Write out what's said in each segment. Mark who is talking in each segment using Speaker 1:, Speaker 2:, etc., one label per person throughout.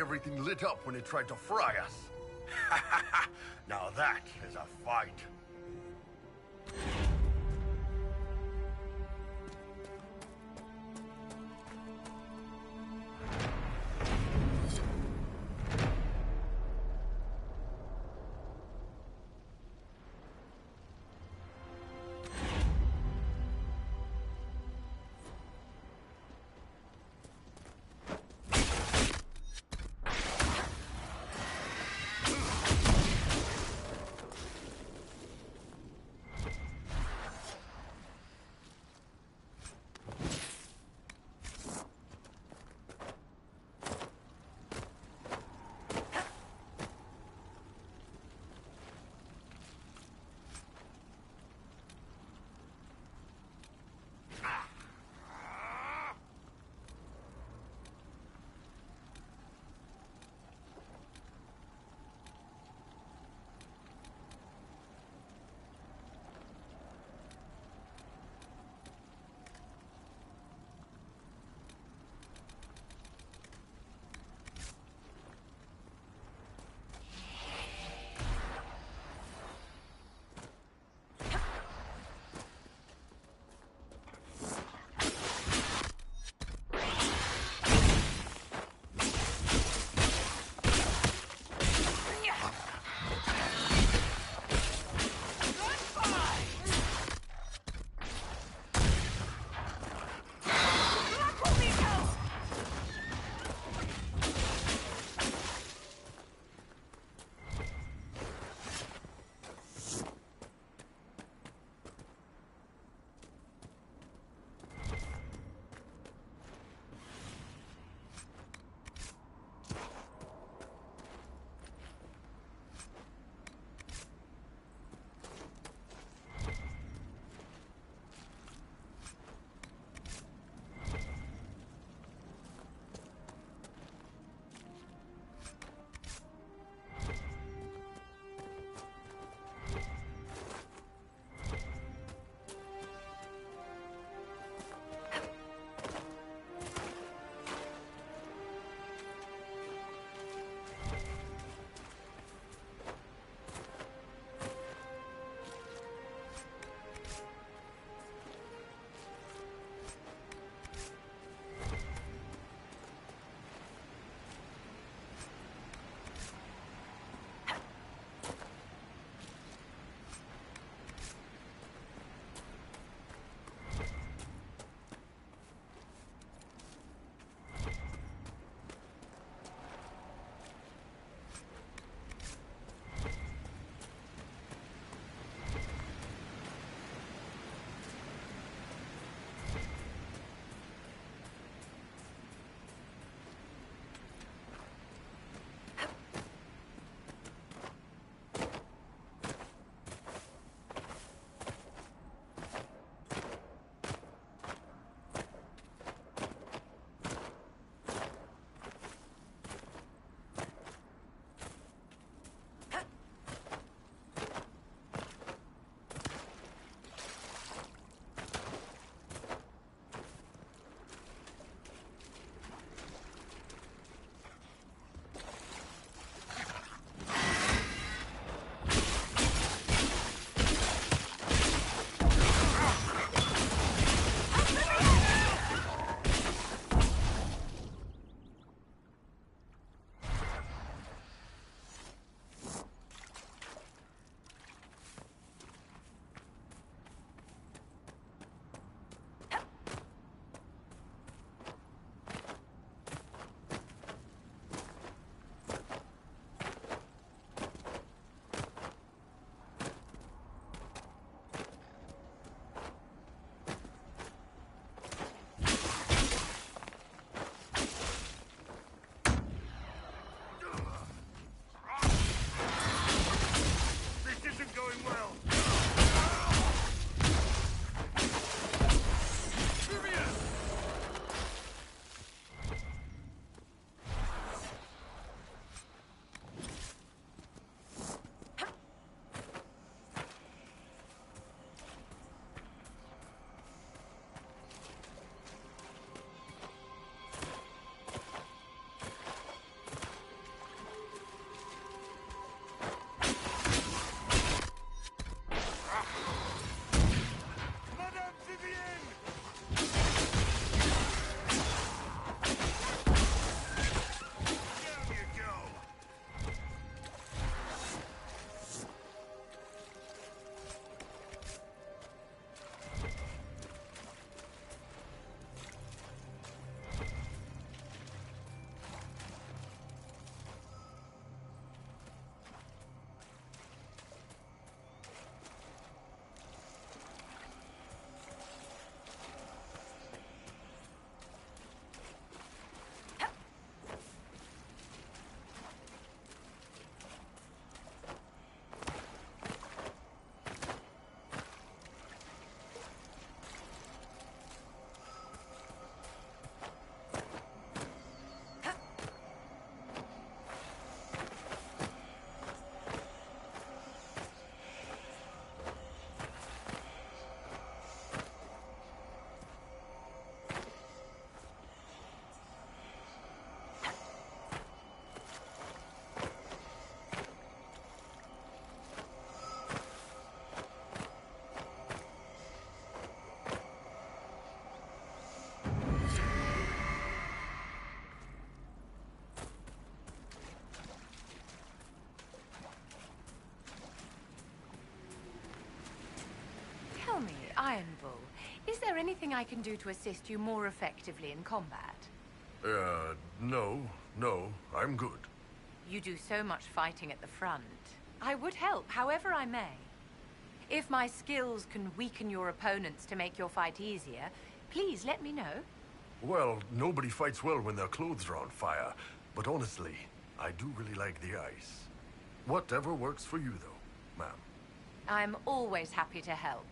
Speaker 1: everything lit up when it tried to fry us. Now that is a fight.
Speaker 2: Iron Bull, is there anything I can do to assist you more effectively in combat?
Speaker 1: No, I'm good.
Speaker 2: You do so much fighting at the front. I would help however I may. If my skills can weaken your opponents to make your fight easier, please let me know.
Speaker 1: Well, nobody fights well when their clothes are on fire, but honestly, I do really like the ice. Whatever works for you, though, ma'am.
Speaker 2: I'm always happy to help.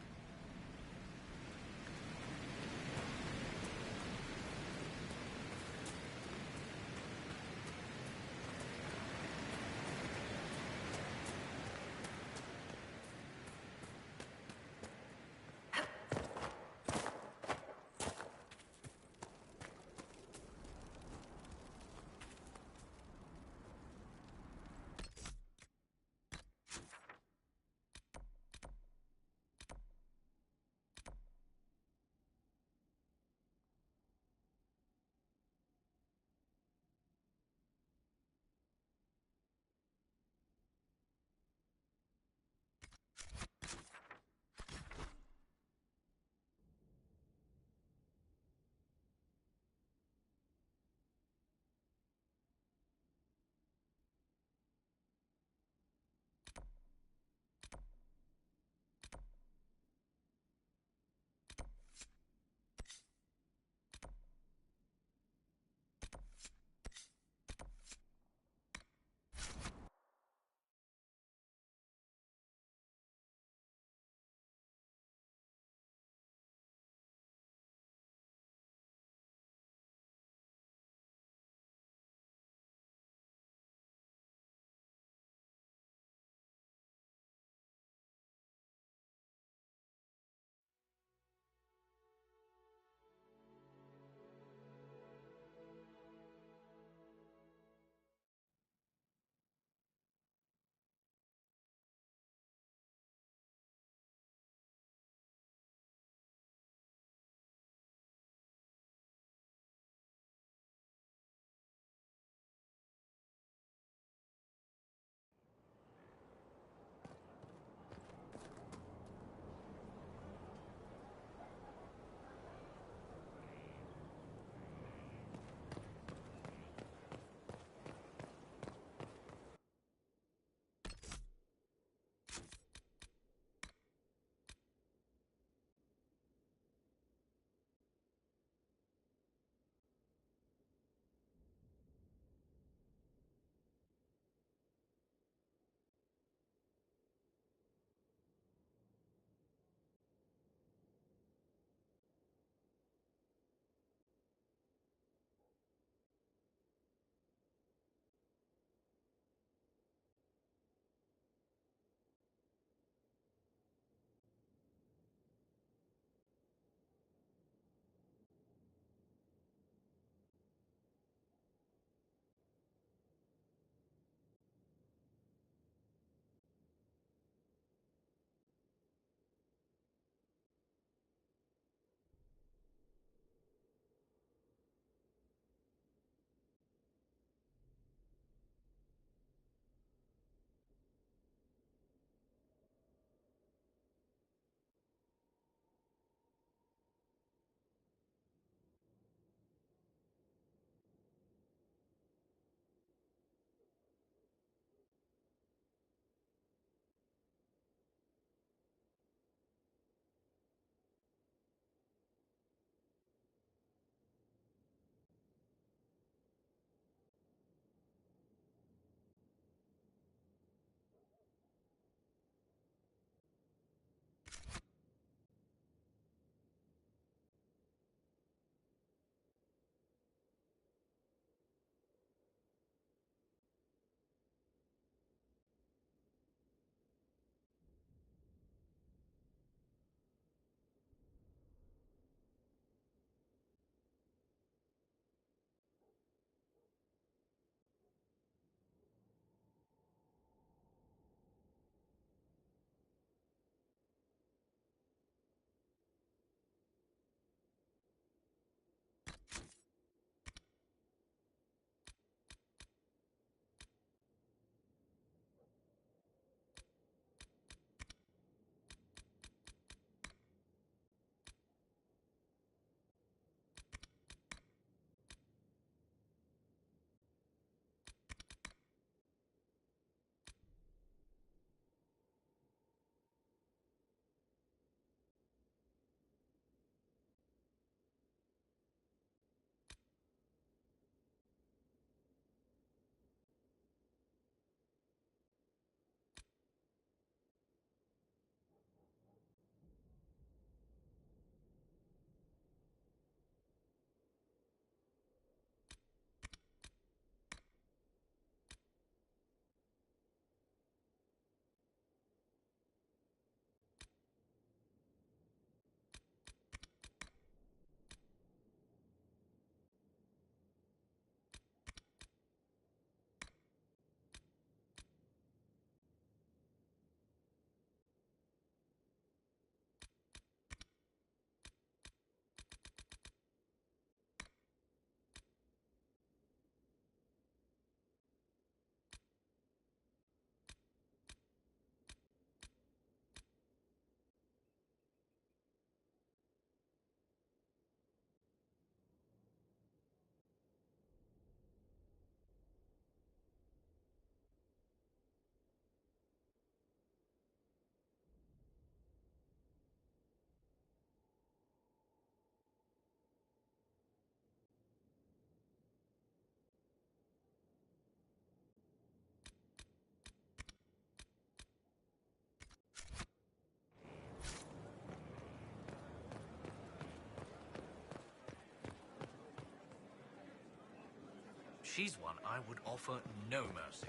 Speaker 3: She's one I would offer no mercy.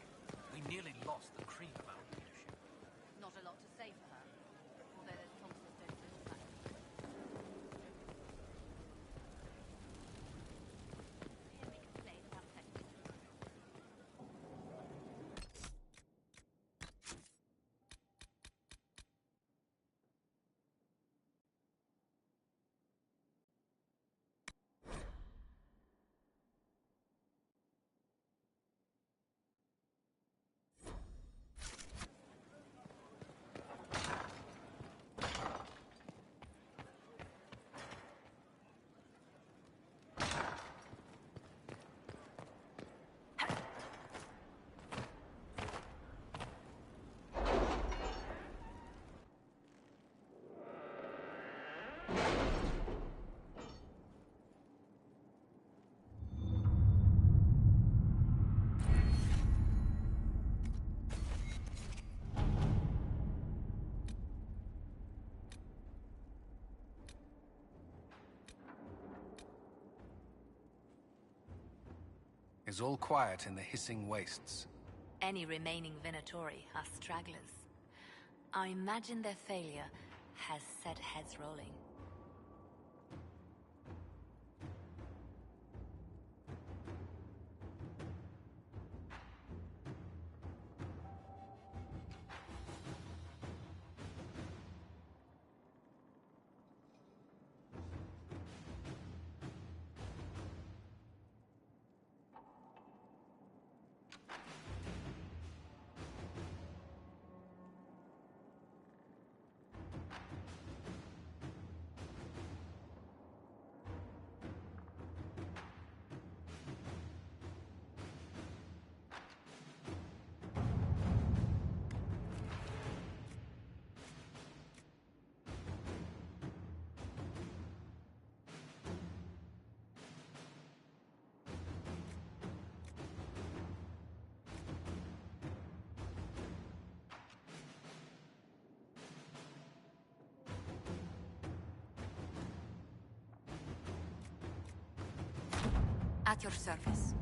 Speaker 3: We nearly lost the cream about leadership.
Speaker 2: Not a lot to say for her. Although those Thompsons don't build that. Hear me complain about petty.
Speaker 4: Is all quiet in the hissing wastes.
Speaker 2: Any remaining Venatori are stragglers. I imagine their failure has set heads rolling. At your service.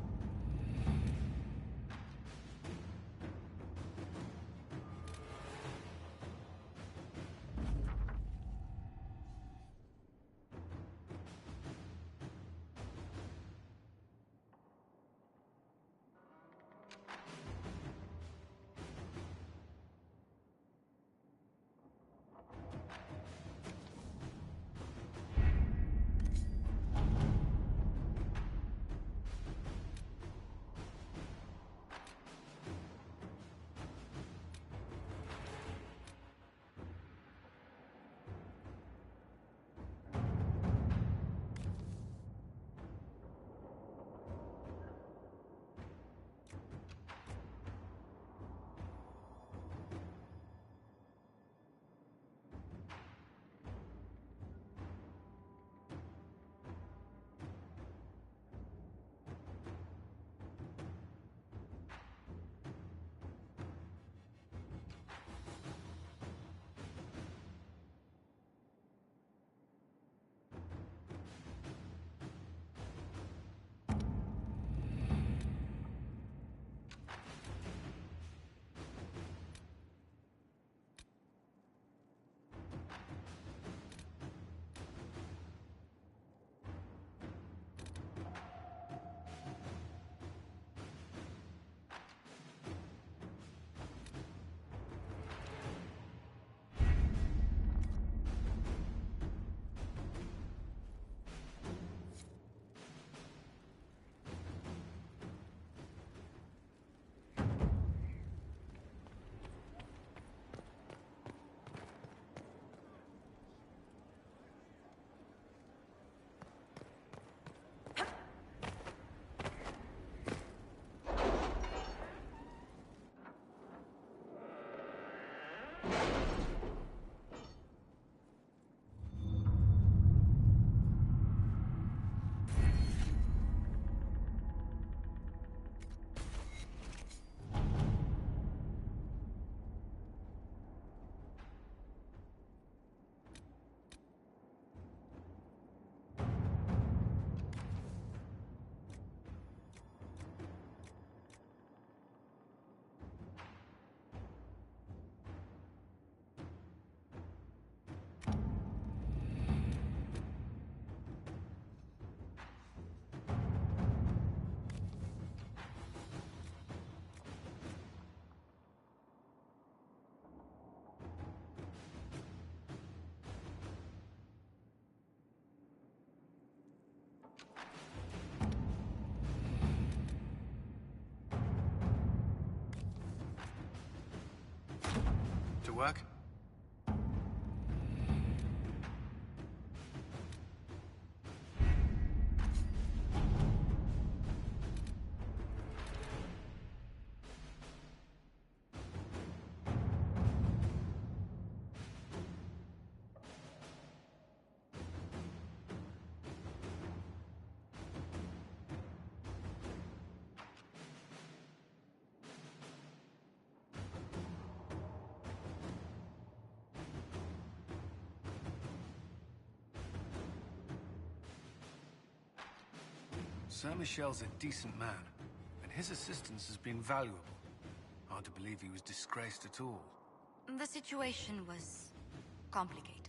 Speaker 4: work? Sir Michel's a decent man, and his assistance has been valuable. Hard to believe he was disgraced at all.
Speaker 5: The situation was complicated.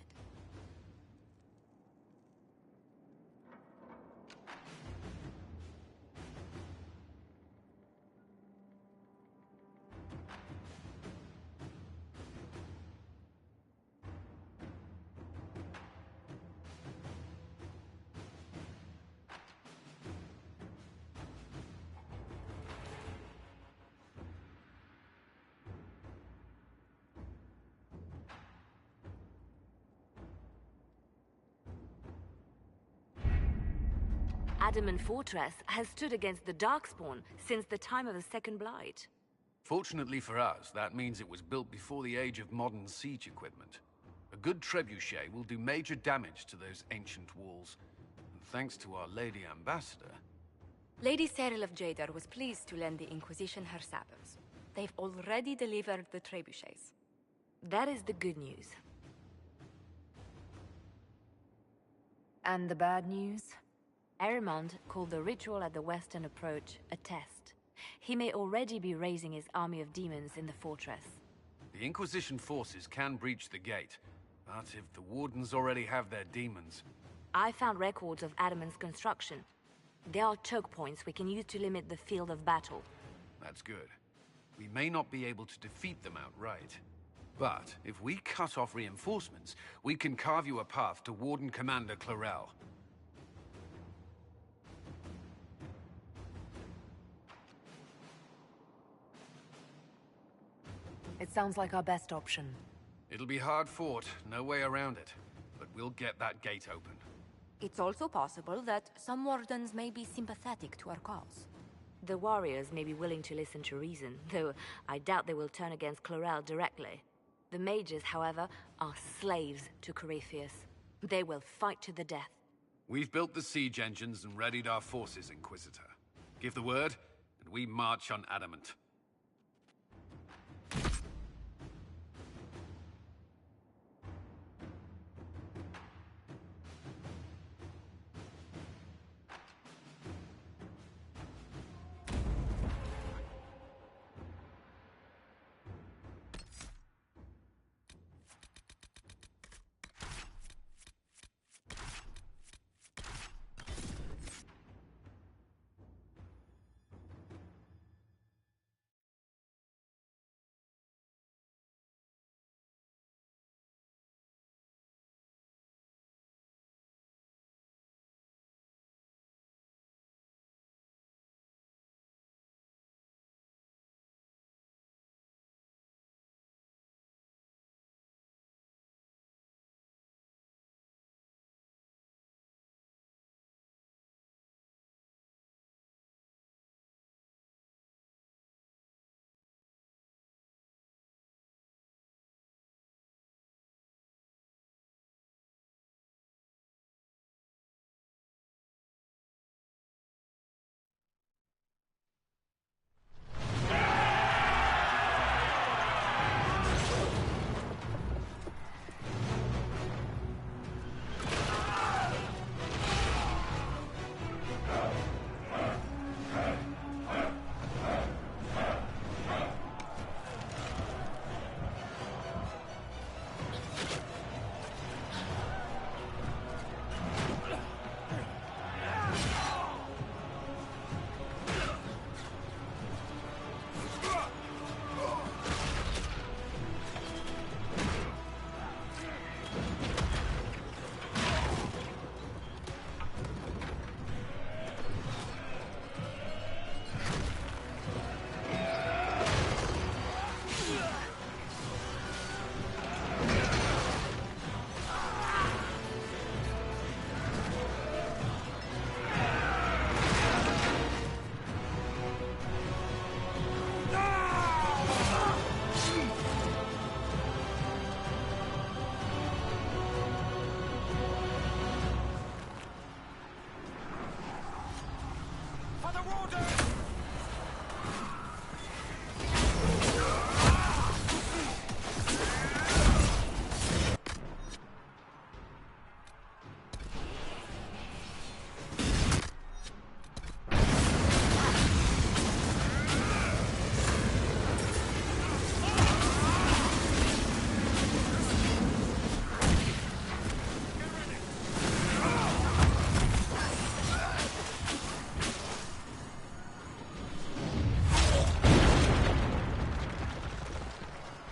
Speaker 6: Adamant Fortress has stood against the Darkspawn since the time of the Second Blight.
Speaker 4: Fortunately for us, that means it was built before the age of modern siege equipment. A good trebuchet will do major damage to those ancient walls. And thanks to our Lady Ambassador...
Speaker 5: Lady Cyril of Jadar was pleased to lend the Inquisition her sabers. They've already delivered the trebuchets.
Speaker 6: That is the good news.
Speaker 2: And the bad news?
Speaker 6: Erimond called the ritual at the western approach a test. He may already be raising his army of demons in the fortress.
Speaker 4: The Inquisition forces can breach the gate, but if the Wardens already have their demons...
Speaker 6: I found records of Adamant's construction. There are choke points we can use to limit the field of battle.
Speaker 4: That's good. We may not be able to defeat them outright. But if we cut off reinforcements, we can carve you a path to Warden Commander Clarel.
Speaker 2: It sounds like our best option.
Speaker 4: It'll be hard fought, no way around it. But we'll get that gate open.
Speaker 5: It's also possible that some Wardens may be sympathetic to our cause.
Speaker 6: The warriors may be willing to listen to reason, though I doubt they will turn against Clarel directly. The mages, however, are slaves to Corypheus. They will fight to the death.
Speaker 4: We've built the siege engines and readied our forces, Inquisitor. Give the word, and we march on Adamant.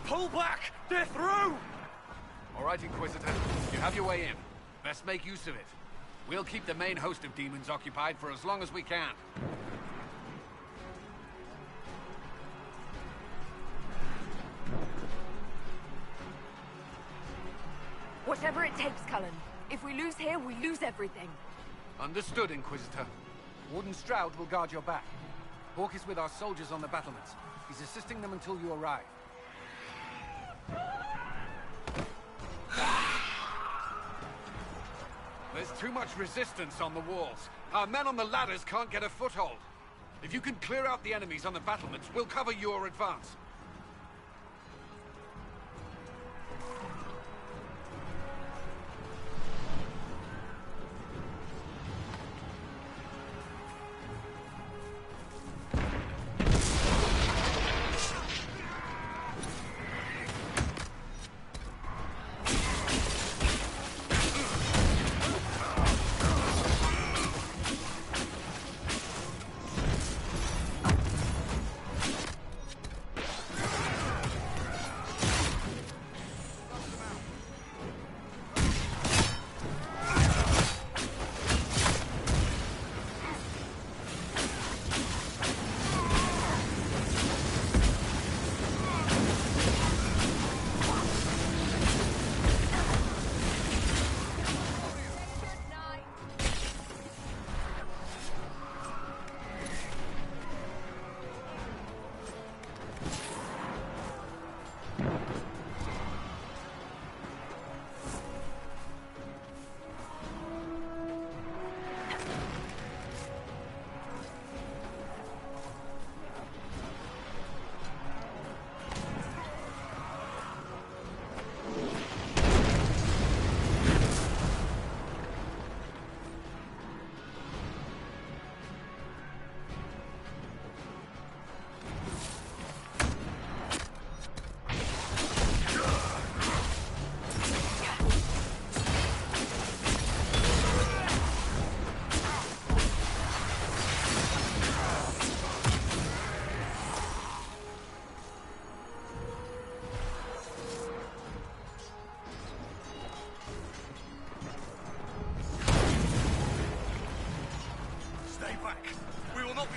Speaker 3: Pull back! They're through!
Speaker 4: All right, Inquisitor. You have your way in. Best make use of it. We'll keep the main host of demons occupied for as long as we can.
Speaker 5: Whatever it takes, Cullen. If we lose here, we lose everything.
Speaker 4: Understood, Inquisitor. Warden Stroud will guard your back. Hawk is with our soldiers on the battlements. He's assisting them until you arrive. There's too much resistance on the walls. Our men on the ladders can't get a foothold. If you can clear out the enemies on the battlements, we'll cover your advance.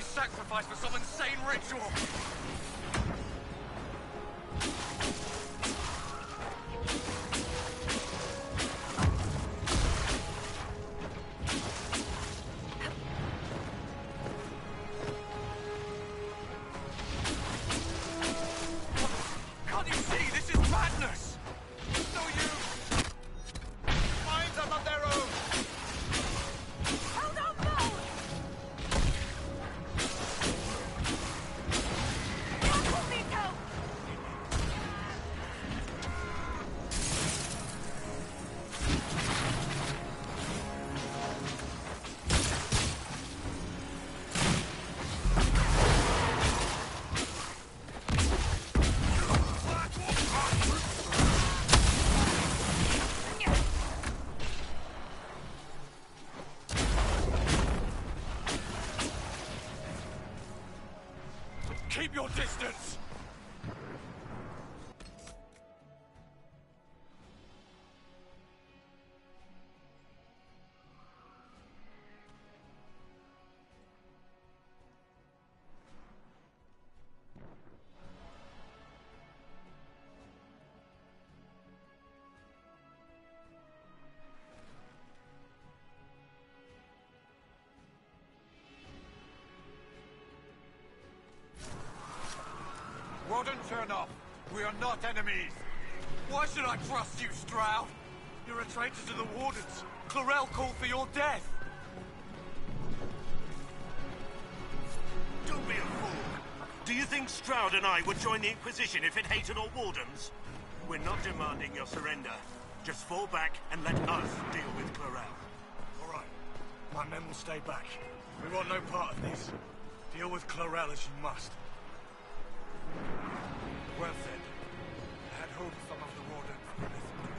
Speaker 3: Sacrifice for some insane ritual! Can't you see? This is madness! No use! Minds are not their own!
Speaker 5: Hold on, Bo!
Speaker 3: Keep your distance! Warden Chernoff, we are not enemies. Why should I trust you, Stroud? You're a traitor to the Wardens. Clarel called for your death.
Speaker 7: Don't be a fool. Do you think Stroud and I would join the Inquisition if it hated our Wardens? We're not demanding your surrender. Just fall back and let us deal with Clarel.
Speaker 3: All right. My men will stay back. We want no part of this. Deal with Clarel as you must. Well said. I had hoped some of the Wardens would listen to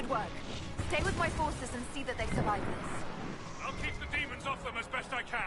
Speaker 5: Good work. Stay with my forces and see that they survive this.
Speaker 3: I'll keep the demons off them as best I can.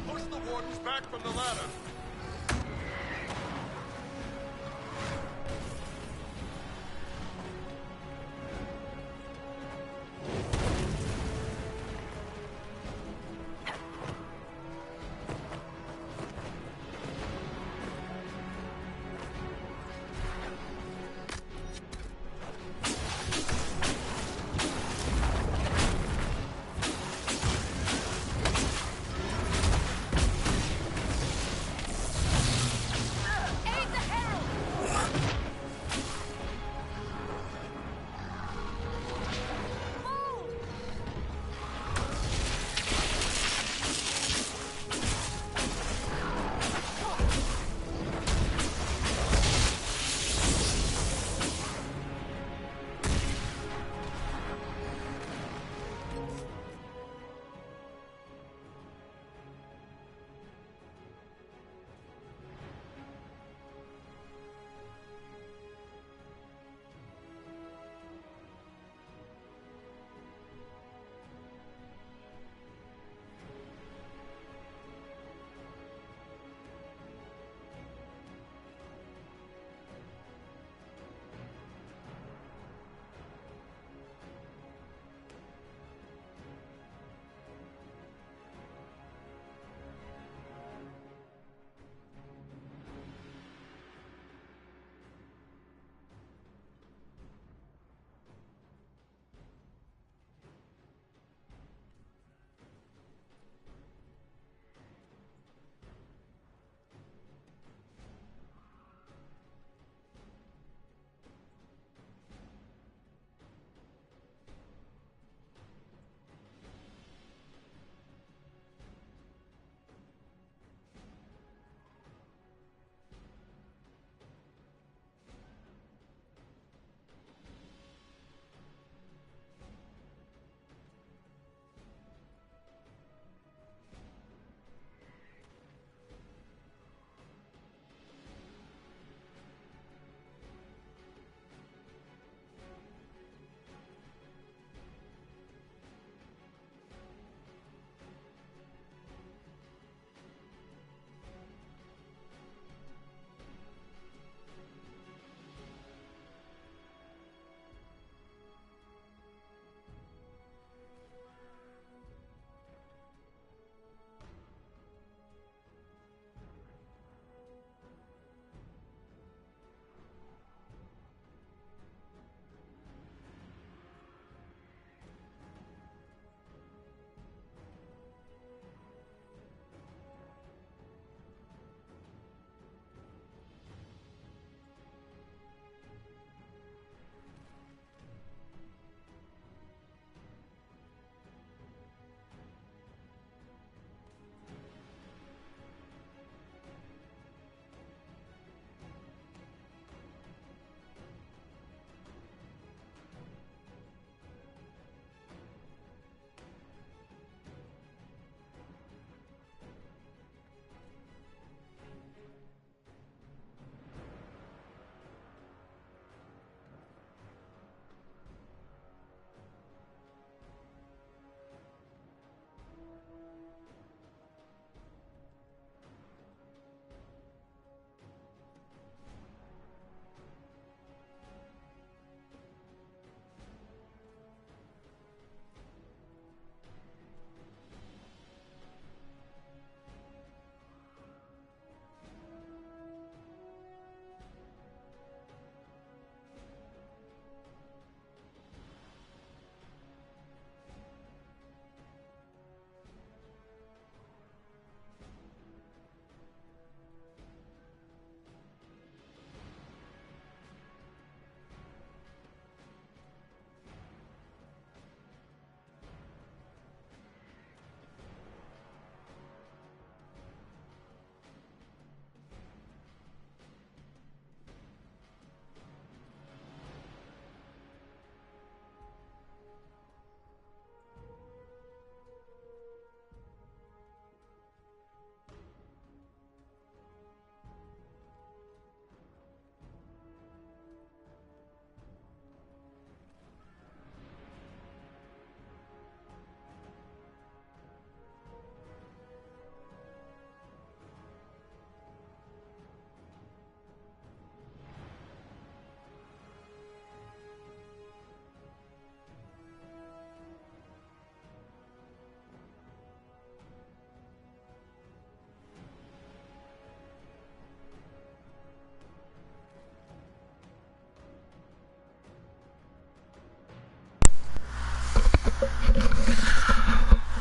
Speaker 1: Push the wardens back from the ladder.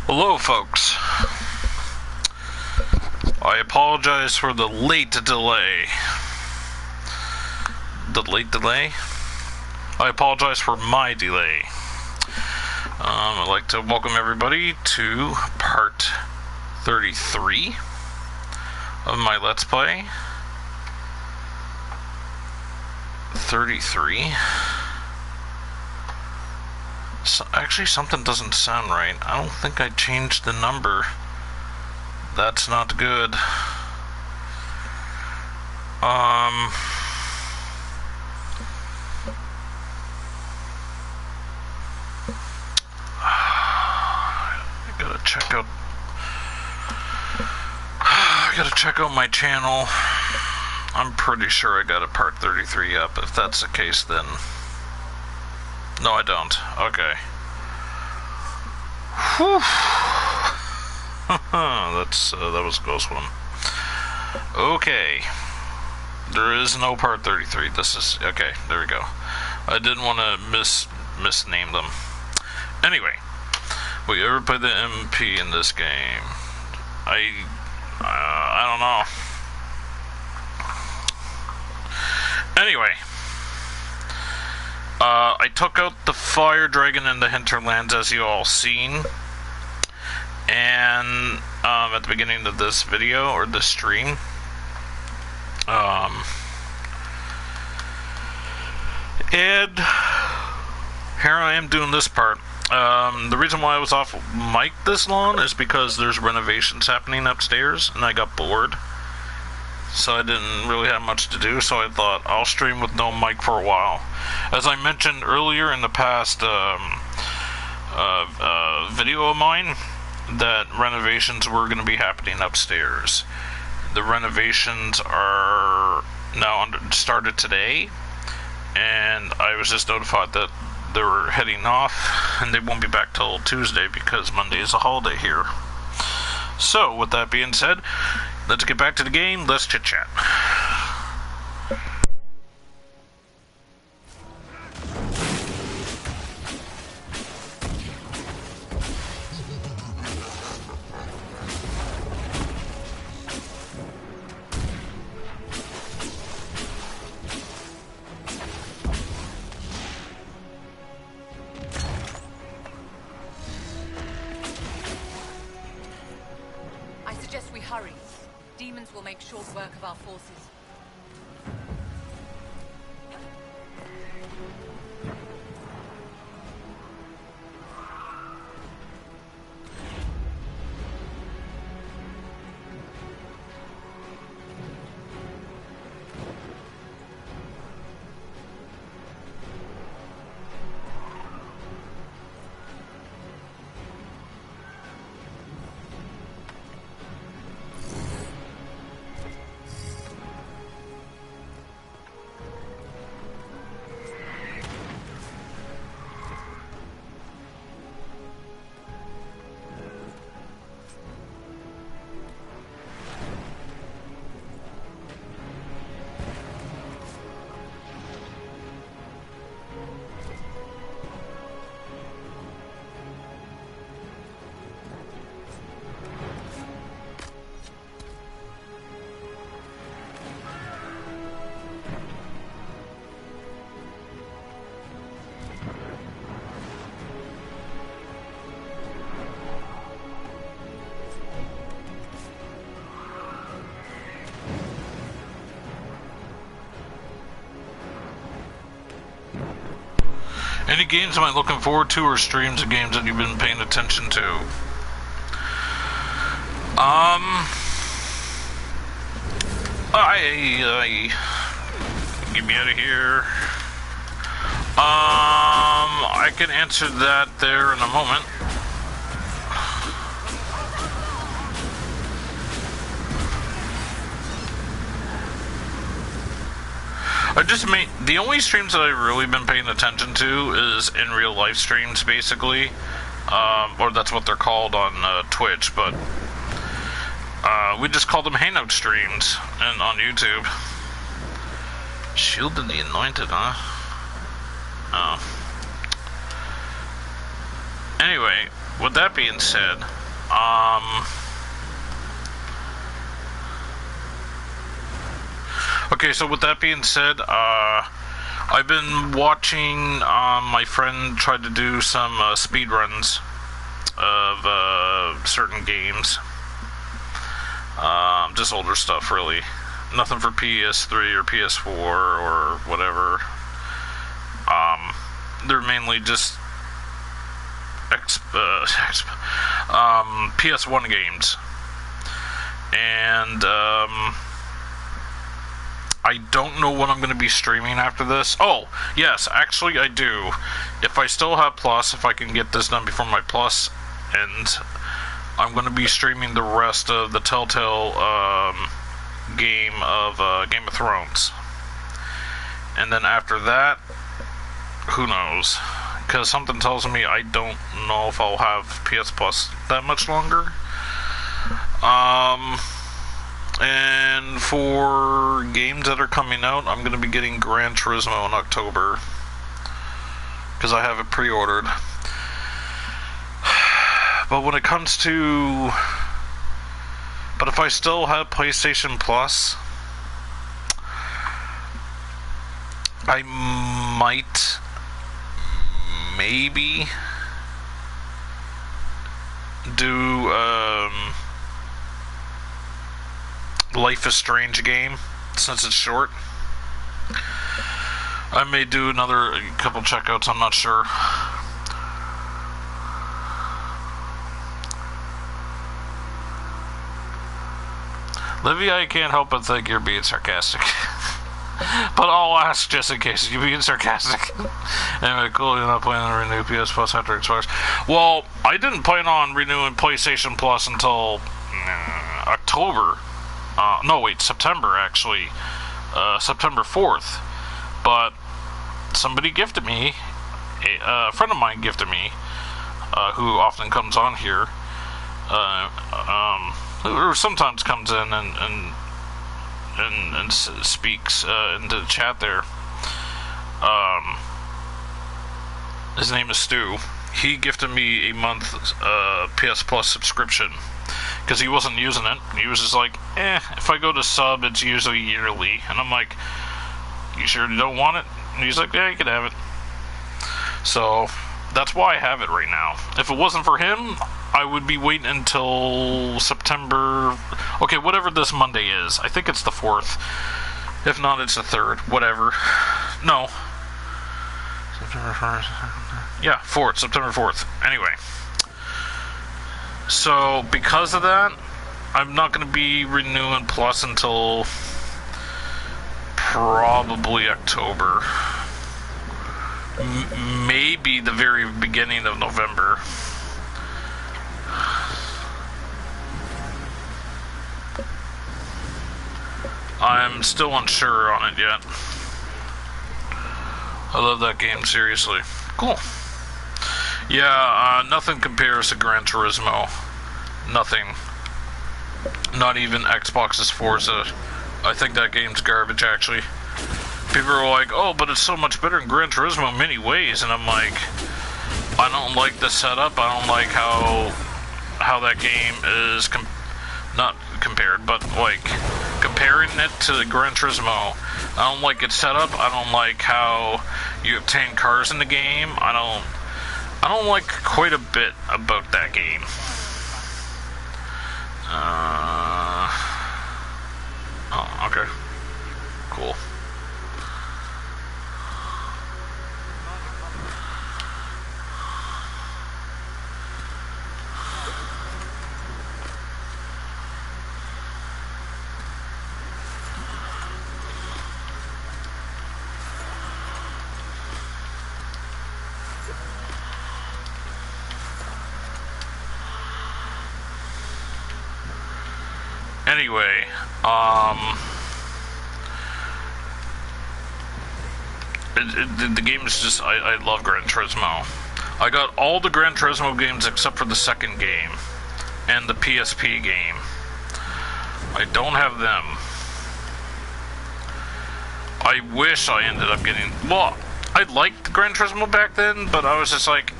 Speaker 8: Hello, folks. I apologize for the late delay. I apologize for my delay. I'd like to welcome everybody to part 33 of my Let's Play. 33. So, actually, something doesn't sound right. I don't think I changed the number. That's not good. I gotta check out my channel. I'm pretty sure I got a part 33 up. If that's the case, then no, I don't. Okay. Whew. That was a close one. Okay. There is no part 33. This is okay. There we go. I didn't want to misname them. Anyway, will you ever play the MP in this game? I don't know. Anyway, I took out the fire dragon in the hinterlands, as you all seen, and at the beginning of this video or this stream, and here I am doing this part. The reason why I was off mic this long is because there's renovations happening upstairs, and I got bored. So I didn't really have much to do, so I thought I'll stream with no mic for a while. As I mentioned earlier in the past video of mine, that renovations were going to be happening upstairs. The renovations are now started today, and I was just notified that they were heading off, and they won't be back till Tuesday because Monday is a holiday here. So, with that being said, let's get back to the game. Let's chit-chat.
Speaker 2: Hurry. Demons will make short work of our forces. Any games am I looking forward to, or streams of games that you've been paying attention to? Get me out of here. I can answer that there in a moment. The only streams that I've really been paying attention to is in real life streams, basically. Or that's what they're called on Twitch, but we just call them hangout streams and on YouTube. Shield and the Anointed, huh? Oh. Anyway, with that being said,
Speaker 8: Okay, so with that being said, I've been watching my friend try to do some speed runs of certain games. Just older stuff, really. Nothing for PS3 or PS4 or whatever. They're mainly just PS1 games. And I don't know what I'm going to be streaming after this. Oh, yes, actually I do. If I still have Plus, if I can get this done before my Plus ends, I'm going to be streaming the rest of the Telltale game of Game of Thrones. And then after that, who knows? Because something tells me I don't know if I'll have PS Plus that much longer. And for games that are coming out, I'm going to be getting Gran Turismo in October. Because I have it pre-ordered. But when it comes to... But if I still have PlayStation Plus, I might... maybe... do... Life is Strange game, since it's short. I may do another couple checkouts, I'm not sure. Livy, I can't help but think you're being sarcastic. But I'll ask just in case you're being sarcastic. Anyway, cool, you're not planning on renew PS Plus after it expires. Well, I didn't plan on renewing PlayStation Plus until October. No, wait, September, actually. September 4th. But somebody gifted me, a friend of mine gifted me, who often comes on here, who sometimes comes in and speaks into the chat there. His name is Stu. He gifted me a month PS Plus subscription. Because he wasn't using it. He was just like, if I go to sub, it's usually yearly. And I'm like, you sure you don't want it? And he's like, yeah, you can have it. So, that's why I have it right now. If it wasn't for him, I would be waiting until September... Okay, whatever this Monday is. I think it's the 4th. If not, it's the 3rd. Whatever. No. September 1st. Yeah, 4th. September 4th. Anyway. So, because of that, I'm not going to be renewing Plus until probably October. Maybe the very beginning of November. I'm still unsure on it yet. I love that game, seriously. Cool. Yeah, nothing compares to Gran Turismo. Nothing. Not even Xbox's Forza. I think that game's garbage, actually. People are like, oh, but it's so much better than Gran Turismo in many ways, and I'm like, I don't like the setup, I don't like how that game is, not compared, but like, comparing it to the Gran Turismo. I don't like its setup, I don't like how you obtain cars in the game, I don't like quite a bit about that game. Oh, okay. Cool. Anyway, the game is just, I love Gran Turismo. I got all the Gran Turismo games except for the second game, and the PSP game. I don't have them. I wish I ended up getting, well, I liked Gran Turismo back then, but I was just like,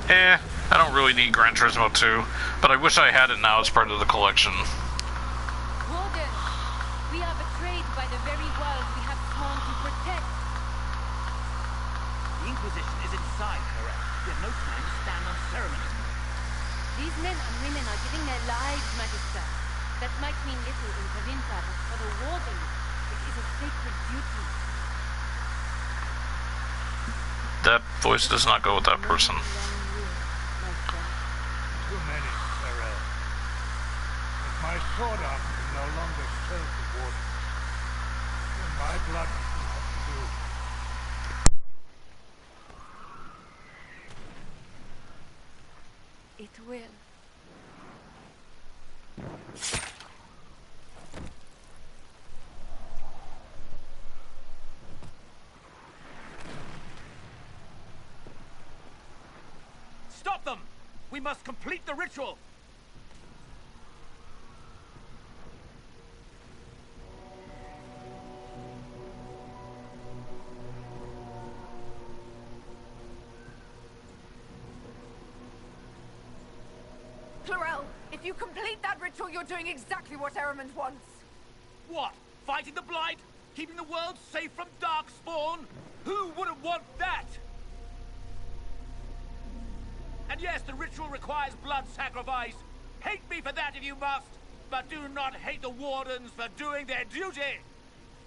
Speaker 2: I don't really need Gran Turismo 2, but I wish I had it now as part of the collection.
Speaker 5: Warden, we are betrayed by the very world we have sworn to protect.
Speaker 3: The Inquisition is inside, correct? We have no time to stand on ceremony.
Speaker 5: These men and women are giving their lives, Magister. That might mean little in Cavinta, but for the Warden, it is a sacred duty.
Speaker 2: That voice does not go with that person.
Speaker 9: Too many, Farrell. If my sword arm can no longer serve the Warden, then my blood will have to do.
Speaker 5: It will.
Speaker 3: Stop them! We must complete the ritual!
Speaker 10: Clarel, if you complete that ritual, you're doing exactly what Ehrman wants.
Speaker 3: What? Fighting the Blight? Keeping the world safe from Darkspawn? Who wouldn't want that? And yes, the ritual requires blood sacrifice. Hate me for that if you must, but do not hate the Wardens for doing their duty!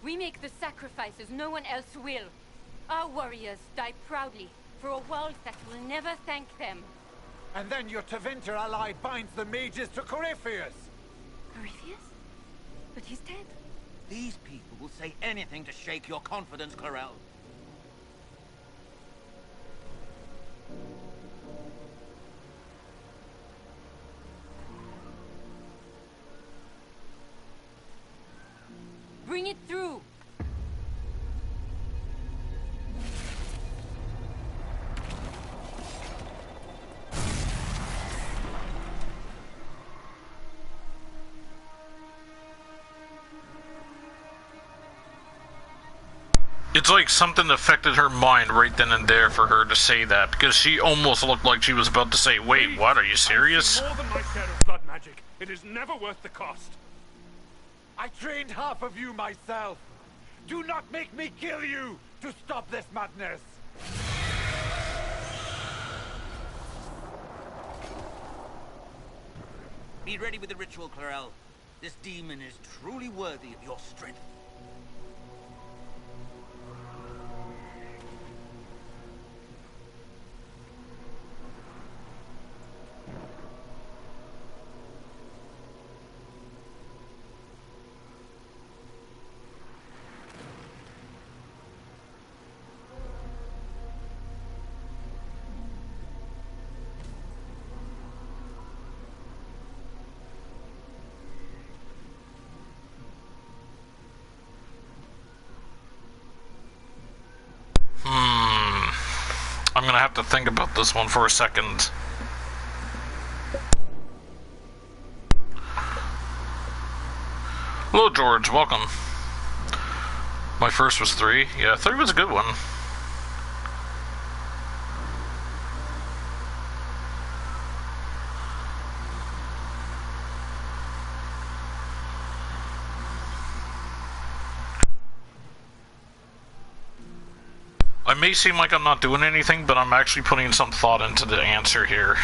Speaker 5: We make the sacrifices no one else will. Our warriors die proudly for a world that will never thank them.
Speaker 11: And then your Tevinter ally binds the mages to Corypheus!
Speaker 5: Corypheus? But he's dead.
Speaker 3: These people will say anything to shake your confidence, Clarel.
Speaker 5: Bring it through!
Speaker 2: It's like something affected her mind right then and there for her to say that, because she almost looked like she was about to say, wait, what, are you serious?
Speaker 9: More than my share of blood magic. It is never worth the cost.
Speaker 11: I trained half of you myself. Do not make me kill you to stop this madness.
Speaker 3: Be ready with the ritual, Clarel. This demon is truly worthy of your strength.
Speaker 2: I'm gonna have to think about this one for a second. Hello, George. Welcome. My first was 3. Yeah, 3 was a good one. I may seem like I'm not doing anything, but I'm actually putting some thought into the answer here.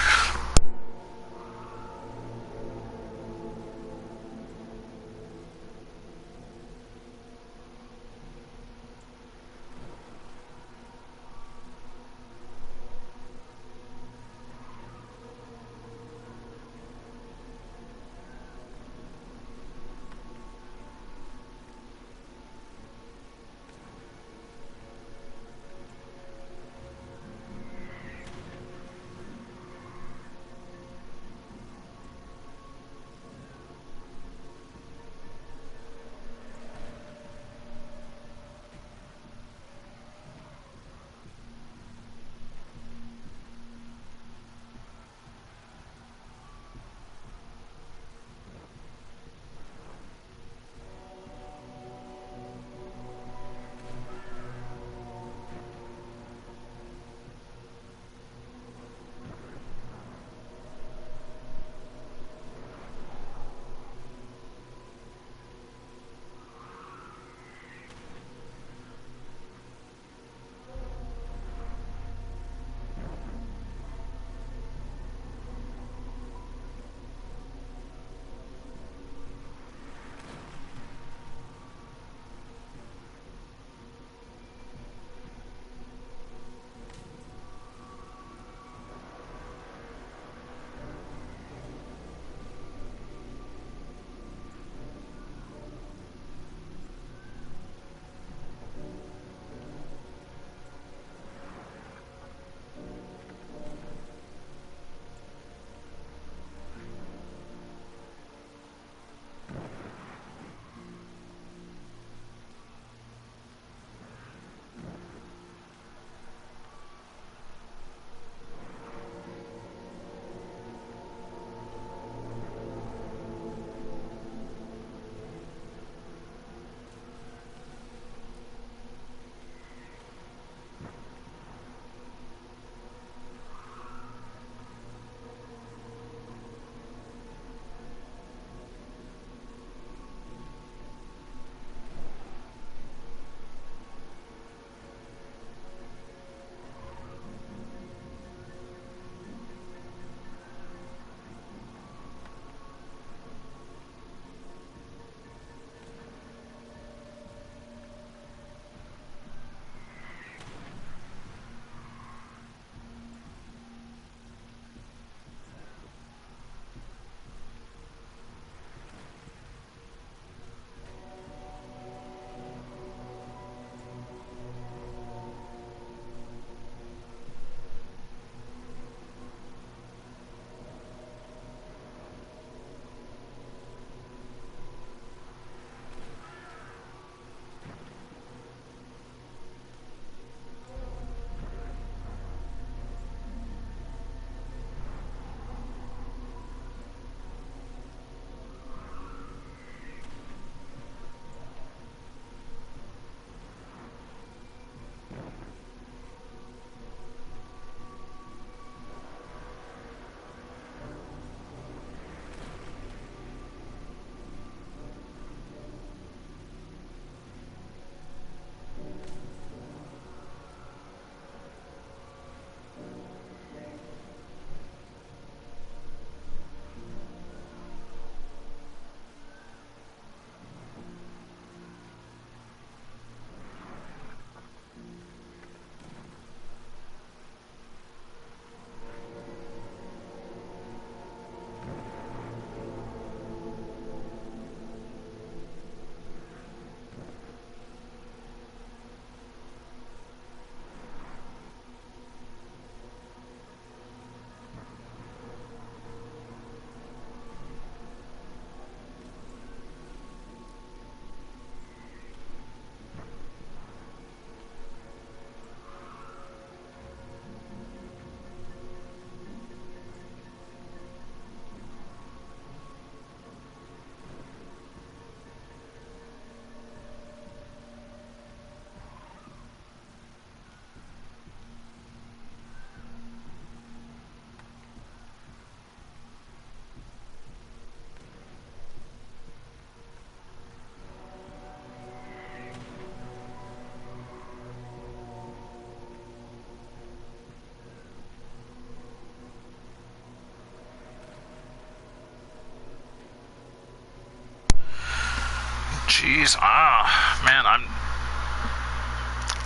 Speaker 2: these, man,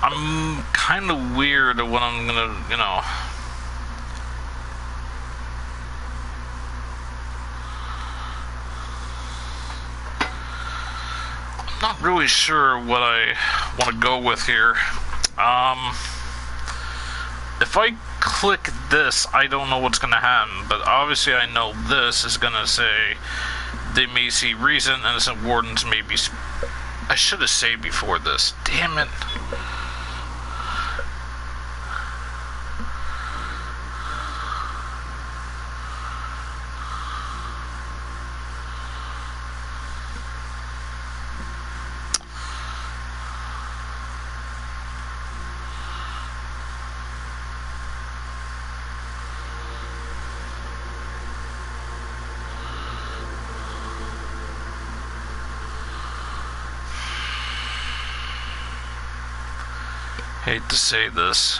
Speaker 2: I'm kind of weird at what I'm gonna, you know. I'm not really sure what I want to go with here. If I click this, I don't know what's gonna happen, but obviously I know this is gonna say they may see reason, innocent wardens may be... I should have saved before this. Damn it. Hate to say this.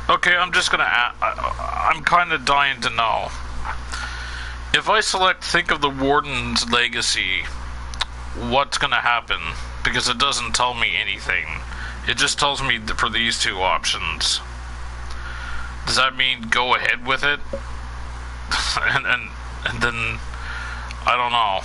Speaker 2: Okay, I'm just gonna I'm kind of dying to know. If I select Think of the Warden's Legacy, what's gonna happen? Because it doesn't tell me anything. It just tells me for these two options. Does that mean go ahead with it? and then, I don't know.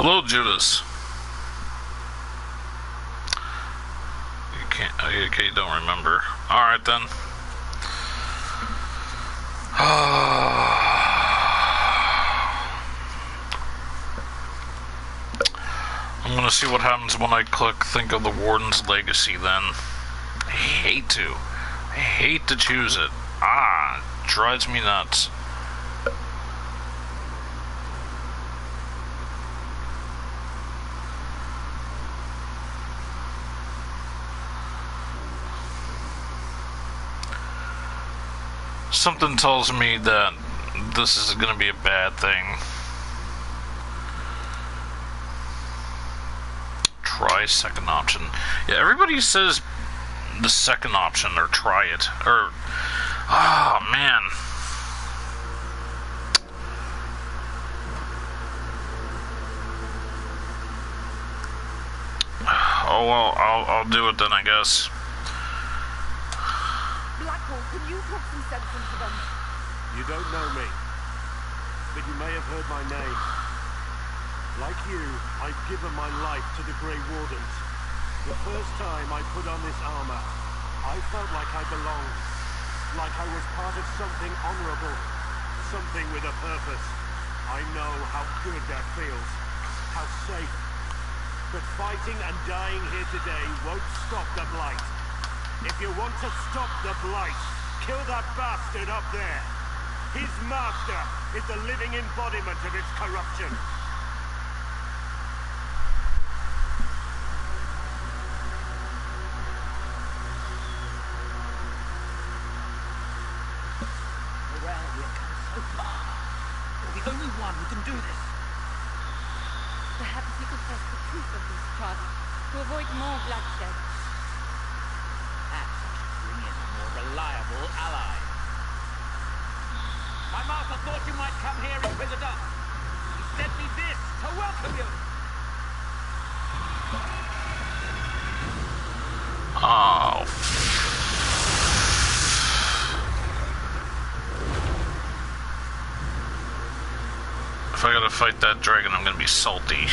Speaker 2: Hello, Judas. You can't. Okay, you don't remember. All right then. I'm gonna see what happens when I click Think of the Warden's Legacy. Then I hate to choose it. It drives me nuts. Something tells me that this is going to be a bad thing. Try second option. Yeah, everybody says the second option, or try it. Or, oh man. Oh well, I'll do it then, I guess.
Speaker 10: Blackwall, can you talk some sense into them?
Speaker 7: You don't know me, but you may have heard my name. Like you, I've given my life to the Grey Wardens. The first time I put on this armor, I felt like I belonged. Like I was part of something honorable. Something with a purpose. I know how good that feels. How safe. But fighting and dying here today won't stop the Blight. If you want to stop the Blight, kill that bastard up there. His master is the living embodiment of its corruption.
Speaker 3: Morale, we've come so far. You're the only one who can do this.
Speaker 5: Perhaps we could test the truth of these charges to avoid more bloodshed.
Speaker 3: Perhaps I should bring in a more reliable ally. My master thought you might come here, Inquisitor. He sent me this to welcome you.
Speaker 2: Oh. If I gotta fight that dragon, I'm gonna be salty.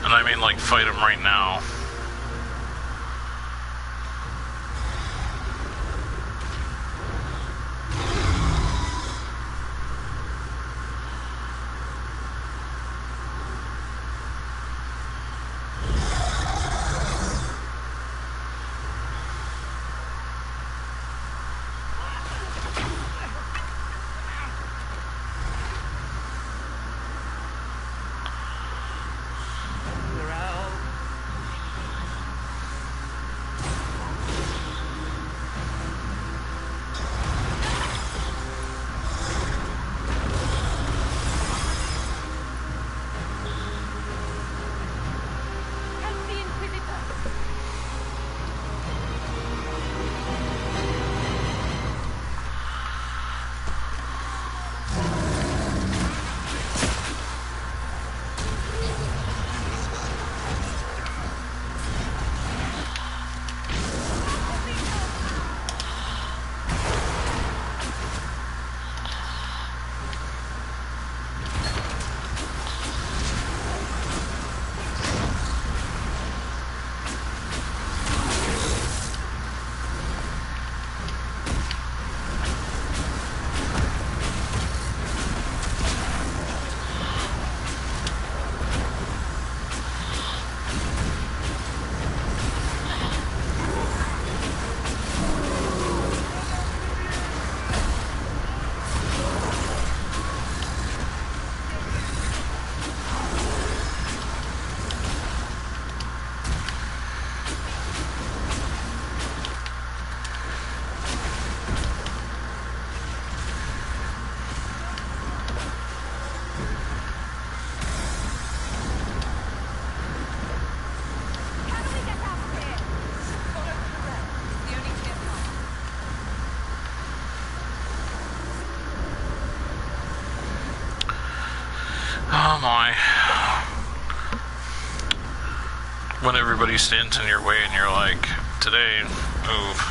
Speaker 2: And I mean, like, fight him right now. Oh my. When everybody stands in your way and you're like, today, move.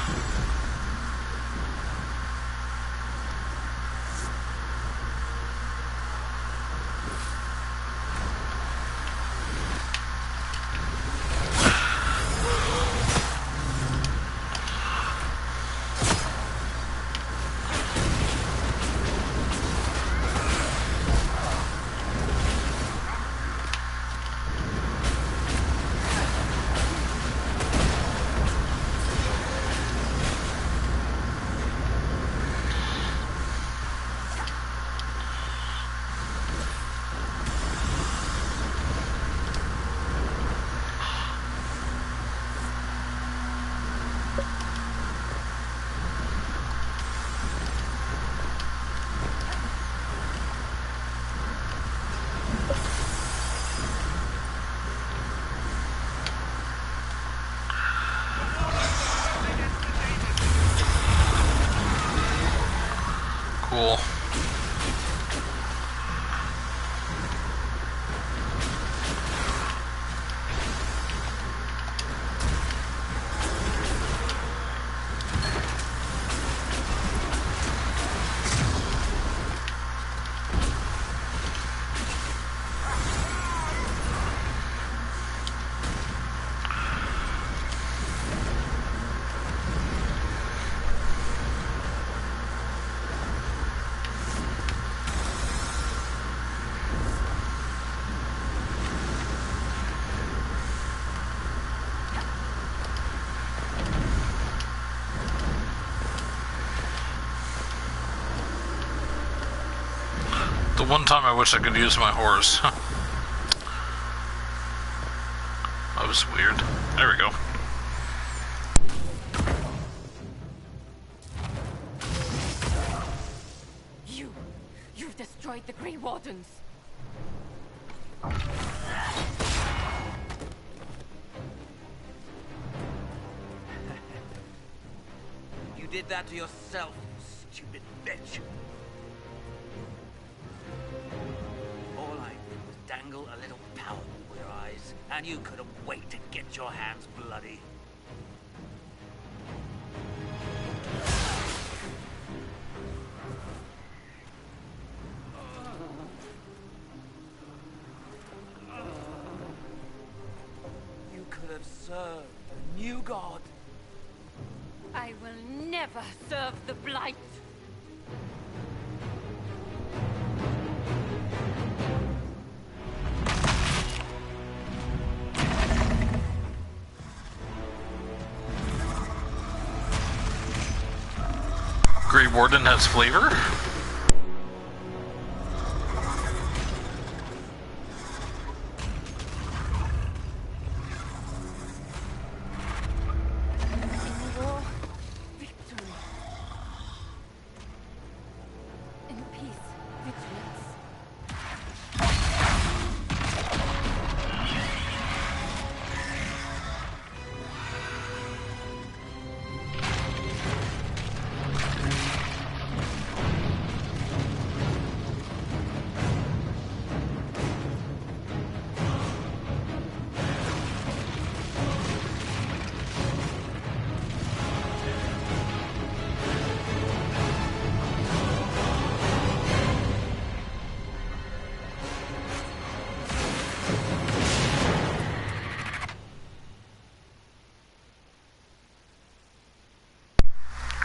Speaker 2: Cool. one time I wish I could use my horse. That was weird. There we go.
Speaker 5: You've destroyed the Grey Wardens.
Speaker 3: You did that to yourself, you stupid bitch. All I did was dangle a little power before your eyes, and you couldn't wait to get your hands bloody. You could have served the new god.
Speaker 5: I will never serve the Blight.
Speaker 2: Grey Warden has flavor?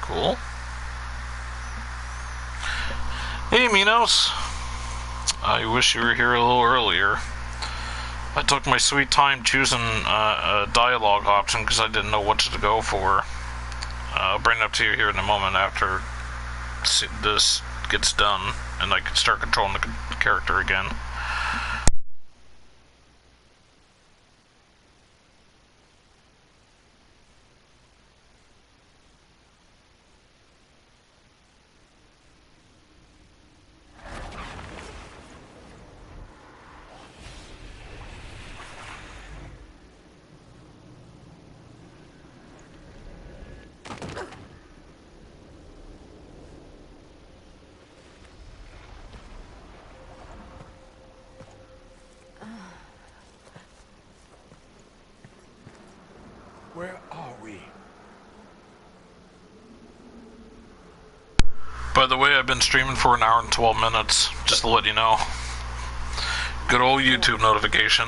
Speaker 2: Cool. Hey, Minos. I wish you were here a little earlier. I took my sweet time choosing a dialogue option because I didn't know what to go for. I'll bring it up to you here in a moment after this gets done and I can start controlling the character again.
Speaker 11: Where are we?
Speaker 2: By the way, I've been streaming for an hour and 12 minutes, just to let you know. Good old YouTube notification.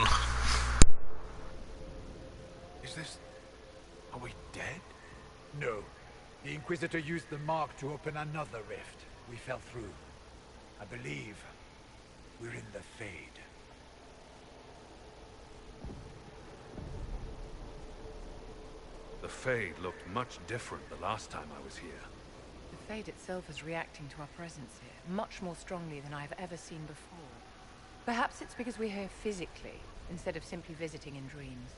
Speaker 11: Is this... Are we dead? No. The Inquisitor used the mark to open another rift. We fell through. I believe we're in the Fade.
Speaker 12: The Fade looked much different the last time I was here.
Speaker 10: The Fade itself is reacting to our presence here, much more strongly than I've ever seen before. Perhaps it's because we're here physically, instead of simply visiting in dreams.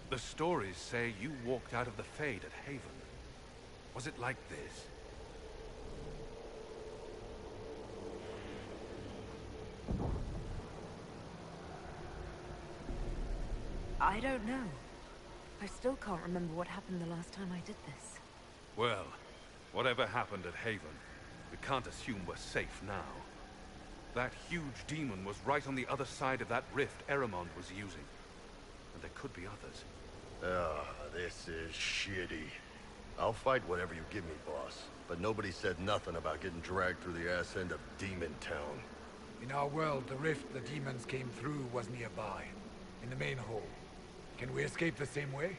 Speaker 12: The stories say you walked out of the Fade at Haven. Was it like this?
Speaker 6: I don't know. I still can't remember what happened the last time I did this.
Speaker 12: Well, whatever happened at Haven, we can't assume we're safe now. That huge demon was right on the other side of that rift Eramond was using. And there could be others.
Speaker 1: This is shitty. I'll fight whatever you give me, boss. But nobody said nothing about getting dragged through the ass end of Demon Town.
Speaker 11: In our world, the rift the demons came through was nearby, in the main hall. Can we escape the same way?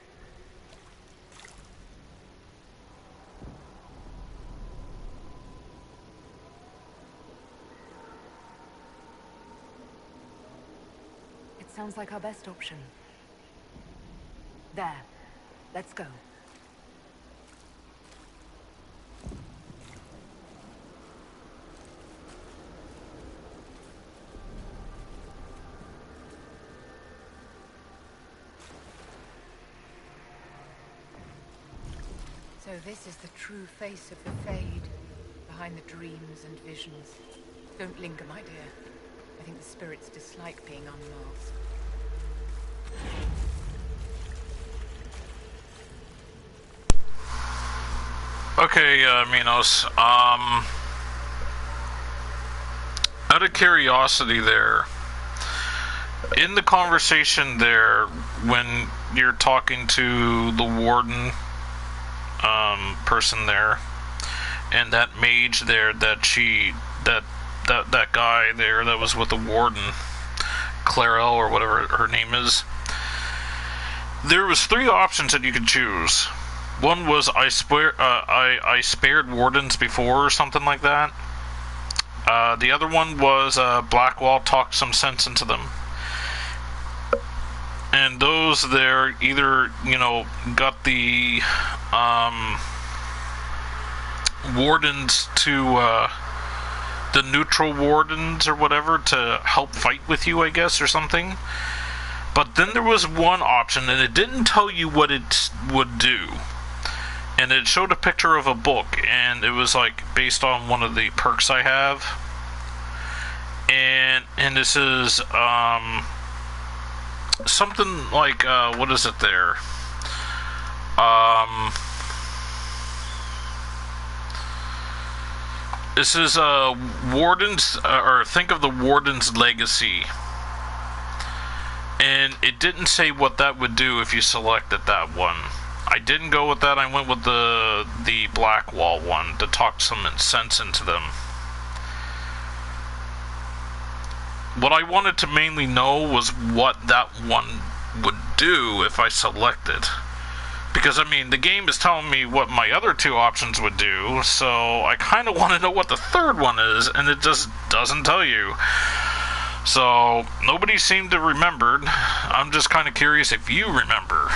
Speaker 10: It sounds like our best option. There. Let's go. So this is the true face of the Fade, behind the dreams and visions. Don't linger, my dear. I think the spirits dislike being unmasked.
Speaker 2: Okay, Minos, out of curiosity there, in the conversation there, when you're talking to the warden, person there, and that mage there, that guy there that was with the warden, Clarel, or whatever her name is, there was 3 options that you could choose. One was I spared wardens before, or something like that. The other one was Blackwall talked some sense into them. And those there either, got the wardens to the neutral wardens or whatever to help fight with you, I guess, or something. But then there was one option, and it didn't tell you what it would do. And it showed a picture of a book, and it was like based on one of the perks I have. And this is something like what is it there? This is Warden's, or think of the Warden's Legacy. And it didn't say what that would do if you selected that one. I didn't go with that. I went with the Blackwall one to talk some sense into them. What I wanted to mainly know was what that one would do if I selected. Because, I mean, the game is telling me what my other 2 options would do, so I kind of want to know what the third one is, and it just doesn't tell you. So, nobody seemed to remember. I'm just kind of curious if you remember.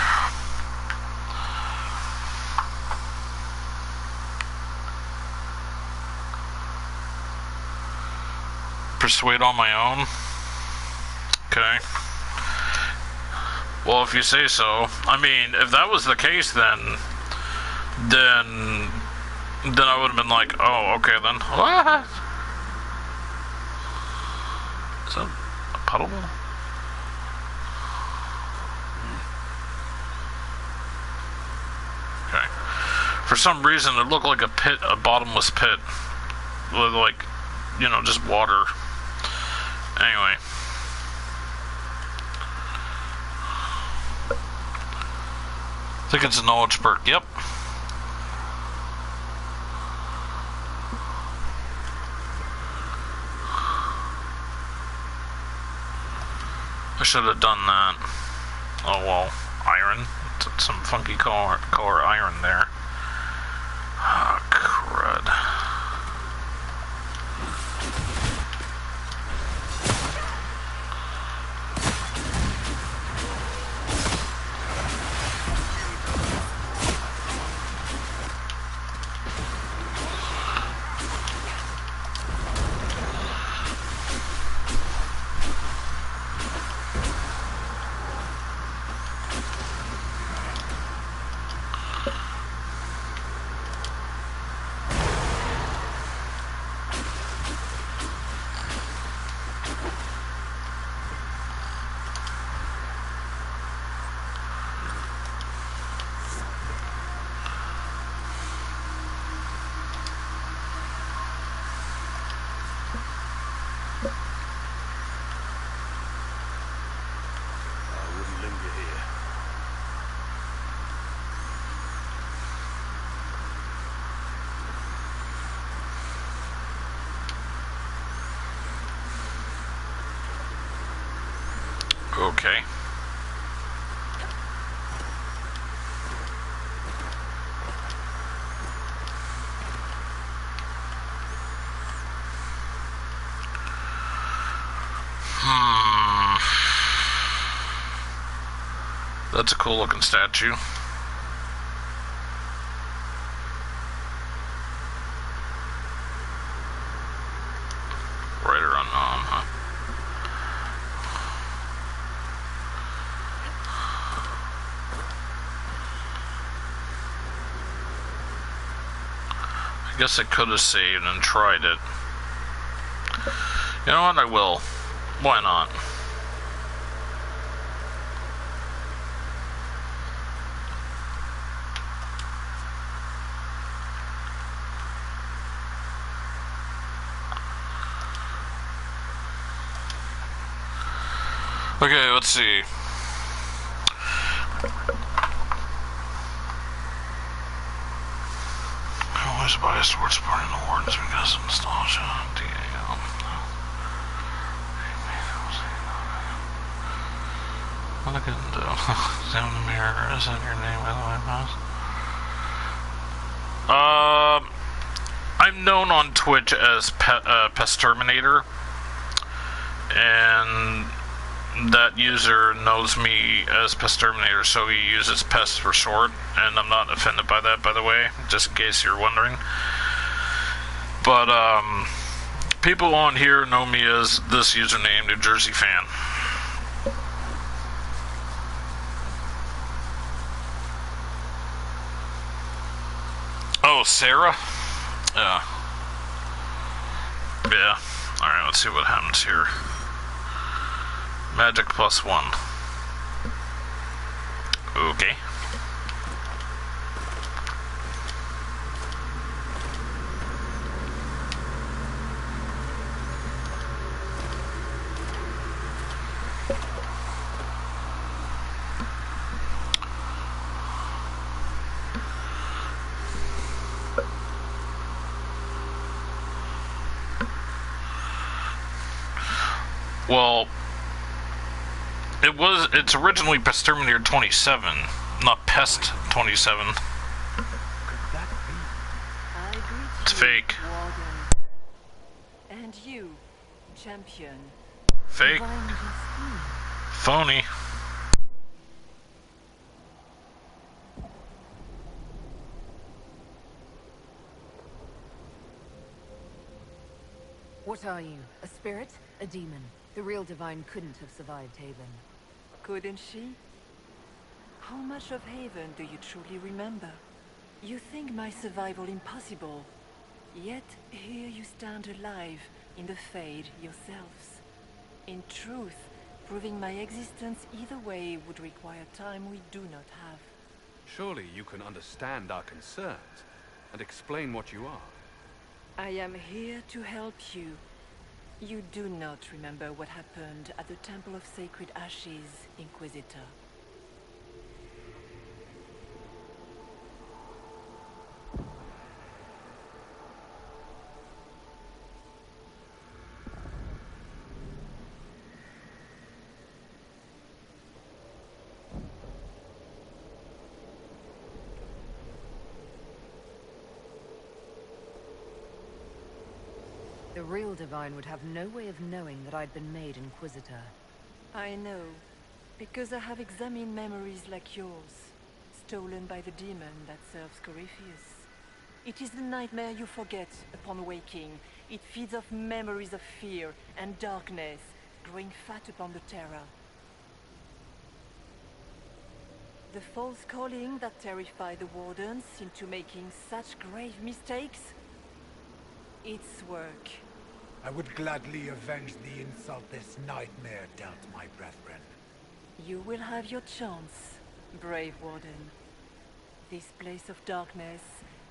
Speaker 2: Persuade on my own? Okay. Well, if you say so. I mean, if that was the case, then I would have been like, oh, okay then. What? Is that a puddle? Okay. For some reason, it looked like a pit, a bottomless pit, with like, just water. Anyway. I think it's a knowledge perk, yep. I should have done that. Oh well, iron. It's some funky color iron there. Ah, crud. Okay. That's a cool looking statue. Right or unknown, huh? I guess I could have saved and tried it. You know what? I will. Why not? Okay, let's see. I'm always biased towards supporting the wardens because of nostalgia. DAL. Look at down the mirror. Is that your name, by the way, boss? I'm known on Twitch as Pesterminator, and that user knows me as Pesterminator, so he uses Pest for short, and I'm not offended by that, by the way, just in case you're wondering. But, people on here know me as this username, New Jersey Fan. Oh, Sarah? Yeah. Yeah. Alright, let's see what happens here. Magic +1. Okay. Well, it's originally Pesterminator 27, not Pest 27. It's fake.
Speaker 10: And you, champion.
Speaker 2: Fake. Phony.
Speaker 10: What are you? A spirit? A demon? The real Divine couldn't have survived Haven.
Speaker 13: Couldn't she? How much of Haven do you truly remember? You think my survival impossible, yet here you stand alive in the Fade yourselves. In truth, proving my existence either way would require time we do not have.
Speaker 12: Surely you can understand our concerns and explain what you are.
Speaker 13: I am here to help you. You do not remember what happened at the Temple of Sacred Ashes, Inquisitor.
Speaker 10: The real Divine would have no way of knowing that I'd been made Inquisitor.
Speaker 13: I know, because I have examined memories like yours, stolen by the demon that serves Corypheus. It is the nightmare you forget upon waking. It feeds off memories of fear and darkness, growing fat upon the terror. The false calling that terrified the Wardens into making such grave mistakes? Its work.
Speaker 11: I would gladly avenge the insult this nightmare dealt my brethren.
Speaker 13: You will have your chance, brave Warden. This place of darkness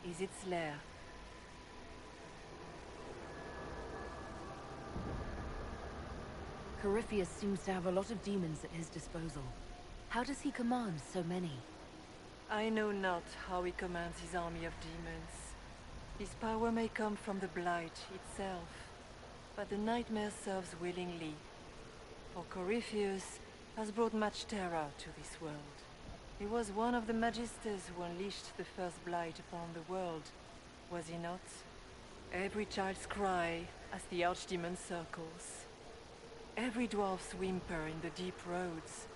Speaker 13: is its lair.
Speaker 10: Corypheus seems to have a lot of demons at his disposal. How does he command so many?
Speaker 13: I know not how he commands his army of demons. His power may come from the Blight itself, but the nightmare serves willingly. For Corypheus has brought much terror to this world. He was one of the Magisters who unleashed the first Blight upon the world, was he not? Every child's cry as the Archdemon circles. Every dwarf's whimper in the deep roads.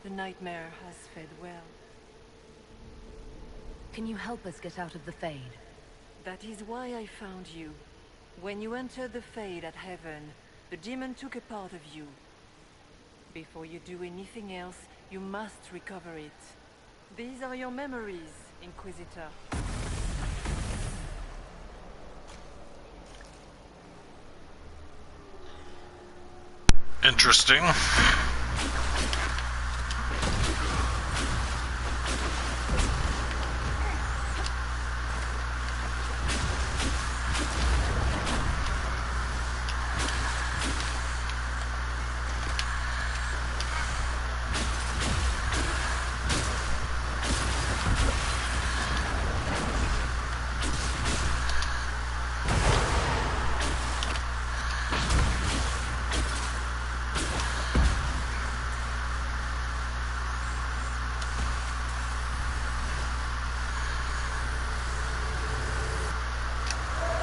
Speaker 13: The nightmare has fed well.
Speaker 10: Can you help us get out of the Fade?
Speaker 13: That is why I found you. When you entered the Fade at Heaven, the demon took a part of you. Before you do anything else, you must recover it. These are your memories, Inquisitor.
Speaker 2: Interesting.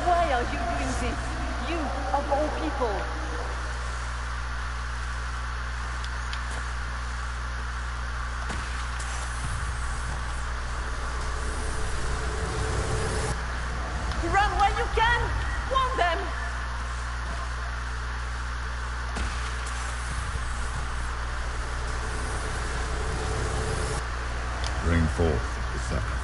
Speaker 13: Why are you doing this? You, of all people. Run while you can! Warn them!
Speaker 14: Bring forth the sacrifice.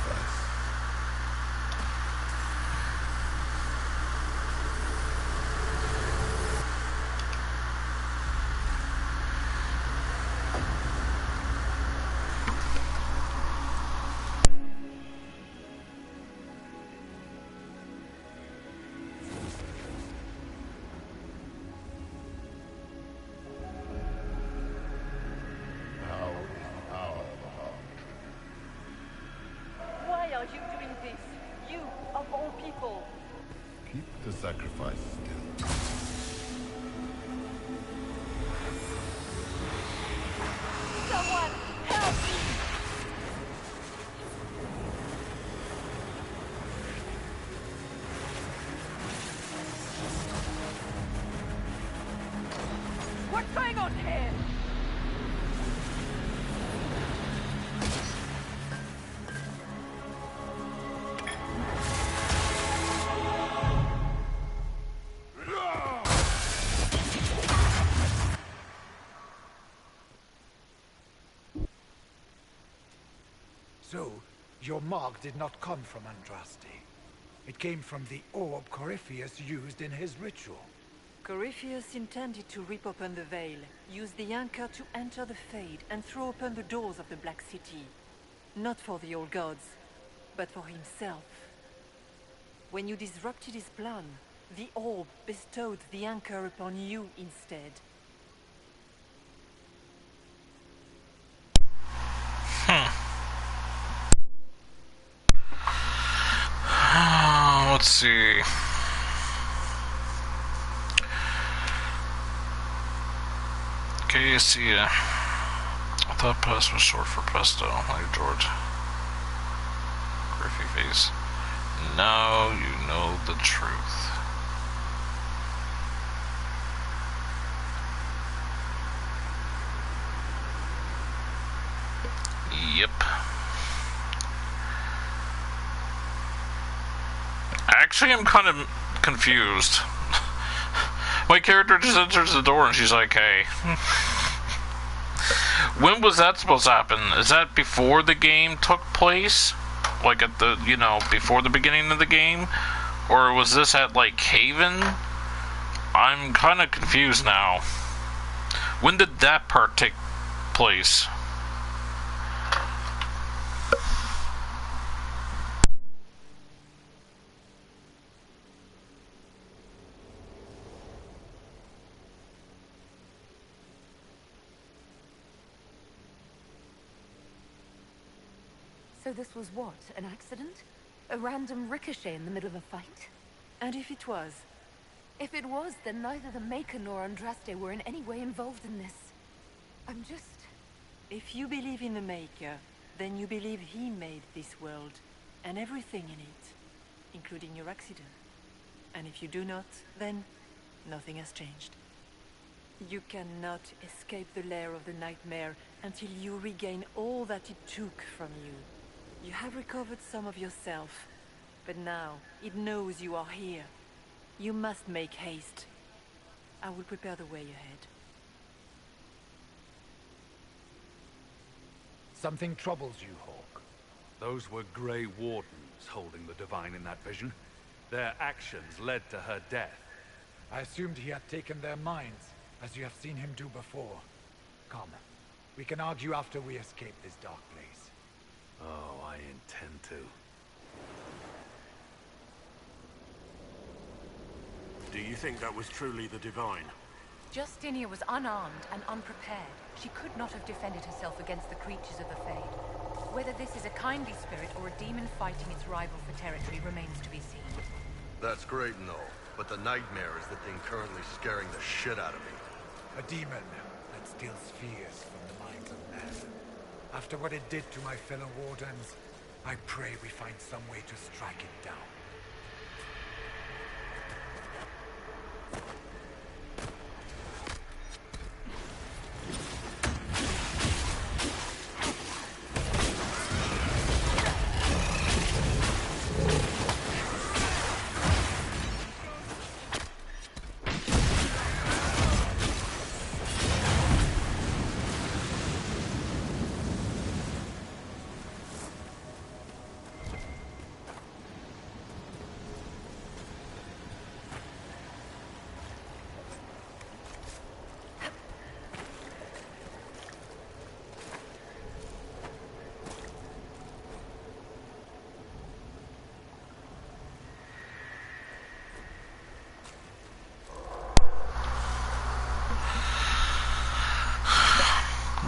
Speaker 13: Why are you doing this? You, of all people.
Speaker 14: Keep the sacrifice still.
Speaker 13: Someone, help me! What's going on here?
Speaker 11: So, your mark did not come from Andraste. It came from the orb Corypheus used in his ritual.
Speaker 13: Corypheus intended to rip open the veil, use the anchor to enter the Fade, and throw open the doors of the Black City. Not for the old gods, but for himself. When you disrupted his plan, the orb bestowed the anchor upon you instead.
Speaker 2: Let's see. Okay, see ya. I thought Pest was short for Presto, like George. Griffy face. Now you know the truth. Yep. Actually, I'm kind of confused. My character just enters the door and she's like, hey. When was that supposed to happen? Is that before the game took place? Like at the, before the beginning of the game? Or was this at, like, Haven? I'm kind of confused now. When did that part take place?
Speaker 10: So this was what? An accident? A random ricochet in the middle of a fight?
Speaker 13: And if it was?
Speaker 10: If it was, then neither the Maker nor Andraste were in any way involved in this. I'm just...
Speaker 13: If you believe in the Maker, then you believe he made this world, and everything in it, including your accident. And if you do not, then nothing has changed. You cannot escape the lair of the nightmare until you regain all that it took from you. You have recovered some of yourself, but now it knows you are here. You must make haste. I will prepare the way ahead.
Speaker 11: Something troubles you, Hawk.
Speaker 12: Those were Grey Wardens holding the Divine in that vision. Their actions led to her death.
Speaker 11: I assumed he had taken their minds. as you have seen him do before. Come, we can argue after we escape this dark place.
Speaker 7: Oh, I intend to. Do you think that was truly the Divine?
Speaker 10: Justinia was unarmed and unprepared. She could not have defended herself against the creatures of the Fade. Whether this is a kindly spirit or a demon fighting its rival for territory remains to be seen.
Speaker 1: That's great and all, but the nightmare is the thing currently scaring the shit out of me.
Speaker 11: A demon that steals fears from the minds of men. After what it did to my fellow Wardens, I pray we find some way to strike it down.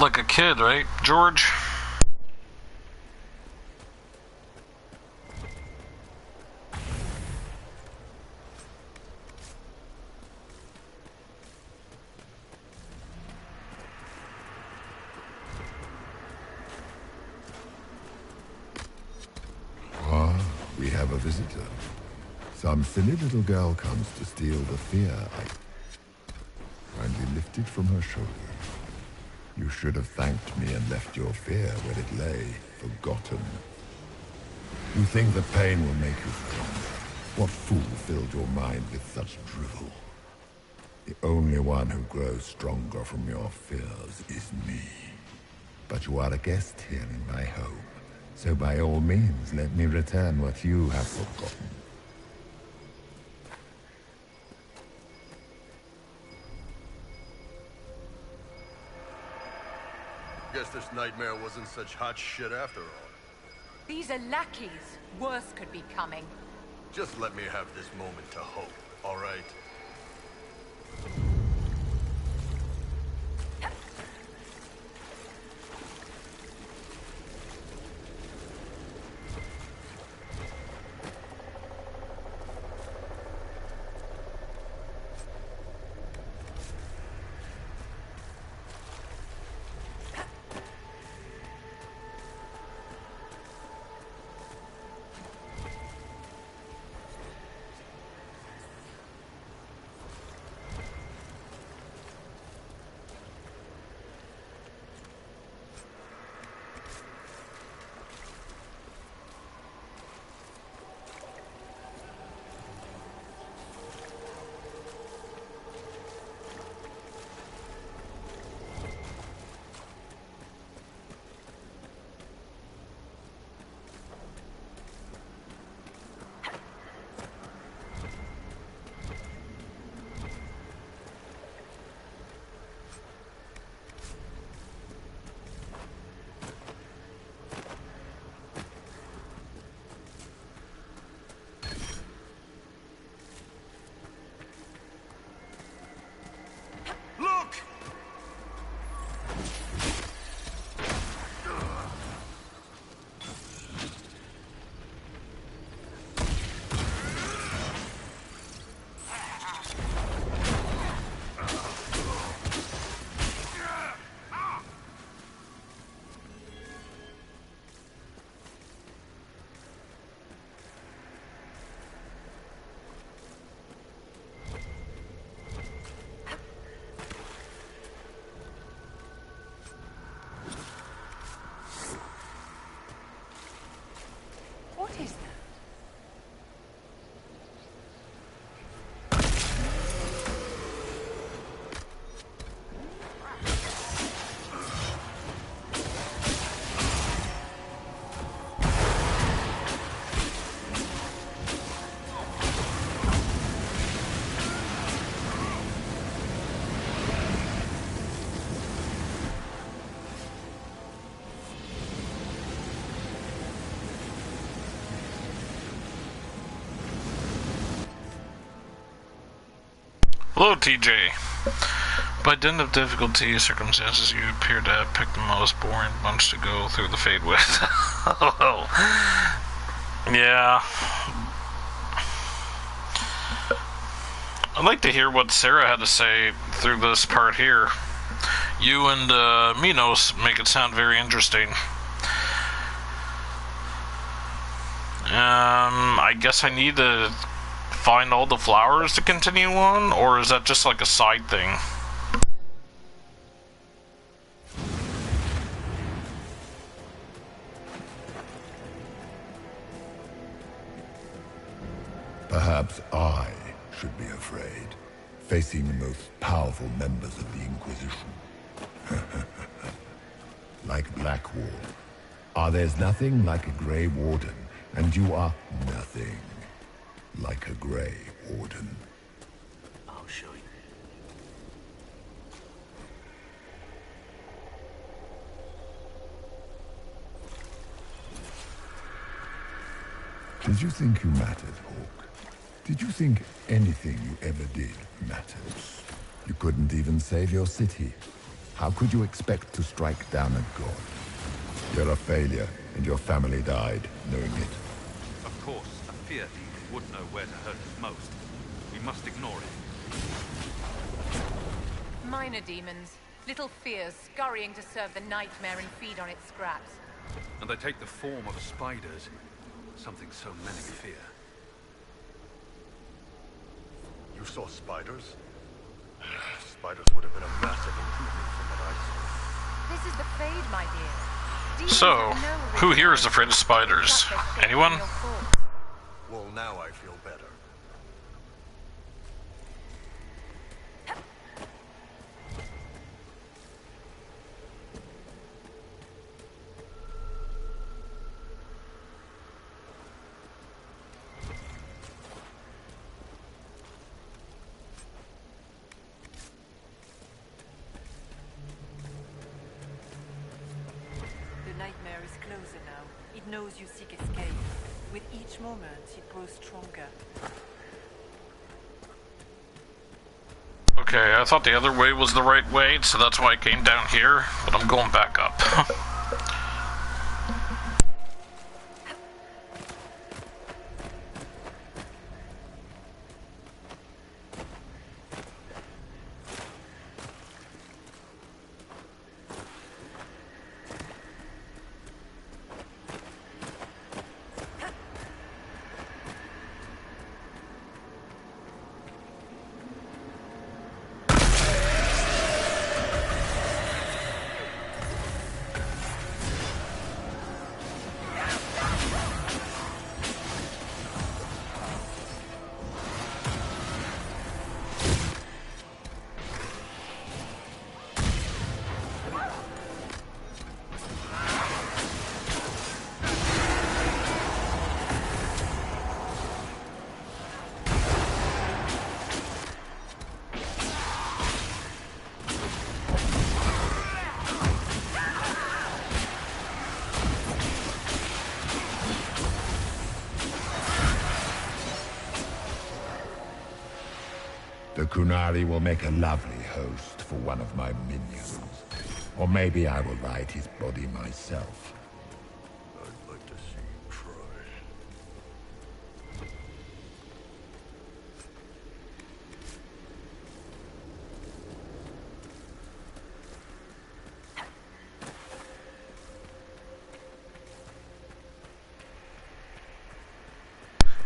Speaker 2: Like a kid, right, George?
Speaker 14: Ah, we have a visitor. Some silly little girl comes to steal the fear I kindly lifted from her shoulder. You should have thanked me and left your fear where it lay, forgotten. You think the pain will make you stronger. What fool filled your mind with such drivel? The only one who grows stronger from your fears is me. But you are a guest here in my home, so by all means let me return what you have forgotten.
Speaker 1: Guess this nightmare wasn't such hot shit after all.
Speaker 10: These are lackeys. Worse could be coming.
Speaker 1: Just let me have this moment to hope, all right?
Speaker 2: Hello, TJ. By dint of difficulty circumstances, you appear to have picked the most boring bunch to go through the fade with. Oh, yeah. I'd like to hear what Sarah had to say through this part here. You and Minos make it sound very interesting. I guess I need to find all the flowers to continue on, or is that just like a side thing?
Speaker 14: Perhaps I should be afraid, facing the most powerful members of the Inquisition. Like Blackwall. There's nothing like a Grey Warden, and you are nothing like a Grey Warden.
Speaker 4: I'll show you.
Speaker 14: Did you think you mattered, Hawk? Did you think anything you ever did mattered? You couldn't even save your city. How could you expect to strike down a god? You're a failure, and your family died knowing it.
Speaker 12: Of course, a fear demon would know where to hurt us most. We must ignore it.
Speaker 10: Minor demons. Little fears scurrying to serve the nightmare and feed on its scraps.
Speaker 12: And they take the form of spiders. Something so many fear.
Speaker 1: You saw spiders? Spiders would have been a massive improvement from what I saw.
Speaker 10: This is the Fade, my dear. Demons
Speaker 2: So,
Speaker 10: have no
Speaker 2: who here is afraid of spiders? Anyone?
Speaker 1: Well, now I feel better.
Speaker 13: The nightmare is closer now. It knows you seek escape. With each moment, it grows stronger.
Speaker 2: Okay, I thought the other way was the right way, so that's why I came down here, but I'm going back up.
Speaker 14: The Kunari will make a lovely host for one of my minions. Or maybe I will ride his body myself.
Speaker 1: I'd like to see you try.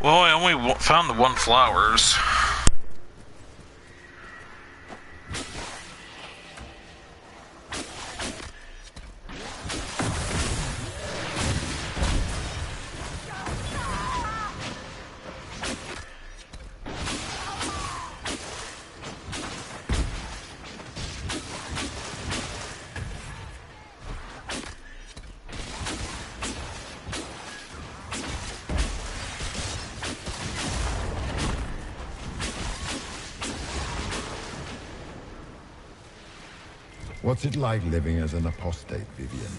Speaker 2: Well, I only found the one flowers.
Speaker 14: What's it like living as an apostate, Vivian?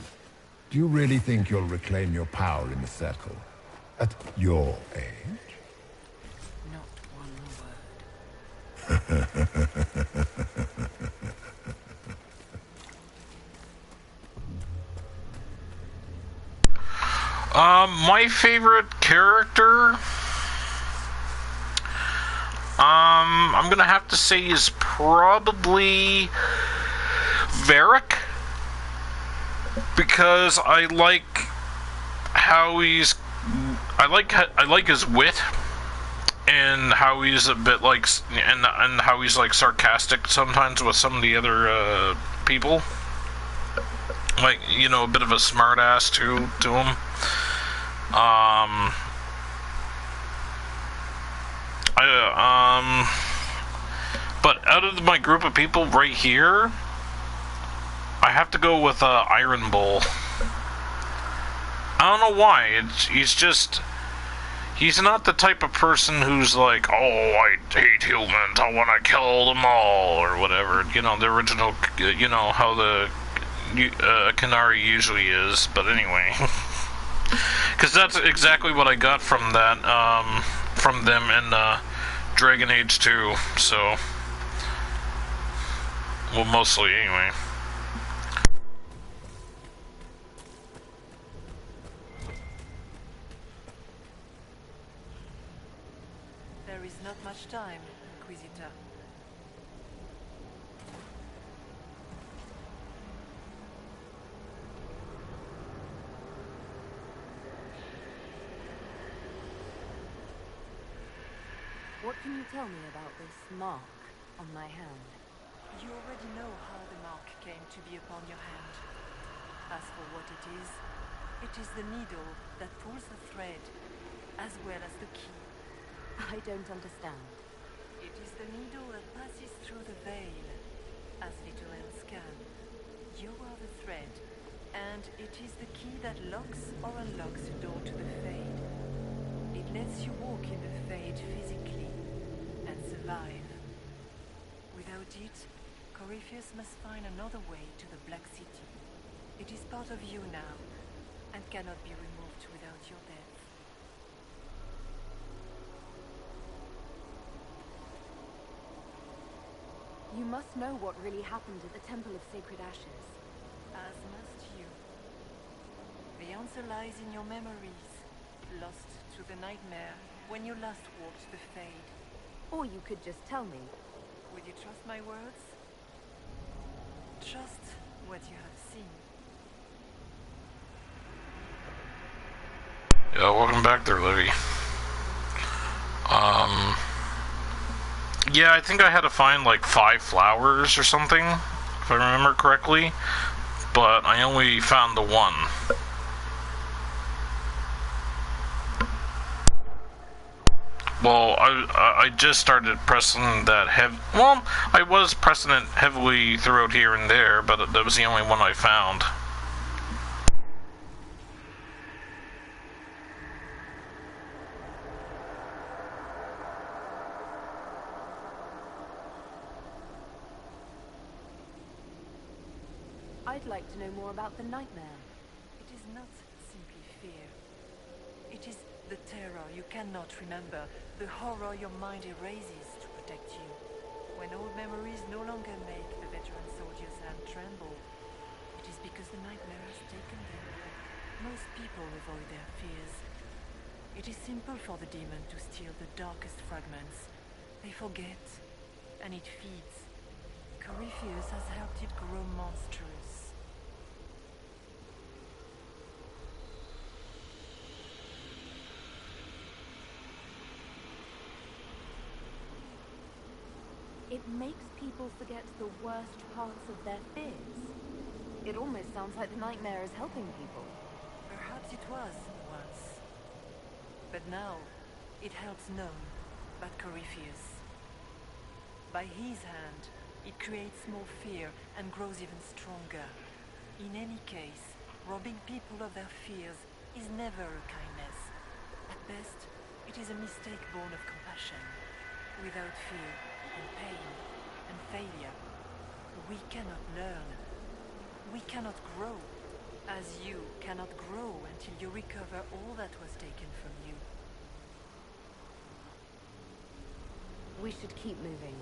Speaker 14: Do you really think you'll reclaim your power in the Circle? At your age?
Speaker 10: Not one word.
Speaker 2: My favorite character, I'm gonna have to say is probably Varric, because I like how I like his wit, and how he's a bit like, and how he's like sarcastic sometimes with some of the other people, like, you know, a bit of a smartass to him. But out of my group of people right here, I have to go with Iron Bull. I don't know why. He's not the type of person who's like, oh, I hate humans, I want to kill them all, or whatever. You know, the original, you know, how the Canary usually is. But anyway. Because that's exactly what I got from that, from them in Dragon Age 2, so... Well, mostly, anyway.
Speaker 13: There is not much time, Inquisitor.
Speaker 6: What can you tell me about this mark on my hand?
Speaker 13: You already know how the mark came to be upon your hand. As for what it is the needle that pulls the thread, as well as the key.
Speaker 6: I don't understand.
Speaker 13: It is the needle that passes through the veil, as little else can. You are the thread, and it is the key that locks or unlocks the door to the Fade. It lets you walk in the Fade physically, and survive. Without it, Corypheus must find another way to the Black City. It is part of you now, and cannot be removed without your death.
Speaker 6: You must know what really happened at the Temple of Sacred Ashes.
Speaker 13: As must you. The answer lies in your memories, lost to the nightmare when you last walked the Fade.
Speaker 6: Or you could just tell me.
Speaker 13: Would you trust my words? Trust what you have seen.
Speaker 2: Yeah, welcome back there, Livy. Yeah, I think I had to find like 5 flowers or something, if I remember correctly, but I only found the one. Well, I just started pressing that well, I was pressing it heavily throughout here and there, but that was the only one I found.
Speaker 6: I'd like to know more about the nightmare.
Speaker 13: It is not simply fear. It is the terror you cannot remember, the horror your mind erases to protect you. When old memories no longer make the veteran soldier's hand tremble, it is because the nightmare has taken them. Most people avoid their fears. It is simple for the demon to steal the darkest fragments. They forget, and it feeds. Corypheus has helped it grow monstrous.
Speaker 6: It makes people forget the worst parts of their fears. It almost sounds like the nightmare is helping people.
Speaker 13: Perhaps it was once. But now, it helps none but Corypheus. By his hand, it creates more fear and grows even stronger. In any case, robbing people of their fears is never a kindness. At best, it is a mistake born of compassion. Without fear and pain and failure, we cannot learn. We cannot grow, as you cannot grow until you recover all that was taken from you.
Speaker 6: We should keep moving.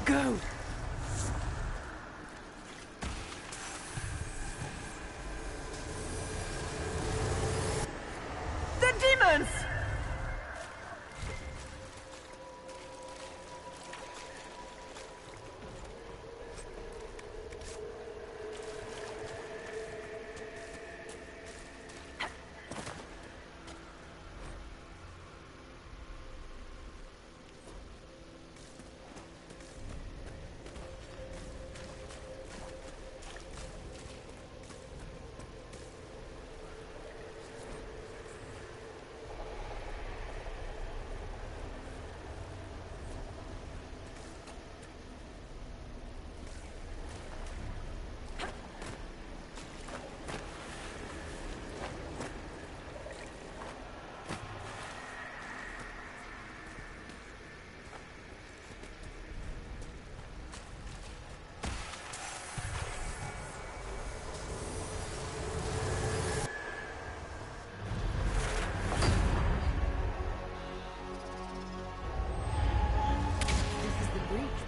Speaker 13: Go! The demons!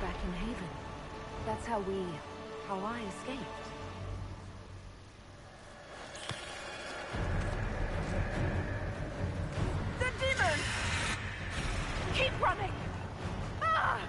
Speaker 6: Back in Haven. That's how I escaped.
Speaker 13: The demons! Keep running! Ah!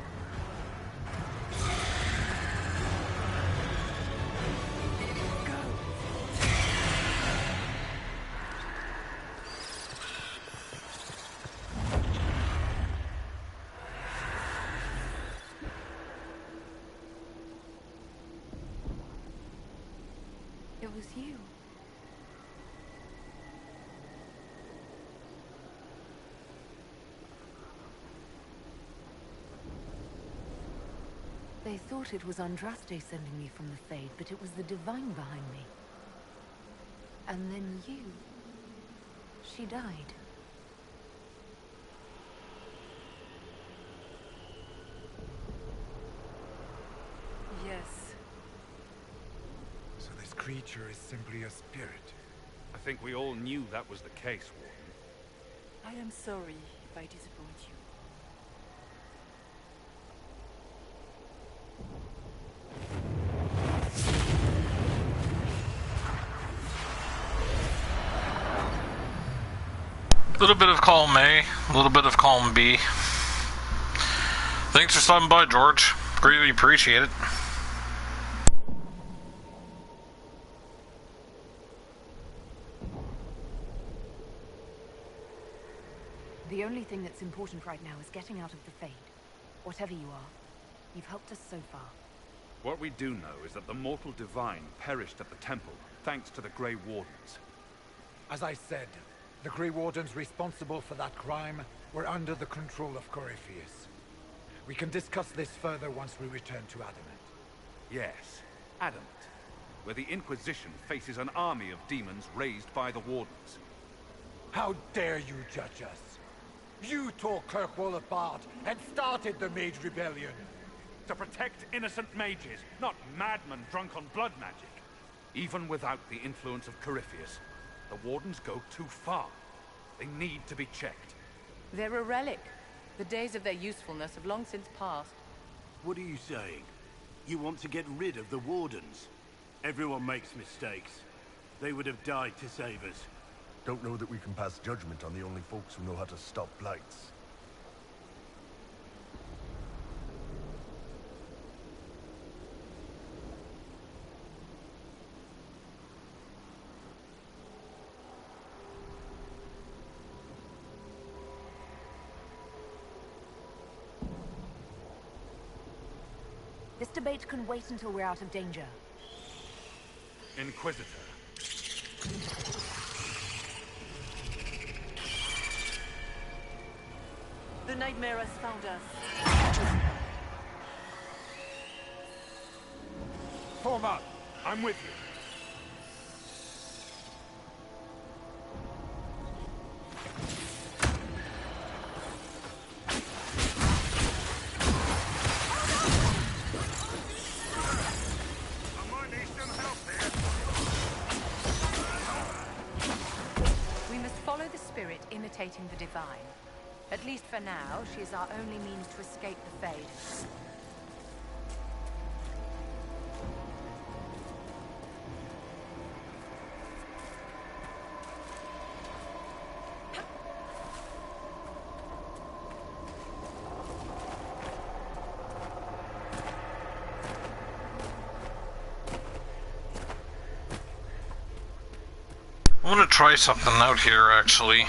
Speaker 6: It was you. They thought it was Andraste sending me from the Fade, but it was the Divine behind me. And then you. She died.
Speaker 13: Yes.
Speaker 11: So this creature is simply a spirit.
Speaker 12: I think we all knew that was the case, Warden.
Speaker 13: I am sorry if I disappoint you.
Speaker 2: A little bit of column A, a little bit of column B. Thanks for stopping by, George. Greatly appreciate it.
Speaker 6: The only thing that's important right now is getting out of the Fade. Whatever you are, you've helped us so far.
Speaker 12: What we do know is that the mortal divine perished at the temple, thanks to the Grey Wardens.
Speaker 11: As I said, the Grey Wardens responsible for that crime were under the control of Corypheus. We can discuss this further once we return to Adamant.
Speaker 12: Yes, Adamant, where the Inquisition faces an army of demons raised by the Wardens.
Speaker 11: How dare you judge us? You tore Kirkwall apart and started the Mage Rebellion.
Speaker 12: To protect innocent mages, not madmen drunk on blood magic. Even without the influence of Corypheus, the Wardens go too far. They need to be checked.
Speaker 10: They're a relic. The days of their usefulness have long since passed.
Speaker 9: What are you saying?
Speaker 7: You want to get rid of the Wardens. Everyone makes mistakes. They would have died to save us.
Speaker 1: Don't know that we can pass judgment on the only folks who know how to stop blights.
Speaker 10: This debate can wait until we're out of danger.
Speaker 12: Inquisitor.
Speaker 13: The nightmare has found us.
Speaker 7: Form up. I'm with you.
Speaker 10: We must follow the spirit imitating the divine. At least for now, she is our only means to escape the Fade.
Speaker 2: I'm gonna try something out here, actually.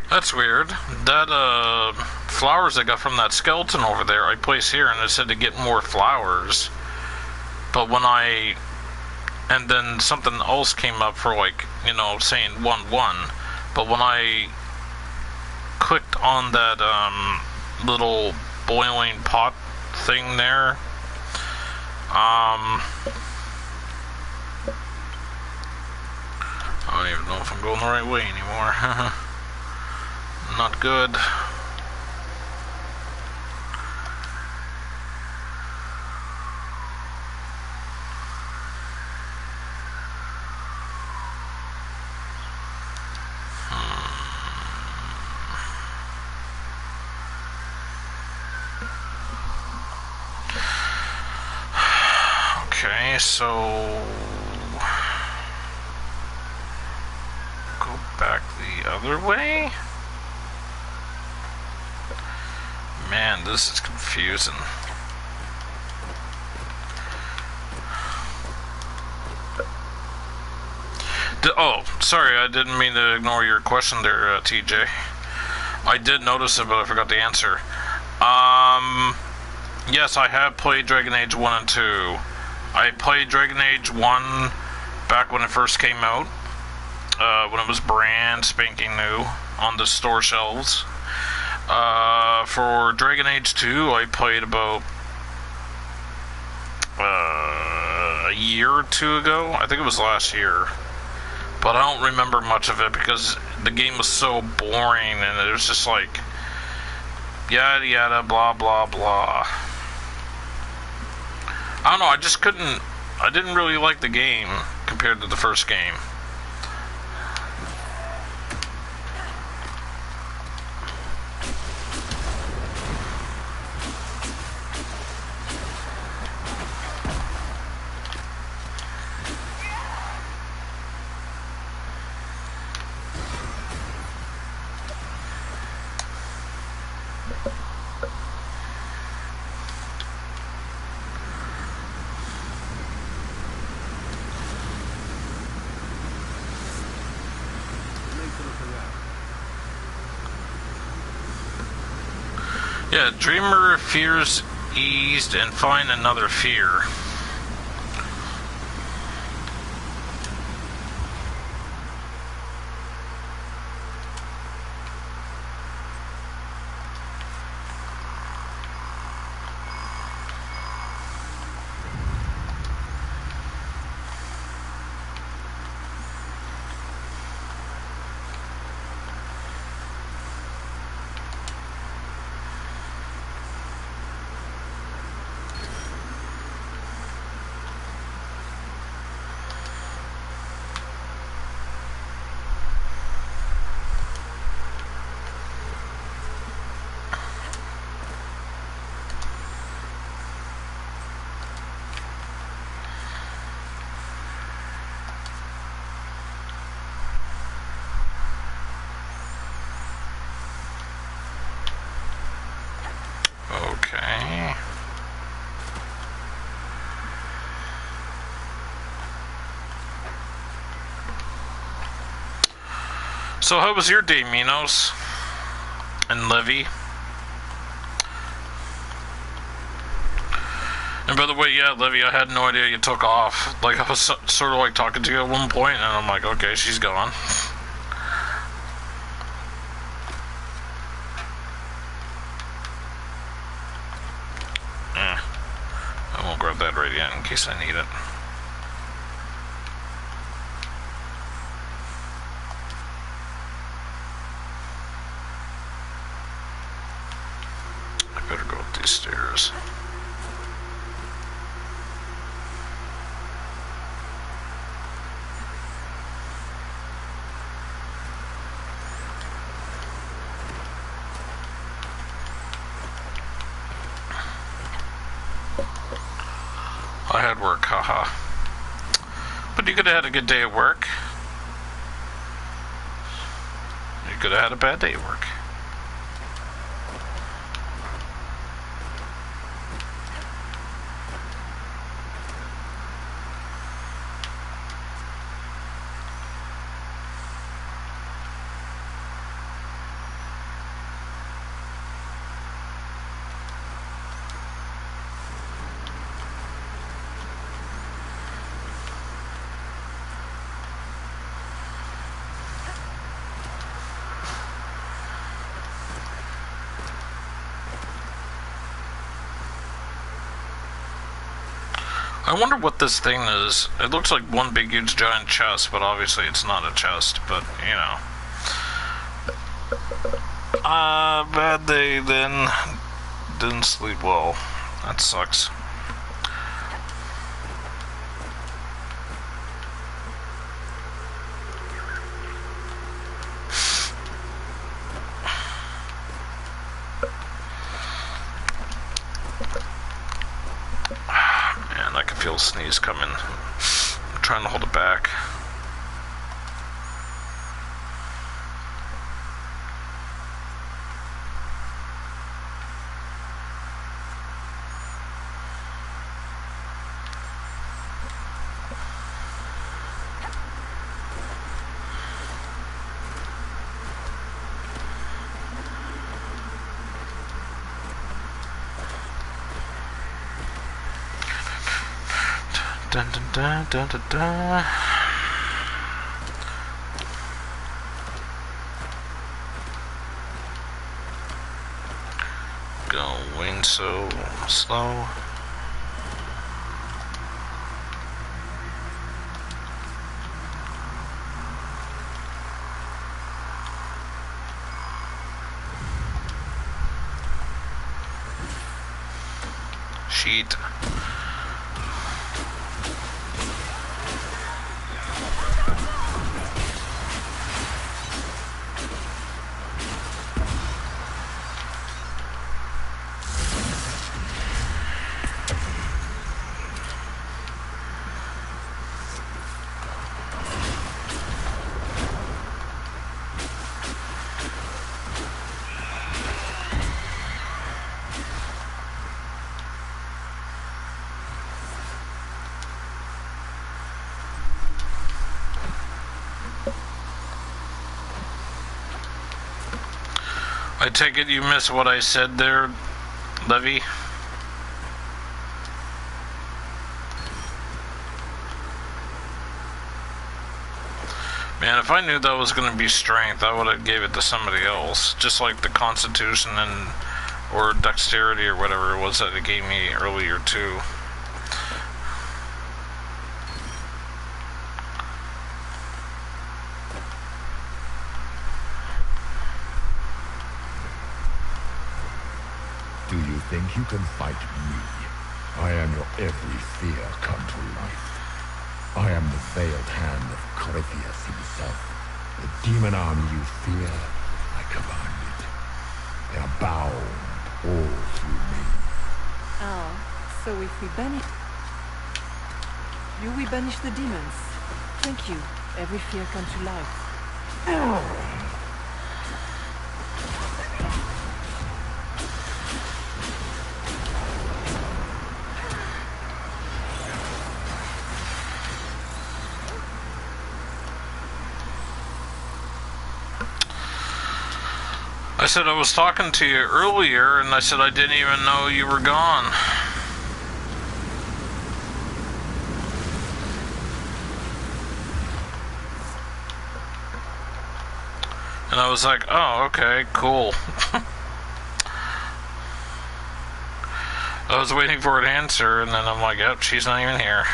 Speaker 2: That's weird. That, flowers I got from that skeleton over there, I placed here, and it said to get more flowers. But when and then something else came up for, like, you know, saying 1-1. But when I clicked on that, little boiling pot thing there, I don't even know if I'm going the right way anymore. Not good. Okay, so go back the other way. Man, this is confusing. Oh, sorry, I didn't mean to ignore your question there, TJ. I did notice it, but I forgot to answer. Yes, I have played Dragon Age 1 and 2. I played Dragon Age 1 back when it first came out, when it was brand spanking new on the store shelves. For Dragon Age 2, I played about a year or two ago. I think it was last year. But I don't remember much of it because the game was so boring and it was just like yada yada blah blah blah. I don't know, I didn't really like the game compared to the first game. Yeah, Dreamer fears eased and find another fear. Okay. So how was your day, Minos? And Levy? And by the way, yeah, Levy, I had no idea you took off. Like, I was sort of like talking to you at one point, and I'm like, okay, she's gone. I won't grab that right yet in case I need it. I better go up these stairs. I had work, haha. But you could have had a good day at work. You could have had a bad day at work. I wonder what this thing is. It looks like one big huge giant chest, but obviously it's not a chest, but you know. Bad day then. Didn't sleep well. That sucks. Feel a sneeze coming. I'm trying to hold it back. Dun dun dun dun dun dun. Going so slow. Sheet. I take it you missed what I said there, Levy? Man, if I knew that was going to be strength, I would have gave it to somebody else. Just like the constitution and or dexterity or whatever it was that it gave me earlier too.
Speaker 14: Do you think you can fight me? I am your every fear come to life. I am the veiled hand of Corypheus himself. The demon army you fear, I command it. They are bound all through me.
Speaker 13: Ah, so if we banish... You will banish the demons. Thank you. Every fear come to life.
Speaker 2: I said I was talking to you earlier, and I said I didn't even know you were gone. And I was like, oh, okay, cool. I was waiting for an answer, and then I'm like, yep, she's not even here.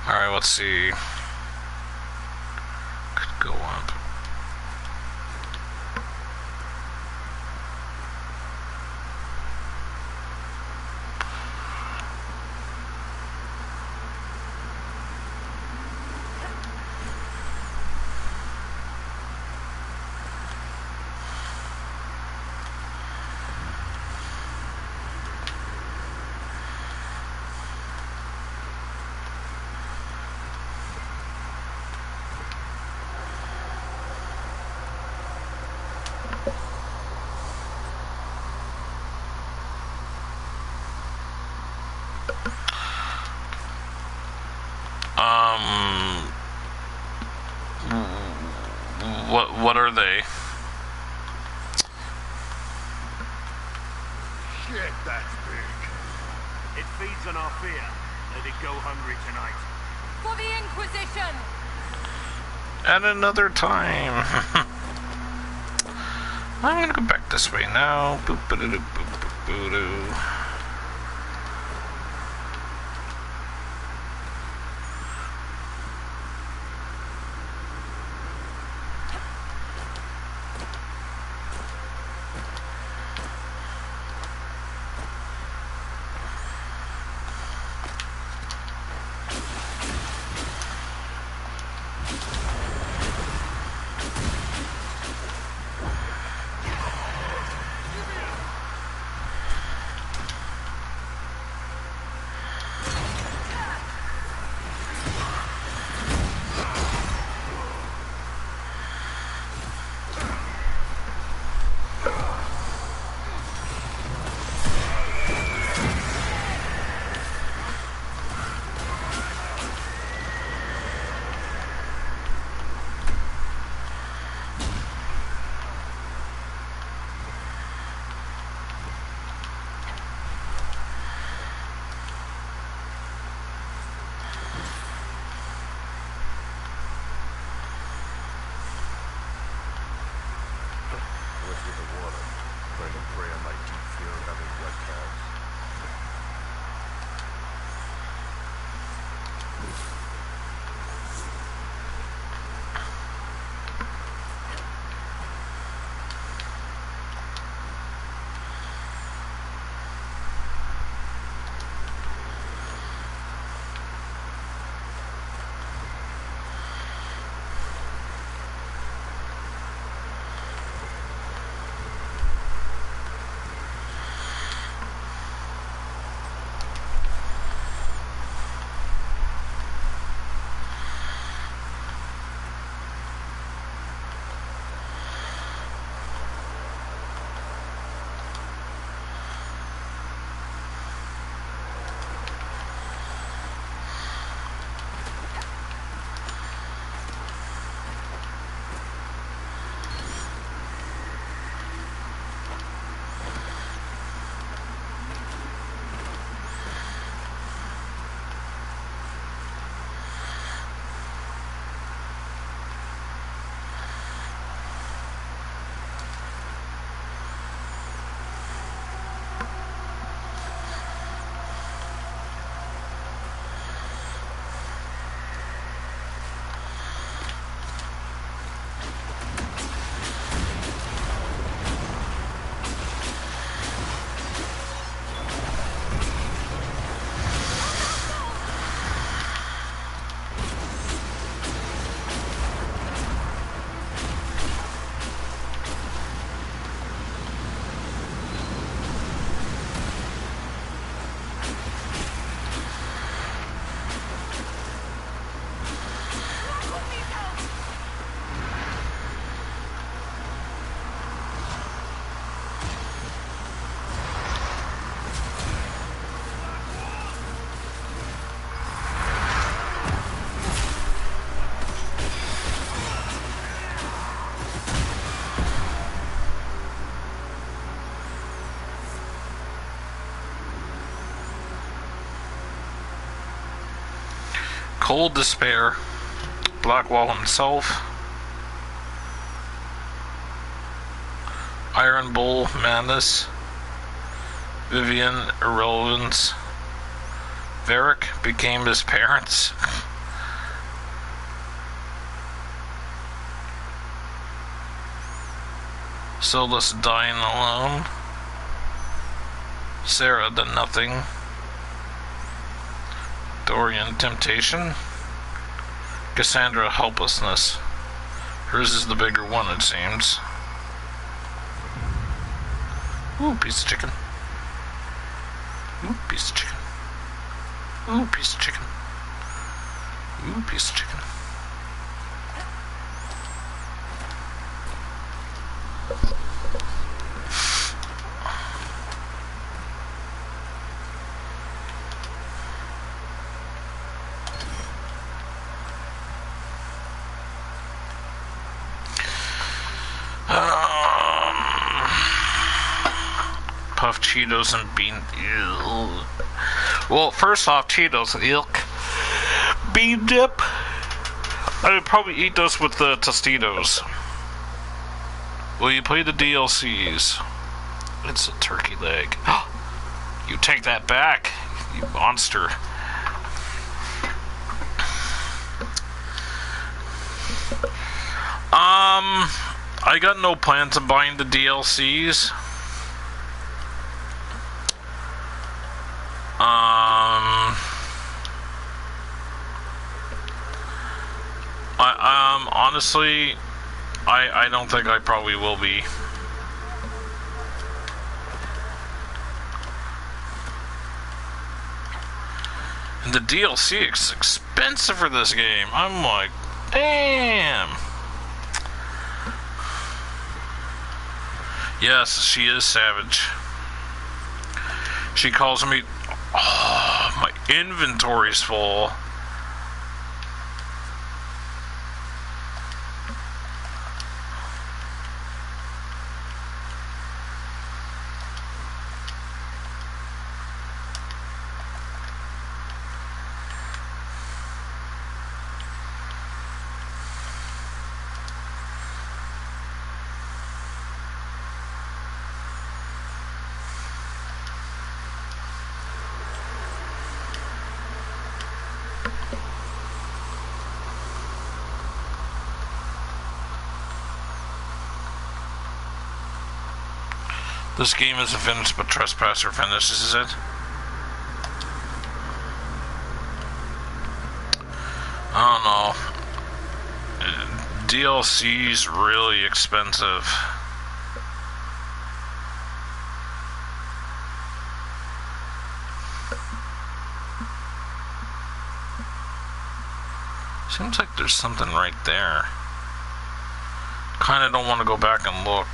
Speaker 2: Alright, let's see. Could go up. What are they?
Speaker 7: Shit, that's big. It feeds on our fear. Let it go hungry tonight.
Speaker 10: For the Inquisition!
Speaker 2: At another time. I'm gonna go back this way now. Boop -a -doo -boop -boop -boo -doo. Cold Despair, Blackwall himself, Iron Bull Madness, Vivian Irrelevance, Varric became his parents. Solus dying alone. Sarah the Nothing. Dorian Temptation. Cassandra Helplessness. Hers is the bigger one, it seems. Ooh, piece of chicken. Ooh, piece of chicken. Ooh, piece of chicken. Ooh, piece of chicken. Puff Cheetos and bean. Ew. Well, first off, Cheetos, ilk. Bean dip. I would probably eat those with the Tostitos. Will you play the DLCs? It's a turkey leg. You take that back, you monster. I got no plans of buying the DLCs. Honestly, I don't think I probably will be. And the DLC is expensive for this game. I'm like, damn. Yes, she is savage. She calls me, oh, my inventory's full. This game isn't finished, but Trespasser finishes it. I don't know. DLC's really expensive. Seems like there's something right there. Kinda don't want to go back and look.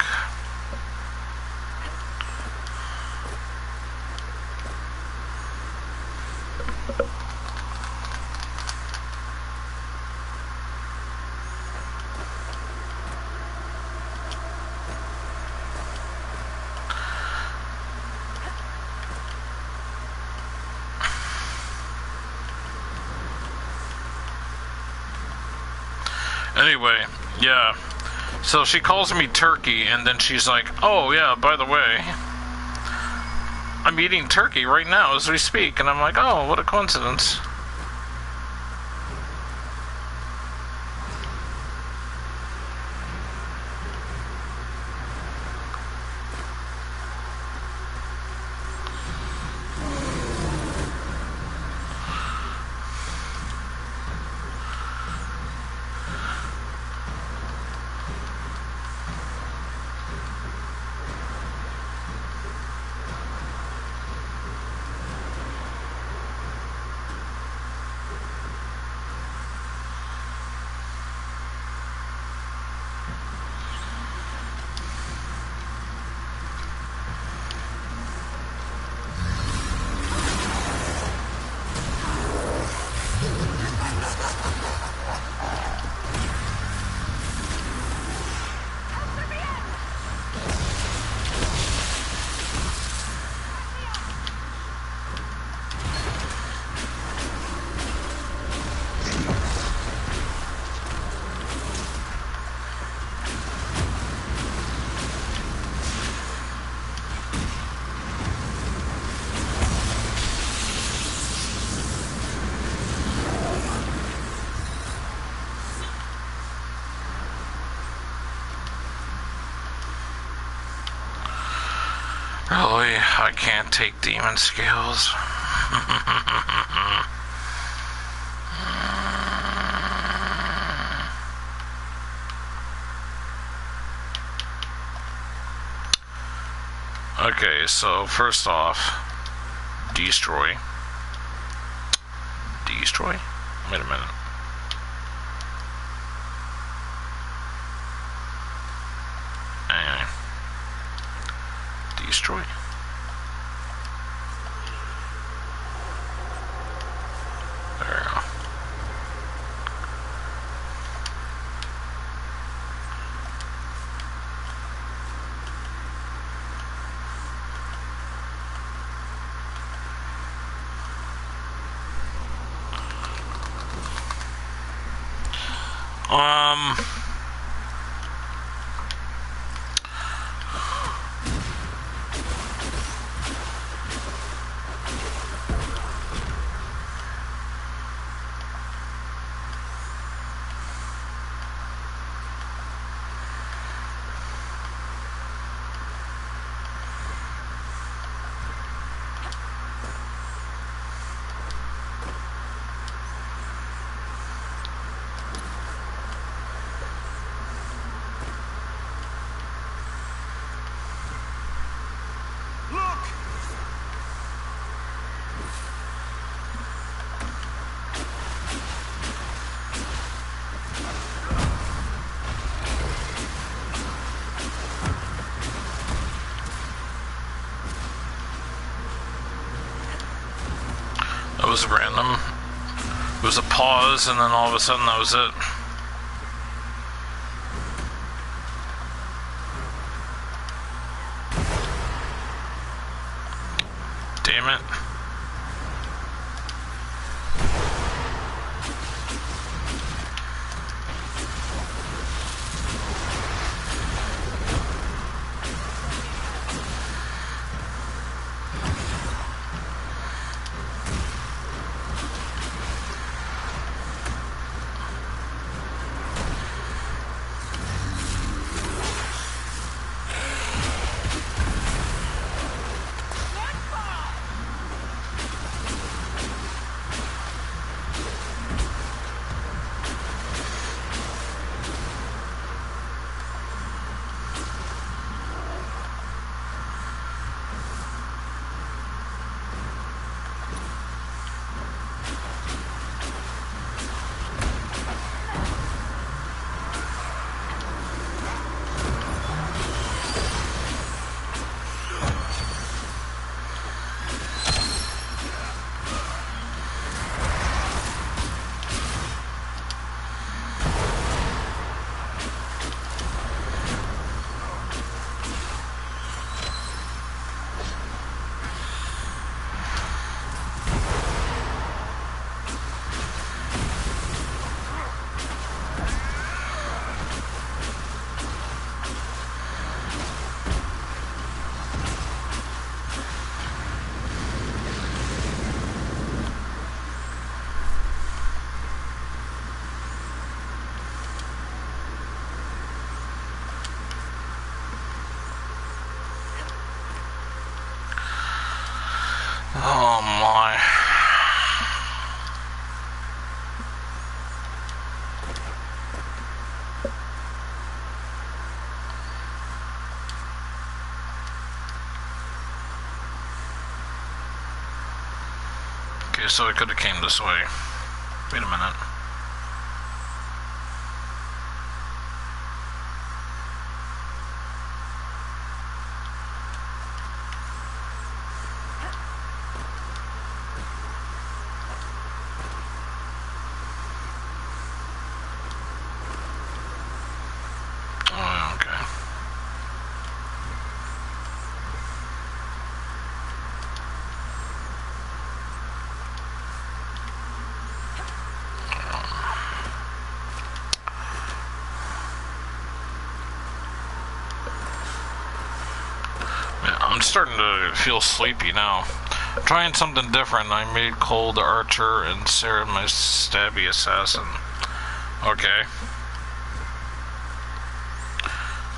Speaker 2: Anyway, yeah. So she calls me turkey, and then she's like, oh yeah, by the way, I'm eating turkey right now as we speak. And I'm like, oh, what a coincidence. I can't take demon scales. Okay, so first off, destroy. Destroy? Wait a minute. Anyway. Destroy. There we go. That was random. It was a pause, and then all of a sudden that was it. Damn it. Oh my. Okay, so I could have came this way. Wait a minute. I'm starting to feel sleepy now. I'm trying something different. I made Cole the archer and Sarah my stabby assassin. Okay.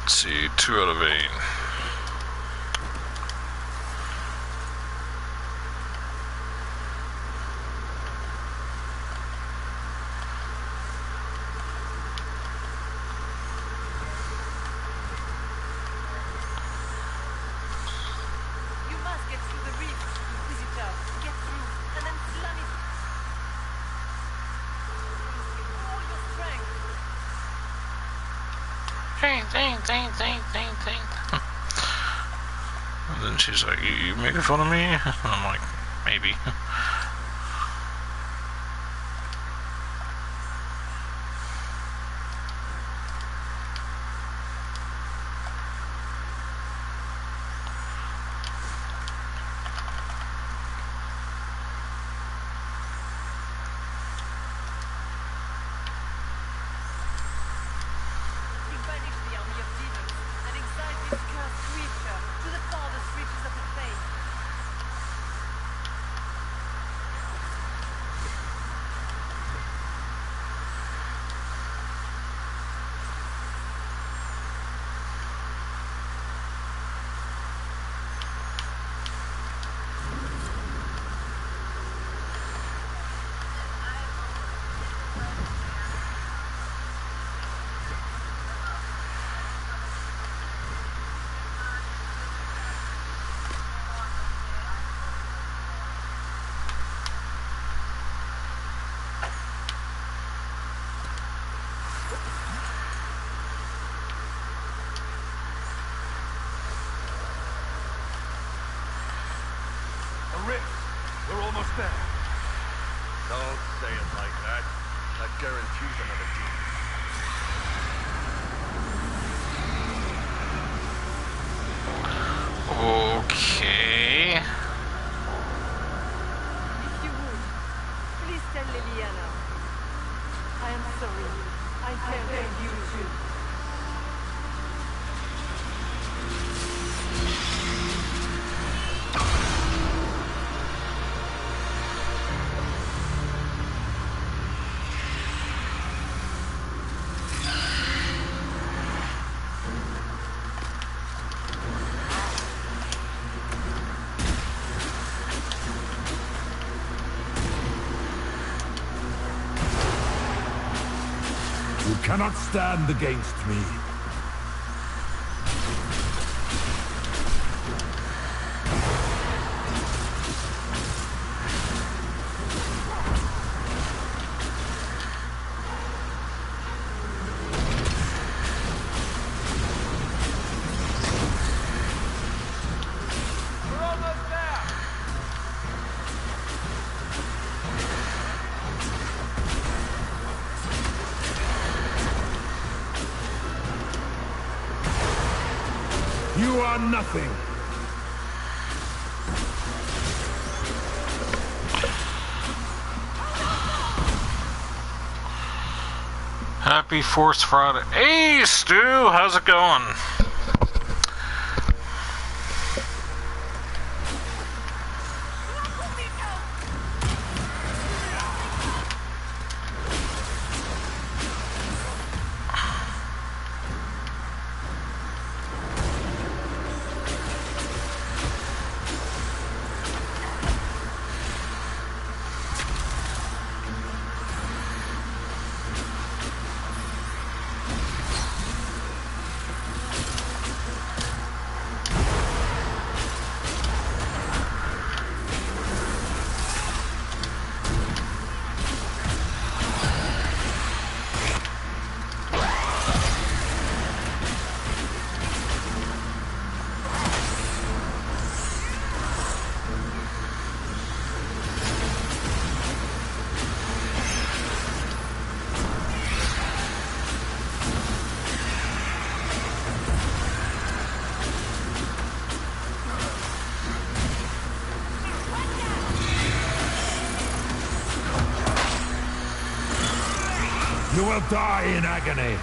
Speaker 2: Let's see, 2 out of 8. Thing. And then she's like, you making fun of me? And I'm like, maybe.
Speaker 7: We're almost there.
Speaker 1: Don't say it like that. That guarantees another demon.
Speaker 2: Okay.
Speaker 13: If you would, please tell Liliana. I am sorry. I failed you too.
Speaker 7: You cannot stand against me. You are nothing.
Speaker 2: Happy Force Friday. Hey, Stu, how's it going?
Speaker 7: You will die in agony.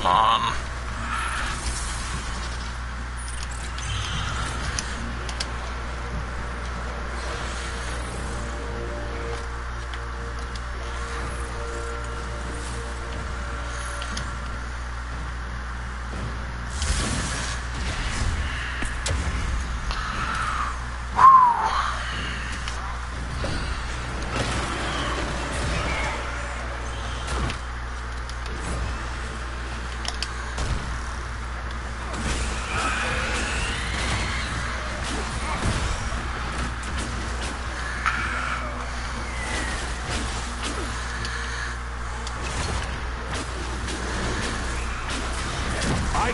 Speaker 2: Come on.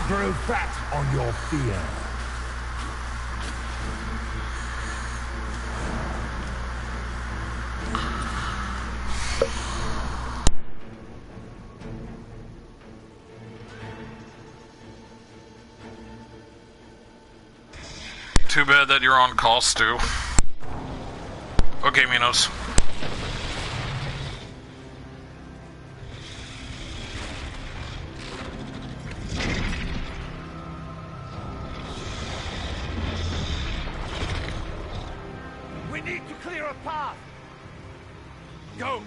Speaker 11: grow fat on your fear.
Speaker 2: Too bad that you're on call, Stu. Okay, Minos.
Speaker 11: We need to clear a path! Go!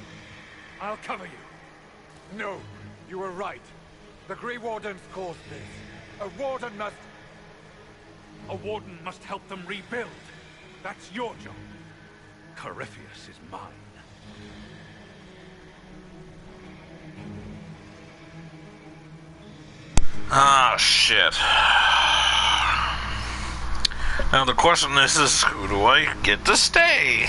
Speaker 11: I'll cover you. No, you were right. The Grey Wardens caused this. A Warden must...
Speaker 12: A Warden must help them rebuild. That's your job. Corypheus is mine.
Speaker 2: Ah, shit. Now the question is who do I get to stay?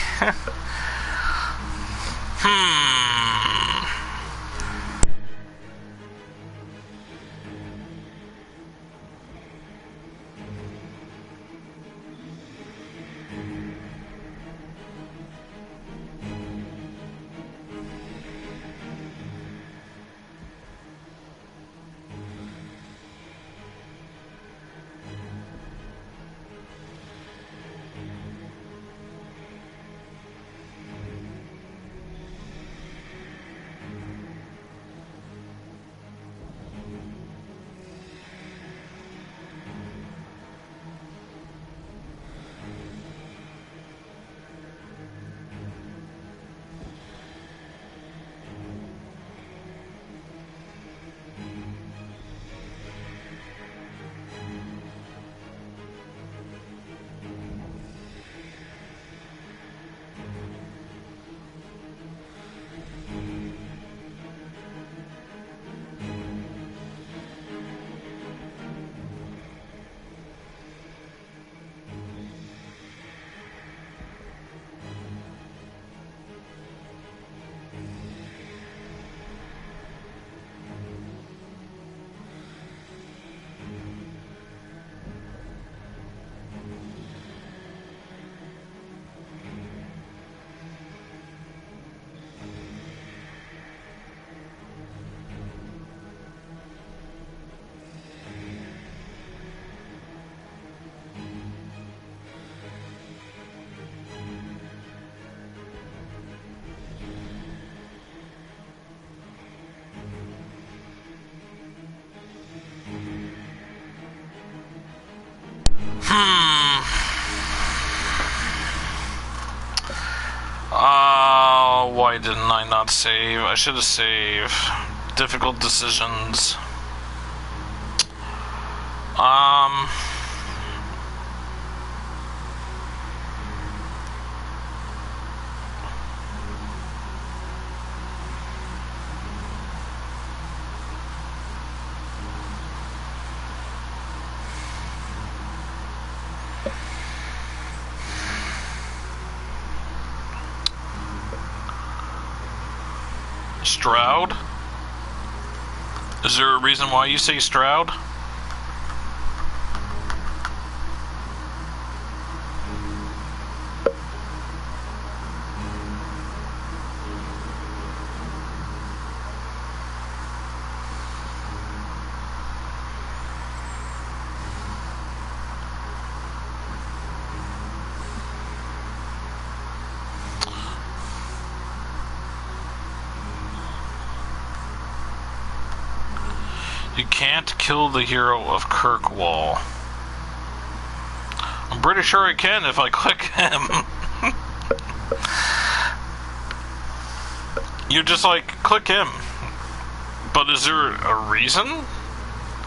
Speaker 2: Why didn't I not save? I should have saved. Difficult decisions. Stroud? Is there a reason why you say Stroud? You can't kill the hero of Kirkwall. I'm pretty sure I can if I click him. You just like click him. But is there a reason?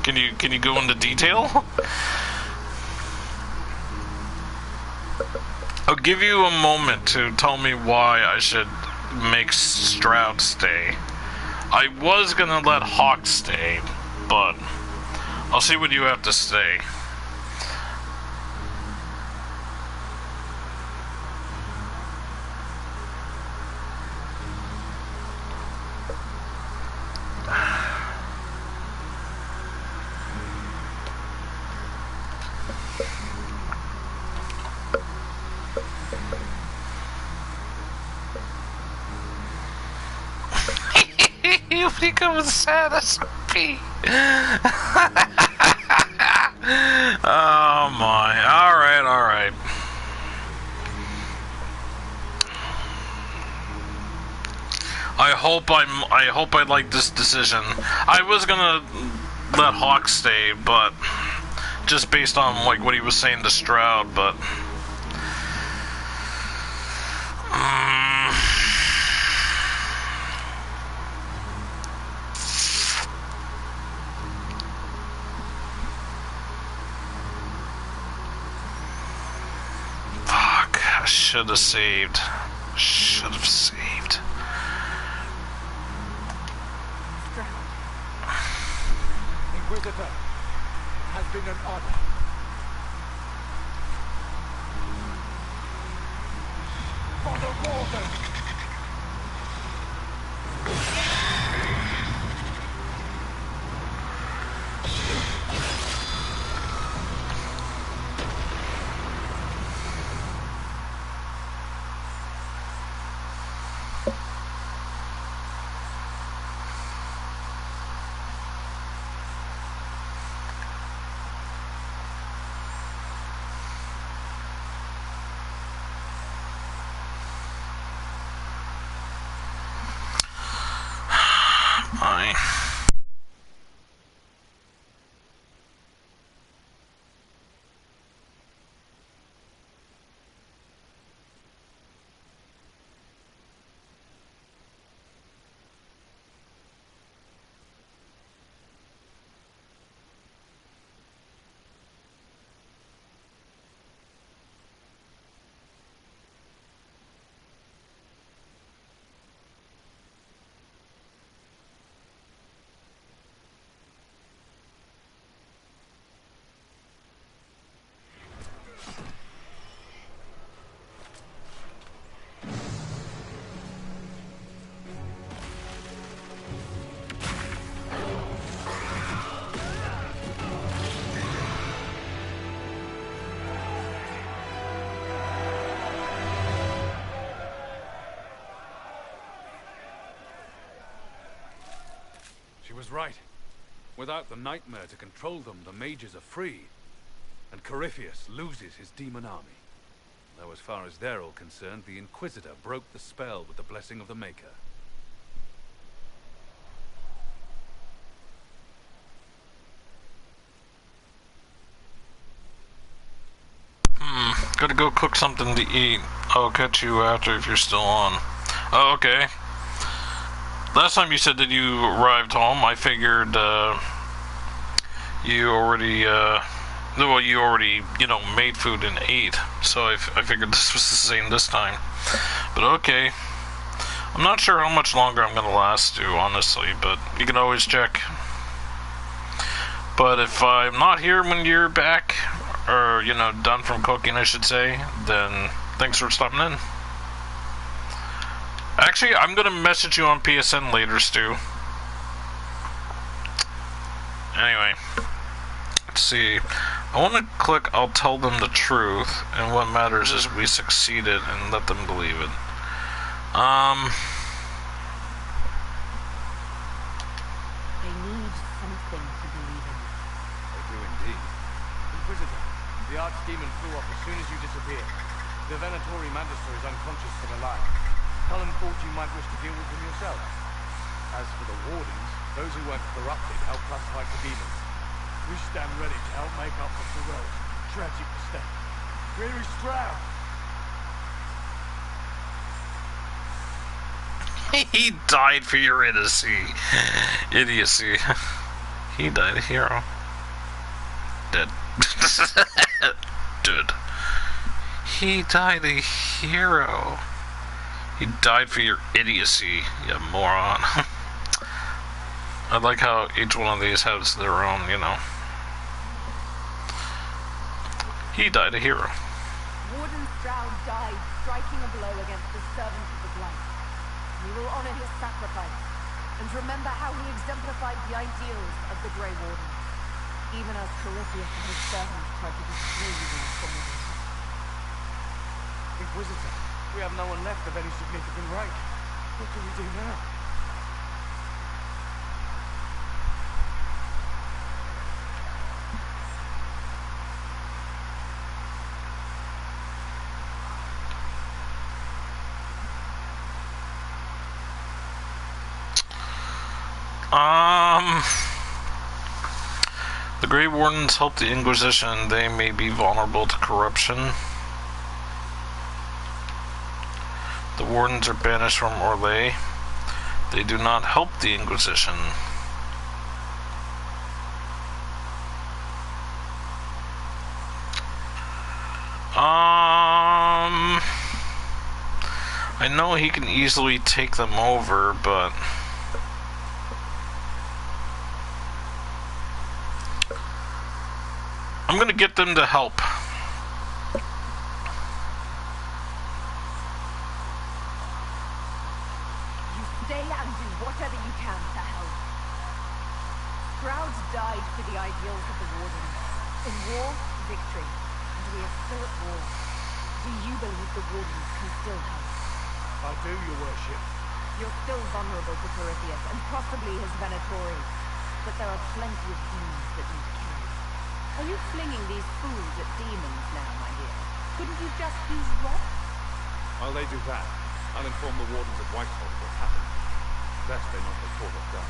Speaker 2: Can you go into detail? I'll give you a moment to tell me why I should make Stroud stay. I was gonna let Hawk stay, but I'll see what you have to say.
Speaker 8: You become sad as a pea. Oh my. Alright, alright. I hope I like this decision. I was gonna let Hawk stay, but just based on like what he was saying to Stroud, but fuck, I should have saved. Should have saved.
Speaker 11: Inquisitor, has been an honor. For the Warden!
Speaker 12: She was right. Without the nightmare to control them, the mages are free. And Corypheus loses his demon army. Though as far as they're all concerned, the Inquisitor broke the spell with the blessing of the Maker.
Speaker 8: Gotta go cook something to eat. I'll catch you after if you're still on. Oh, okay. Last time you said that you arrived home, I figured, you already, well, you already, you know, made food and ate. So I figured this was the same this time. But okay. I'm not sure how much longer I'm gonna last, too, honestly, but you can always check. But if I'm not here when you're back, or, you know, done from cooking, I should say, then thanks for stopping in. Actually, I'm gonna message you on PSN later, Stu. Anyway, let's see. I want to click I'll tell them the truth, and what matters is we succeeded and let them believe it.
Speaker 10: They need something to believe in.
Speaker 15: They do indeed. Inquisitor, the Archdemon flew off as soon as you disappeared. The Venatori Magister is unconscious for the lie. Cullen thought you might wish to deal with them yourself. As for the Wardens, those who weren't corrupted helped us fight the demons.
Speaker 11: We stand ready to help make up for Tyrell's tragic mistake. Where is Stroud?
Speaker 8: He died for your idiocy. He died a hero. Dead. Dead. He died a hero. He died for your idiocy, you moron. I like how each one of these has their own, you know. He died a hero.
Speaker 10: Warden Stroud died striking a blow against the servant of the blight. We will honor his sacrifice and remember how he exemplified the ideals of the Grey Warden, even as Corypheus and his servants tried to destroy you in some way.
Speaker 15: Inquisitor, we have no one left of any significant rank. What do we do now?
Speaker 2: The Grey Wardens help the Inquisition. They may be vulnerable to corruption. The Wardens are banished from Orlais. They do not help the Inquisition. I know he can easily take them over, but I'm gonna get them to help.
Speaker 10: You stay and do whatever you can to help. Crowds died for the ideals of the Wardens. In war, victory. And we are still at war. Do you believe the Wardens can still help?
Speaker 11: I do, your worship.
Speaker 10: You're still vulnerable to Corypheus, and possibly his Venatori. But there are plenty of demons that need killing.
Speaker 5: Are you flinging these fools at demons now, my dear? Couldn't you just use rocks?
Speaker 12: While they do that, I'll inform the Wardens at Whitehall of what's happened. Best they not report what's done.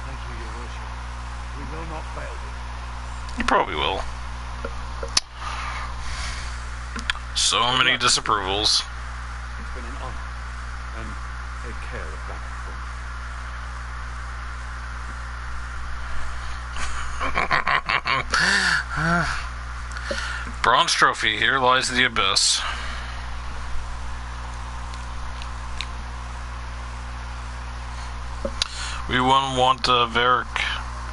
Speaker 11: Thank you, your worship. We will not fail you.
Speaker 2: You probably will. So many disapprovals.
Speaker 12: It's been an honor. And take care of that
Speaker 2: for me. Bronze trophy. Here lies the abyss. We wouldn't want Varric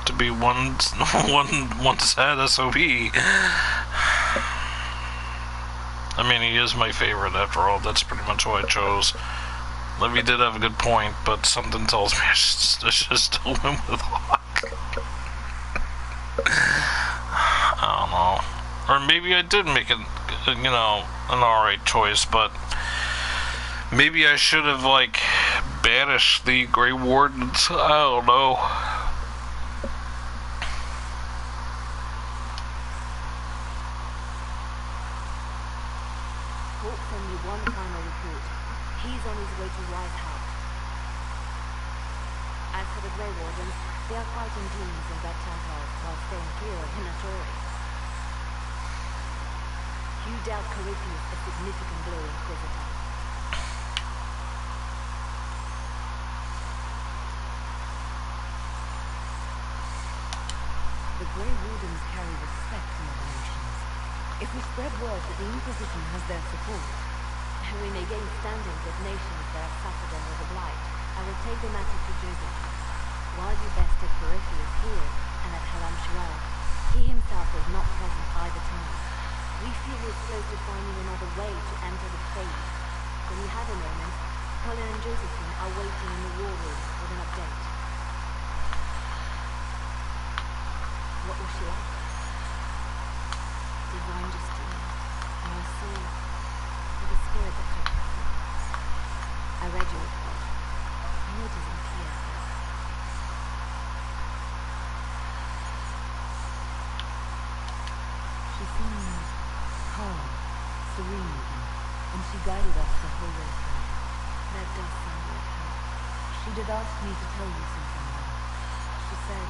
Speaker 2: to be one's head SOB. I mean, he is my favorite after all. That's pretty much who I chose. Livy did have a good point, but something tells me I should still win with Hawk. I don't know. Or maybe I did make it, you know, an alright choice, but maybe I should have, like, banished the Grey Wardens. I don't know.
Speaker 6: One final report. He's on his way to Whitehall. As for the Grey Wardens, they are fighting demons and Red Templars while staying clear of Venatori. You dealt Corypheus a significant blow, Inquisitor.
Speaker 10: The Grey Wardens carry respect in other nations. If we spread word that the Inquisition has their support,
Speaker 6: we may gain standing with nations that have suffered under the Blight. I will take the matter to Joseph. While you bested Corypheus here and at Halam Shirel, he himself was not present either time. We feel we're close to finding another way to enter the Faith. When you have a moment, Colin and Josephine are waiting in the war room with an update. What was she like? Divine Justine, our soul. The spirit that took her from. I read your report. I know it isn't clear.
Speaker 10: She seemed calm, serene, and she guided us the whole way through.
Speaker 6: That does sound like her.
Speaker 10: She did ask me to tell you something now. She said,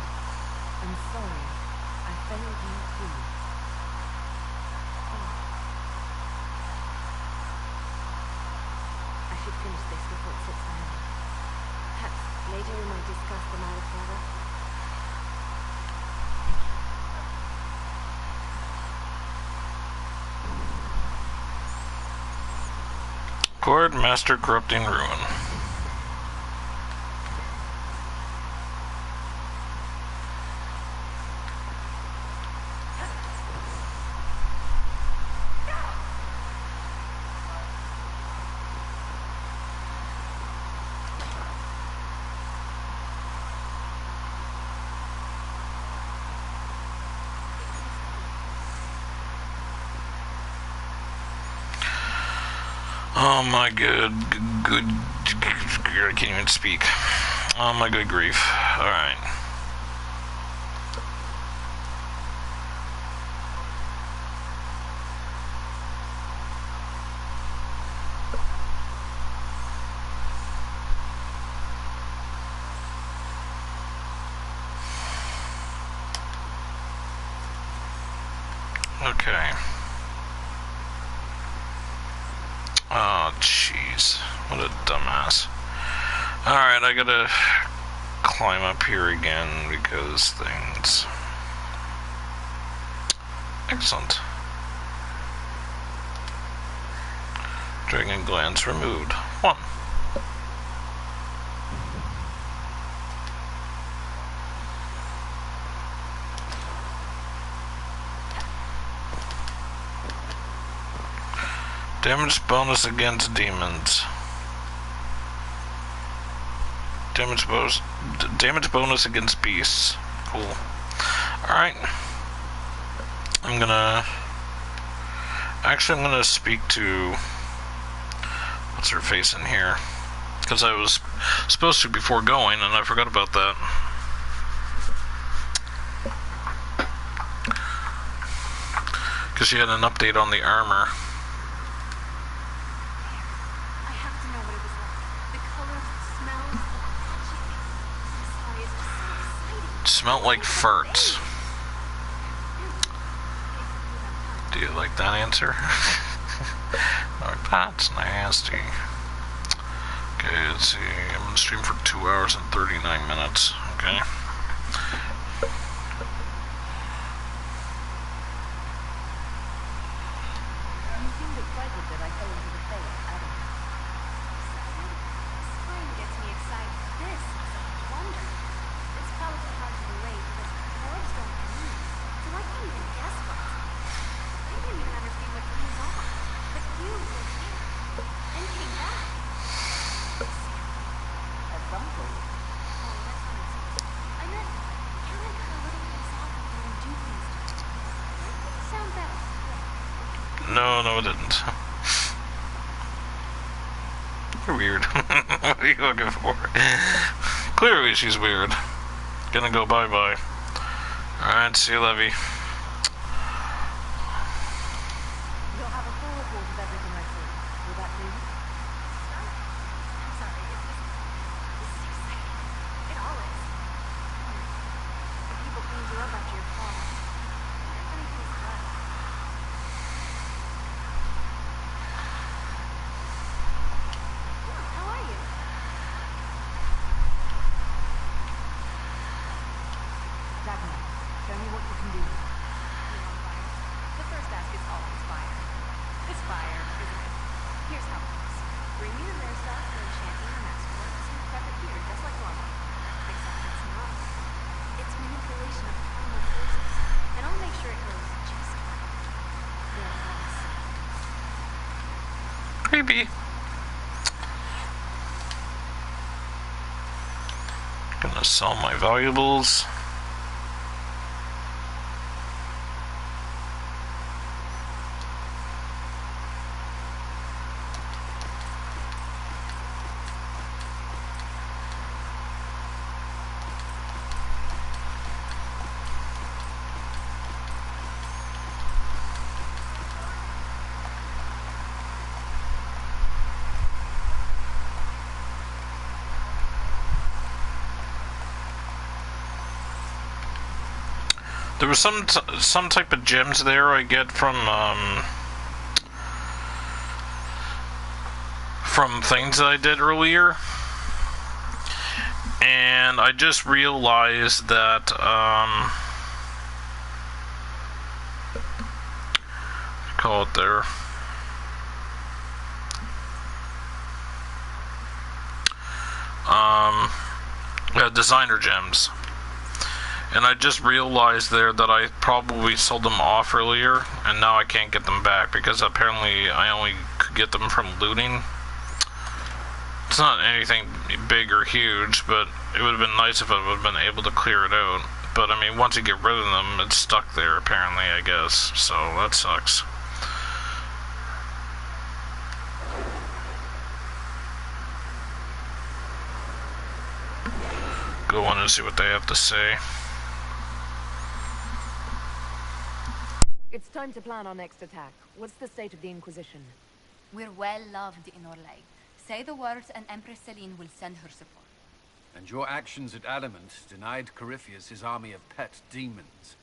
Speaker 10: I'm sorry, I failed you too.
Speaker 6: I should finish this before it sits my head. Perhaps later we might discuss the matter further.
Speaker 2: Cord Master Corrupting Ruin. Oh my good, I can't even speak. Oh my good grief. Alright. Okay. Oh, jeez. What a dumbass. Alright, I gotta climb up here again because things... Excellent. Dragon glands removed. 1. Damage bonus against demons. Damage bonus against beasts. Cool. Alright. I'm gonna speak to what's her face in here, because I was supposed to before going and I forgot about that. Because she had an update on the armor. Smelled like farts. Do you like that answer? Like, that's nasty. Okay, let's see. I'm gonna stream for 2 hours and 39 minutes. Okay.
Speaker 6: You seemed excited that I fell into the fate, Adam. Spring gets me excited. This is a wonder. It's probably hard to relate because words don't move, so I can't even guess what. I didn't even understand what goes on. But you were here and came back. At some point. Oh, that's what it is. I meant, Karen got a little philosophical and do things to me. Sound better.
Speaker 2: No, it didn't. You're weird. What are you looking for? Clearly she's weird. Gonna go bye-bye. Alright, see you, Levy.
Speaker 6: You'll have a full report of everything I see. Will that do? I'm sorry. This is exciting. It all is. The people cleaned you up after your fall. If anything's left. How are you? Dagmar, show me what you can do. You're on fire. The first task is always fire. It's fire, isn't it? Here's how it works. Bring me the rare stuff for enchanting or masterworks and prep it here, just like normal. Except it's not. It's manipulation of primal forces. And I'll make sure it goes just right. They're all the same.
Speaker 2: Creepy. Gonna sell my valuables. There was some type of gems there I get from things that I did earlier, and I just realized that call it there. Designer gems. And I just realized there that I probably sold them off earlier, and now I can't get them back because apparently I only could get them from looting. It's not anything big or huge, but it would have been nice if I would have been able to clear it out. But I mean, once you get rid of them, it's stuck there apparently, I guess. So that sucks. Go on and see what they have to say.
Speaker 10: It's time to plan our next attack. What's the state of the Inquisition?
Speaker 5: We're well loved in Orlais. Say the words and Empress Celine will send her support.
Speaker 4: And your actions at Adamant denied Corypheus his army of pet demons.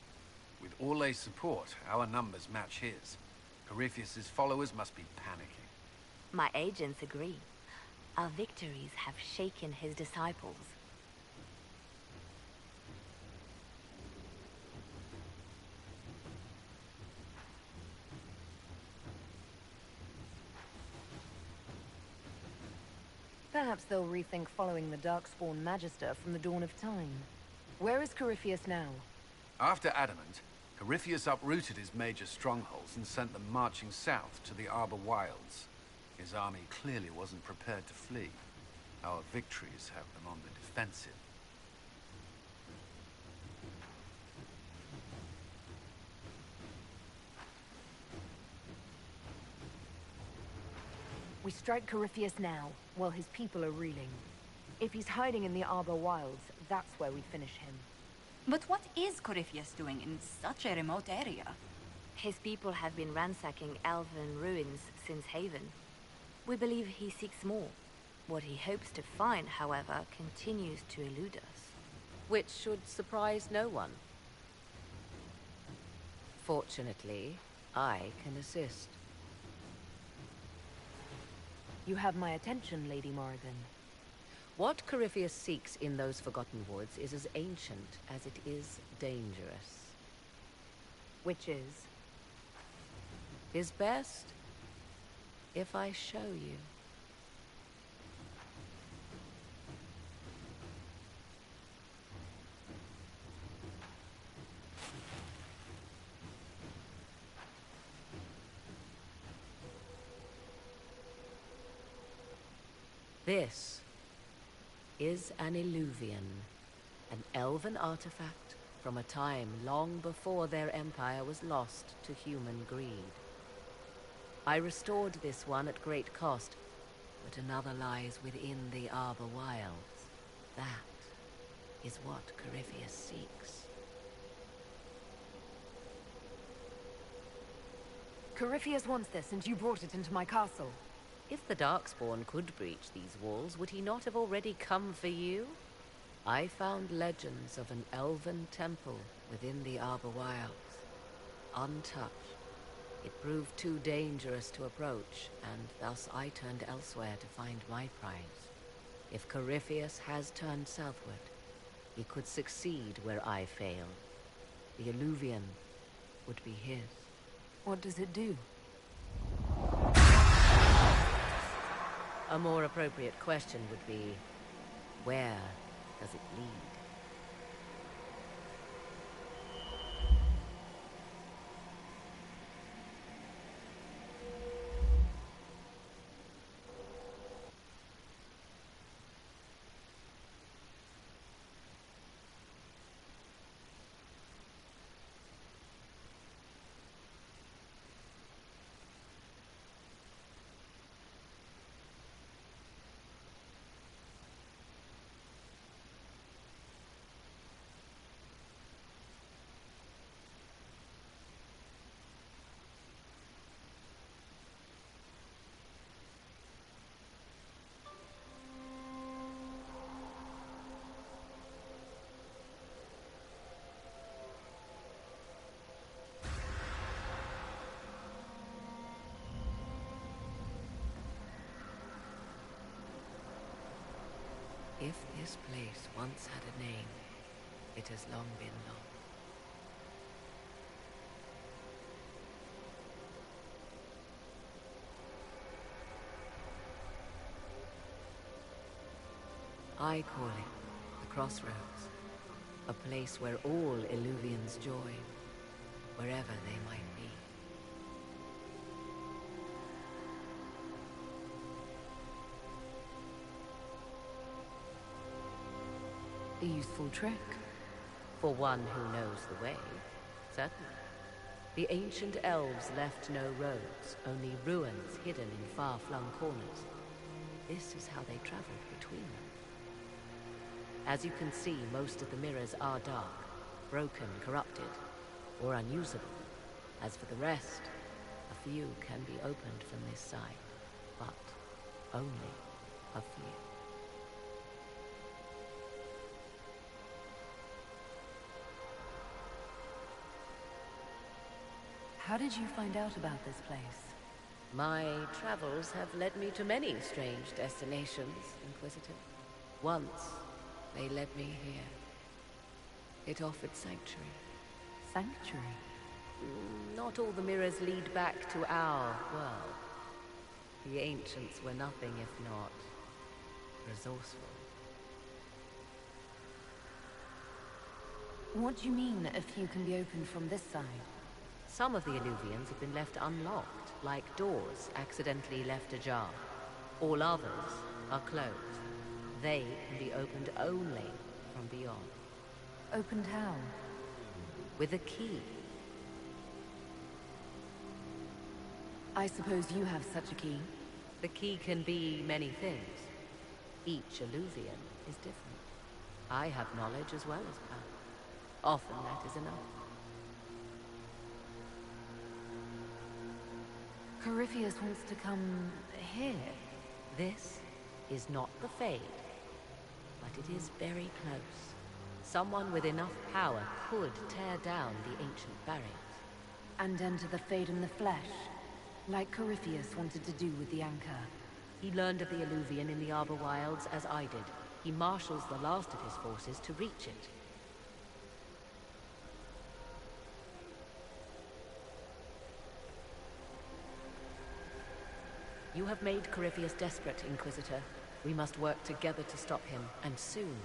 Speaker 4: With Orlay's support, our numbers match his. Corypheus's followers must be panicking.
Speaker 6: My agents agree. Our victories have shaken his disciples.
Speaker 10: Perhaps they'll rethink following the Darkspawn Magister from the dawn of time. Where is Corypheus now?
Speaker 4: After Adamant, Corypheus uprooted his major strongholds and sent them marching south to the Arbor Wilds. His army clearly wasn't prepared to flee. Our victories have them on the defensive.
Speaker 10: We strike Corypheus now, while his people are reeling. If he's hiding in the Arbor Wilds, that's where we finish him.
Speaker 16: But what is Corypheus doing in such a remote area?
Speaker 6: His people have been ransacking elven ruins since Haven. We believe he seeks more. What he hopes to find, however, continues to elude us.
Speaker 17: Which should surprise no one. Fortunately, I can assist.
Speaker 10: You have my attention, Lady Morrigan.
Speaker 17: What Corypheus seeks in those Forgotten Woods is as ancient as it is dangerous.
Speaker 10: Which is?
Speaker 17: Is best if I show you. This is an Illuvian, an elven artifact from a time long before their empire was lost to human greed. I restored this one at great cost, but another lies within the Arbor Wilds. That is what Corypheus seeks.
Speaker 10: Corypheus wants this, and you brought it into my castle.
Speaker 17: If the Darkspawn could breach these walls, would he not have already come for you? I found legends of an elven temple within the Arbor Wilds, untouched. It proved too dangerous to approach, and thus I turned elsewhere to find my prize. If Corypheus has turned southward, he could succeed where I failed. The Illuvian would be his.
Speaker 10: What does it do?
Speaker 17: A more appropriate question would be, where does it lead? If this place once had a name, it has long been lost. I call it the Crossroads, a place where all Illuvians join, wherever they might be.
Speaker 10: A useful trick.
Speaker 17: For one who knows the way, certainly. The ancient elves left no roads, only ruins hidden in far-flung corners. This is how they traveled between them. As you can see, most of the mirrors are dark, broken, corrupted, or unusable. As for the rest, a few can be opened from this side, but only a few.
Speaker 10: How did you find out about this place?
Speaker 17: My travels have led me to many strange destinations, Inquisitor. Once, they led me here. It offered sanctuary.
Speaker 10: Sanctuary?
Speaker 17: Not all the mirrors lead back to our world. The ancients were nothing if not resourceful.
Speaker 10: What do you mean, a few can be opened from this side?
Speaker 17: Some of the Illuvians have been left unlocked, like doors accidentally left ajar. All others are closed. They can be opened only from beyond.
Speaker 10: Opened how?
Speaker 17: With a key.
Speaker 10: I suppose you have such a key.
Speaker 17: The key can be many things. Each Illuvian is different. I have knowledge as well as power. Often that is enough.
Speaker 10: Corypheus wants to come here.
Speaker 17: This is not the Fade, but it is very close. Someone with enough power could tear down the ancient barriers.
Speaker 10: And enter the Fade in the flesh, like Corypheus wanted to do with the Anchor.
Speaker 17: He learned of the Illuvian in the Arbor Wilds as I did. He marshals the last of his forces to reach it. You have made Corypheus desperate, Inquisitor. We must work together to stop him, and soon.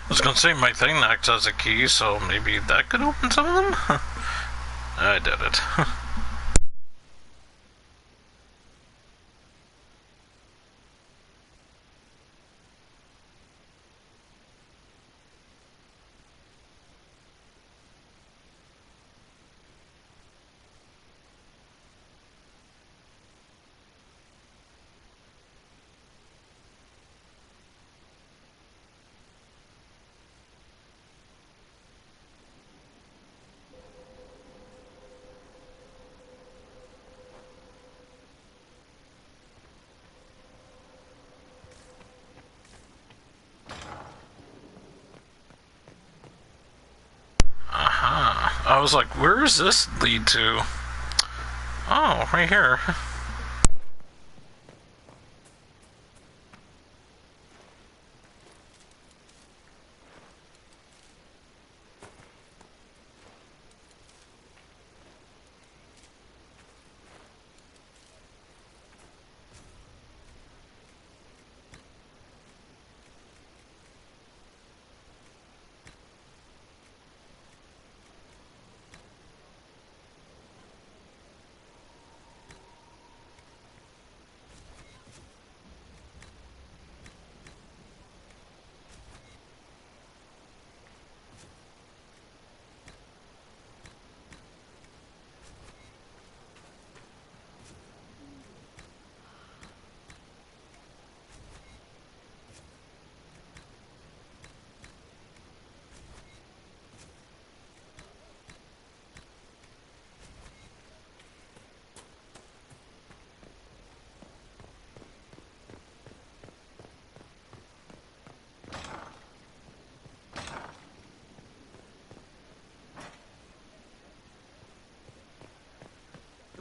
Speaker 8: I was gonna say my thing acts as a key, so maybe that could open some of them? I did it. I was like, where does this lead to? Oh, right here.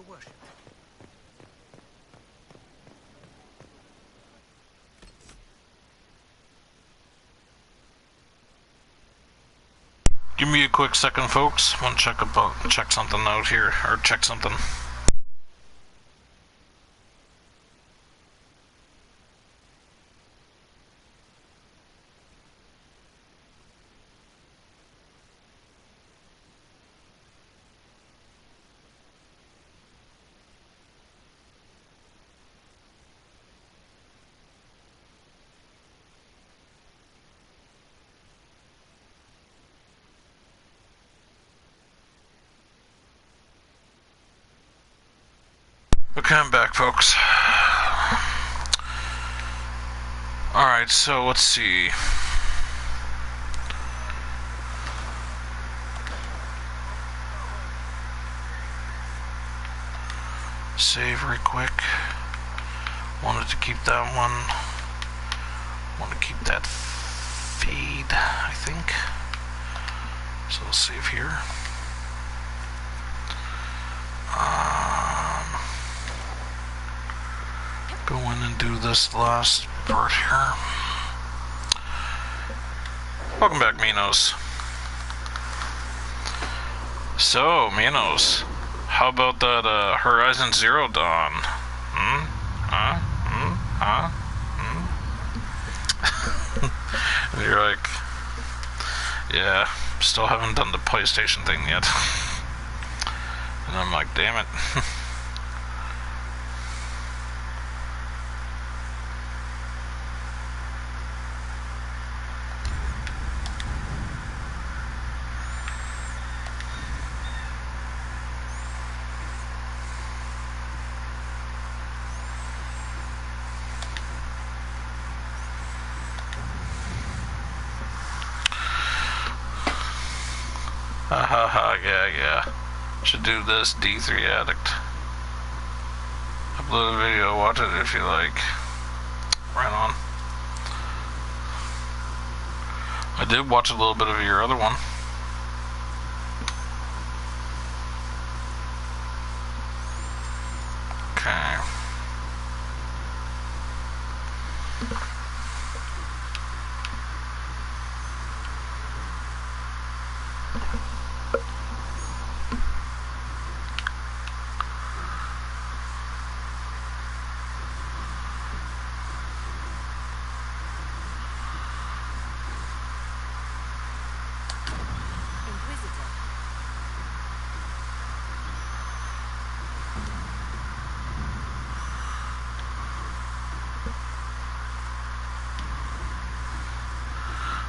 Speaker 15: Worship.
Speaker 8: Give me a quick second, folks. Want to check something out here, or check something. Okay, I'm back, folks.
Speaker 2: Alright, so let's see. Save real quick. Wanted to keep that one. Want to keep that feed, I think. So let's save here. Go in and do this last part here. Welcome back, Minos. So, Minos, how about that Horizon Zero Dawn? And you're like, yeah, still haven't done the PlayStation thing yet. And I'm like, damn it. Yeah. Should do this, D3 Addict. Upload a video, watch it if you like. Right on. I did watch a little bit of your other one. Okay.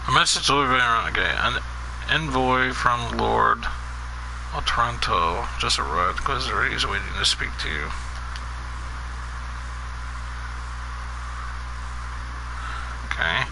Speaker 2: A message delivered around. Okay, an envoy from Lord Otranto just arrived. Inquisitor, he's waiting to speak to you. Okay.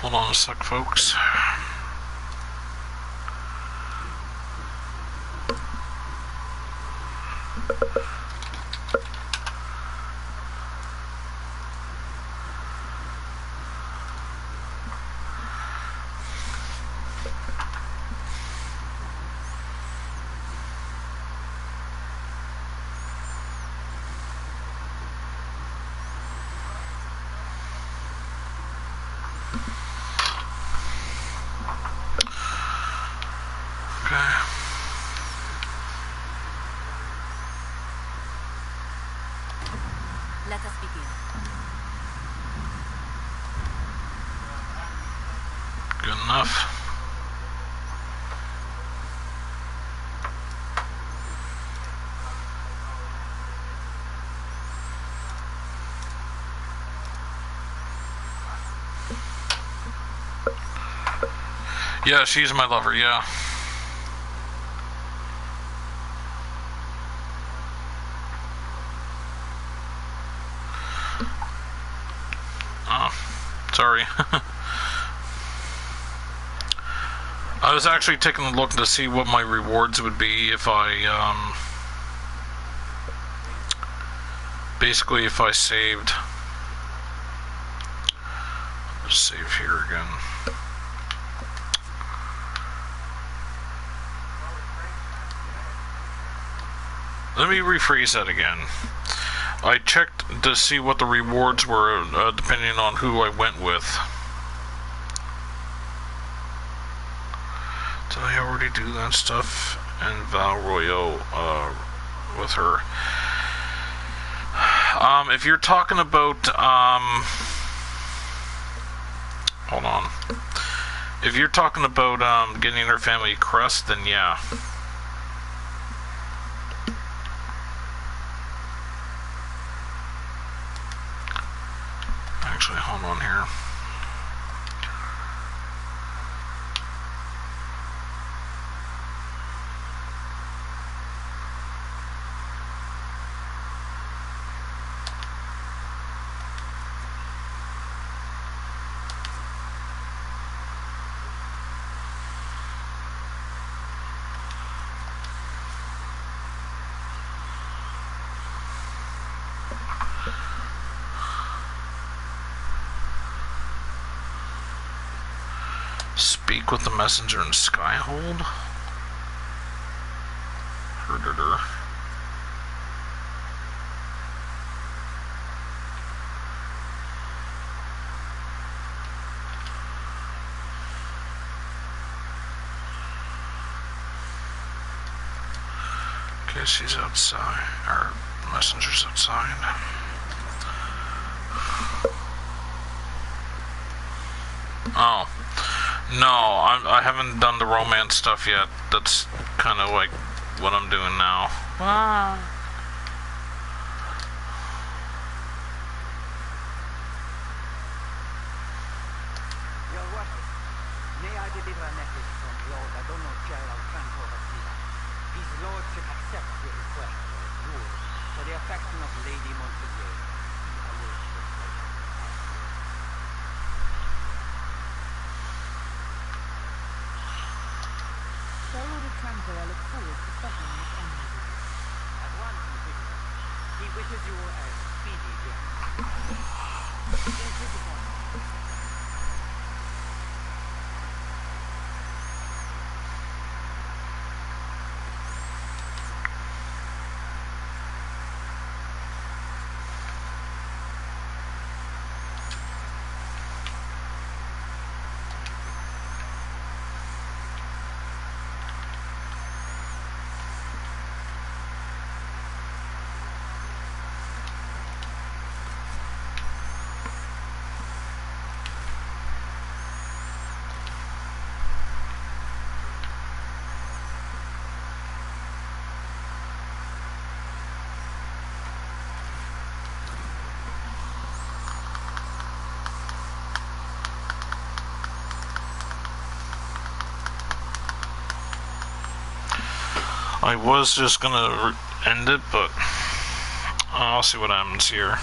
Speaker 2: Hold on a sec, folks.
Speaker 16: Let us begin.
Speaker 2: Good enough. Yeah, she's my lover, yeah. Oh, sorry. I was actually taking a look to see what my rewards would be if I, basically if I saved. Let's save here again. Let me rephrase that again. I checked to see what the rewards were, depending on who I went with. Did I already do that stuff? And Val Royo, with her. If you're talking about, hold on. If you're talking about, getting her family crest, then yeah. Actually, hold on here. Speak with the messenger in Skyhold. Herder. Okay, she's outside. Our messenger's outside. Oh. No, I haven't done the romance stuff yet. That's kind of like what I'm doing now. Wow.
Speaker 18: Your worship, may I deliver a message from Lord Adorno Gerald Franco Garcia? His lordship accepts your request for a duel for the affection of Lady Montpellier. I will
Speaker 10: Franco, I look forward to settling this enemy.
Speaker 18: At once, Inquisitor. He wishes you a speedy journey. Inquisitor.
Speaker 2: I was just gonna end it, but I'll see what happens here.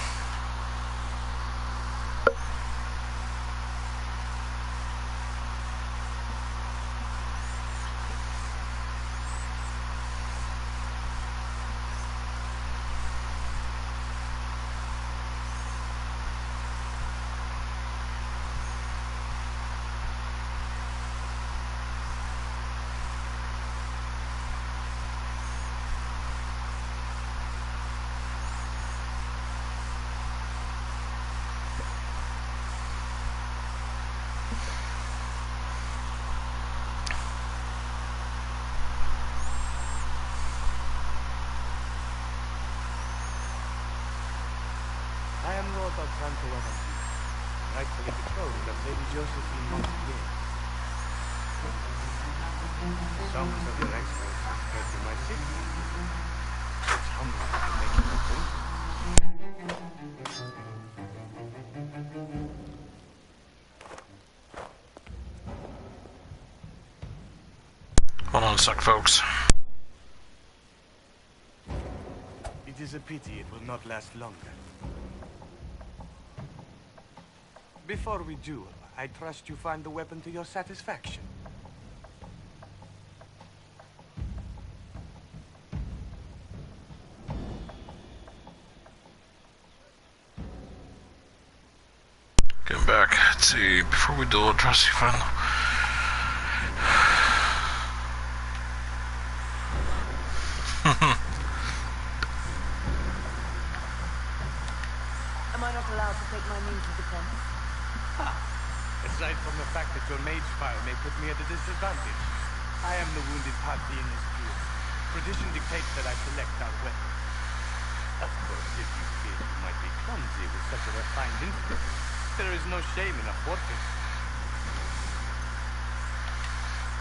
Speaker 15: I am Lord Franco Garcia, rightfully betrothed of Lady Josephine Montpellier. The songs of your excellency spread through my city. It's humbling to make your acquaintance.
Speaker 2: sec, folks.
Speaker 15: It is a pity it will not last longer. Before we duel, I trust you find the weapon to your satisfaction.
Speaker 2: Getting back. Let's see. Before we duel, trust you find.
Speaker 10: Am I not allowed to take my means of defense?
Speaker 15: Aside from the fact that your mage fire may put me at a disadvantage, I am the wounded party in this duel. Tradition dictates that I select our weapon. Of course, if you feel you might be clumsy with such a refined instrument, there is no shame in a forfeit.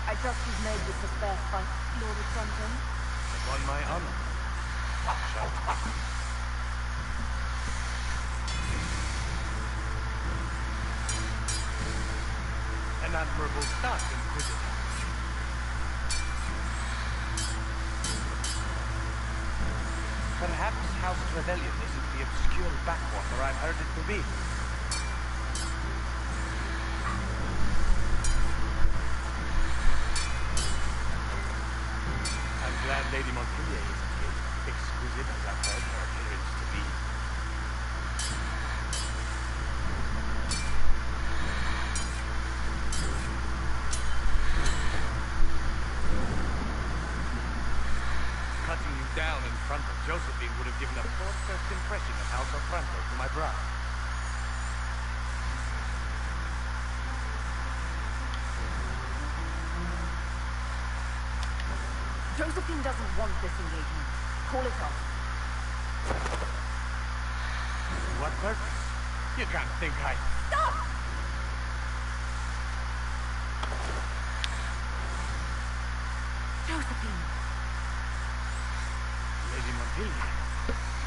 Speaker 10: I trust you've made this a fair fight, Lord of Fronton.
Speaker 15: Upon my honor. An admirable start, Inquisitor. Perhaps House Rebellion isn't the obscure backwater I've heard it to be. I'm glad Lady Montpellier isn't here, exquisite as I've heard her appearance to be. Cutting you down in front of Josephine would have given a poor first impression of House Otranto to my bride.
Speaker 10: Josephine doesn't want this engagement. Call it off.
Speaker 15: What purpose? You can't think I...
Speaker 10: Stop! Josephine.
Speaker 15: Lady Montpellier,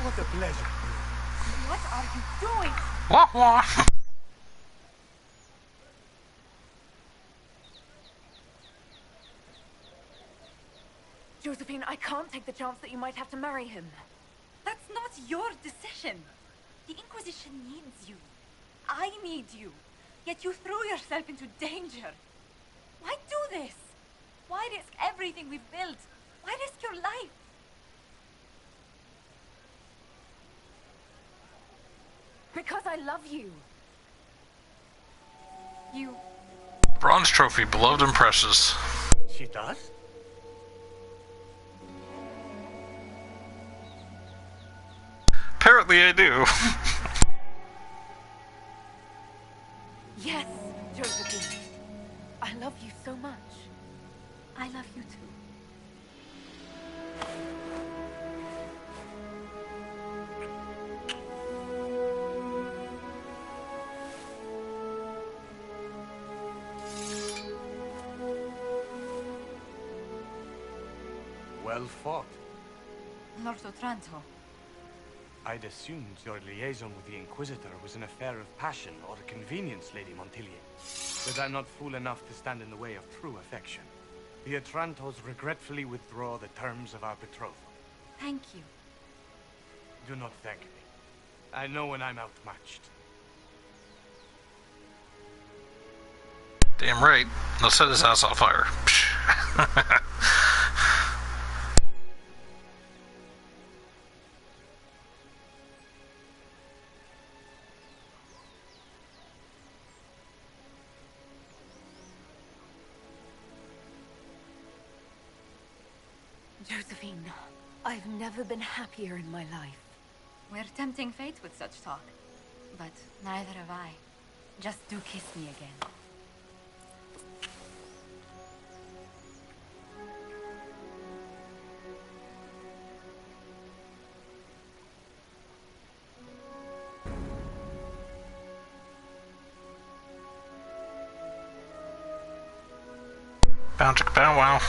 Speaker 15: what a pleasure.
Speaker 10: What are you doing?
Speaker 2: Wah wah.
Speaker 10: Josephine, I can't take the chance that you might have to marry him.
Speaker 16: That's not your decision. The Inquisition needs you. I need you. Yet you threw yourself into danger. Why do this? Why risk everything we've built? Why risk your life?
Speaker 10: Because I love you.
Speaker 16: You...
Speaker 2: Bronze trophy, beloved and precious.
Speaker 15: She does?
Speaker 2: Apparently I do.
Speaker 10: Yes, Josephine. I love you so much.
Speaker 16: I love you too.
Speaker 15: Well fought.
Speaker 16: Lord Otranto.
Speaker 15: I'd assumed your liaison with the Inquisitor was an affair of passion or convenience, Lady Montpellier. But I'm not fool enough to stand in the way of true affection. The Otrantos regretfully withdraw the terms of our betrothal.
Speaker 16: Thank you.
Speaker 15: Do not thank me. I know when I'm outmatched.
Speaker 2: Damn right. Let's set his ass on fire.
Speaker 10: Josephine, I've never been happier in my life.
Speaker 16: We're tempting fate with such talk. But neither have I. Just do kiss me again.
Speaker 2: Bow chicka bow wow.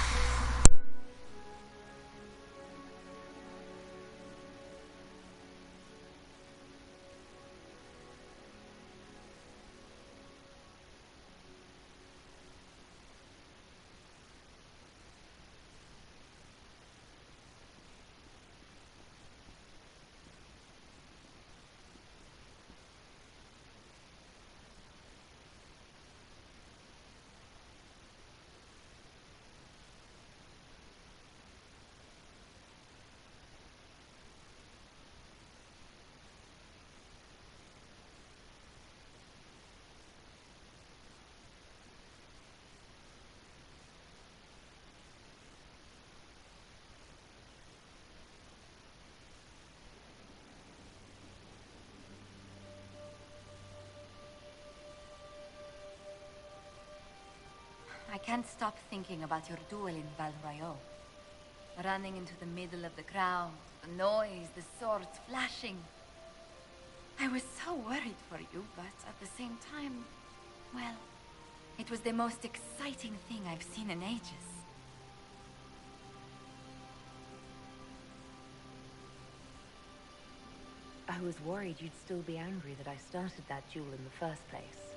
Speaker 16: can't stop thinking about your duel in Val Royeaux. Running into the middle of the crowd, the noise, the swords flashing. I was so worried for you, but at the same time, well, it was the most exciting thing I've seen in ages.
Speaker 6: I was worried you'd still be angry that I started that duel in the first place.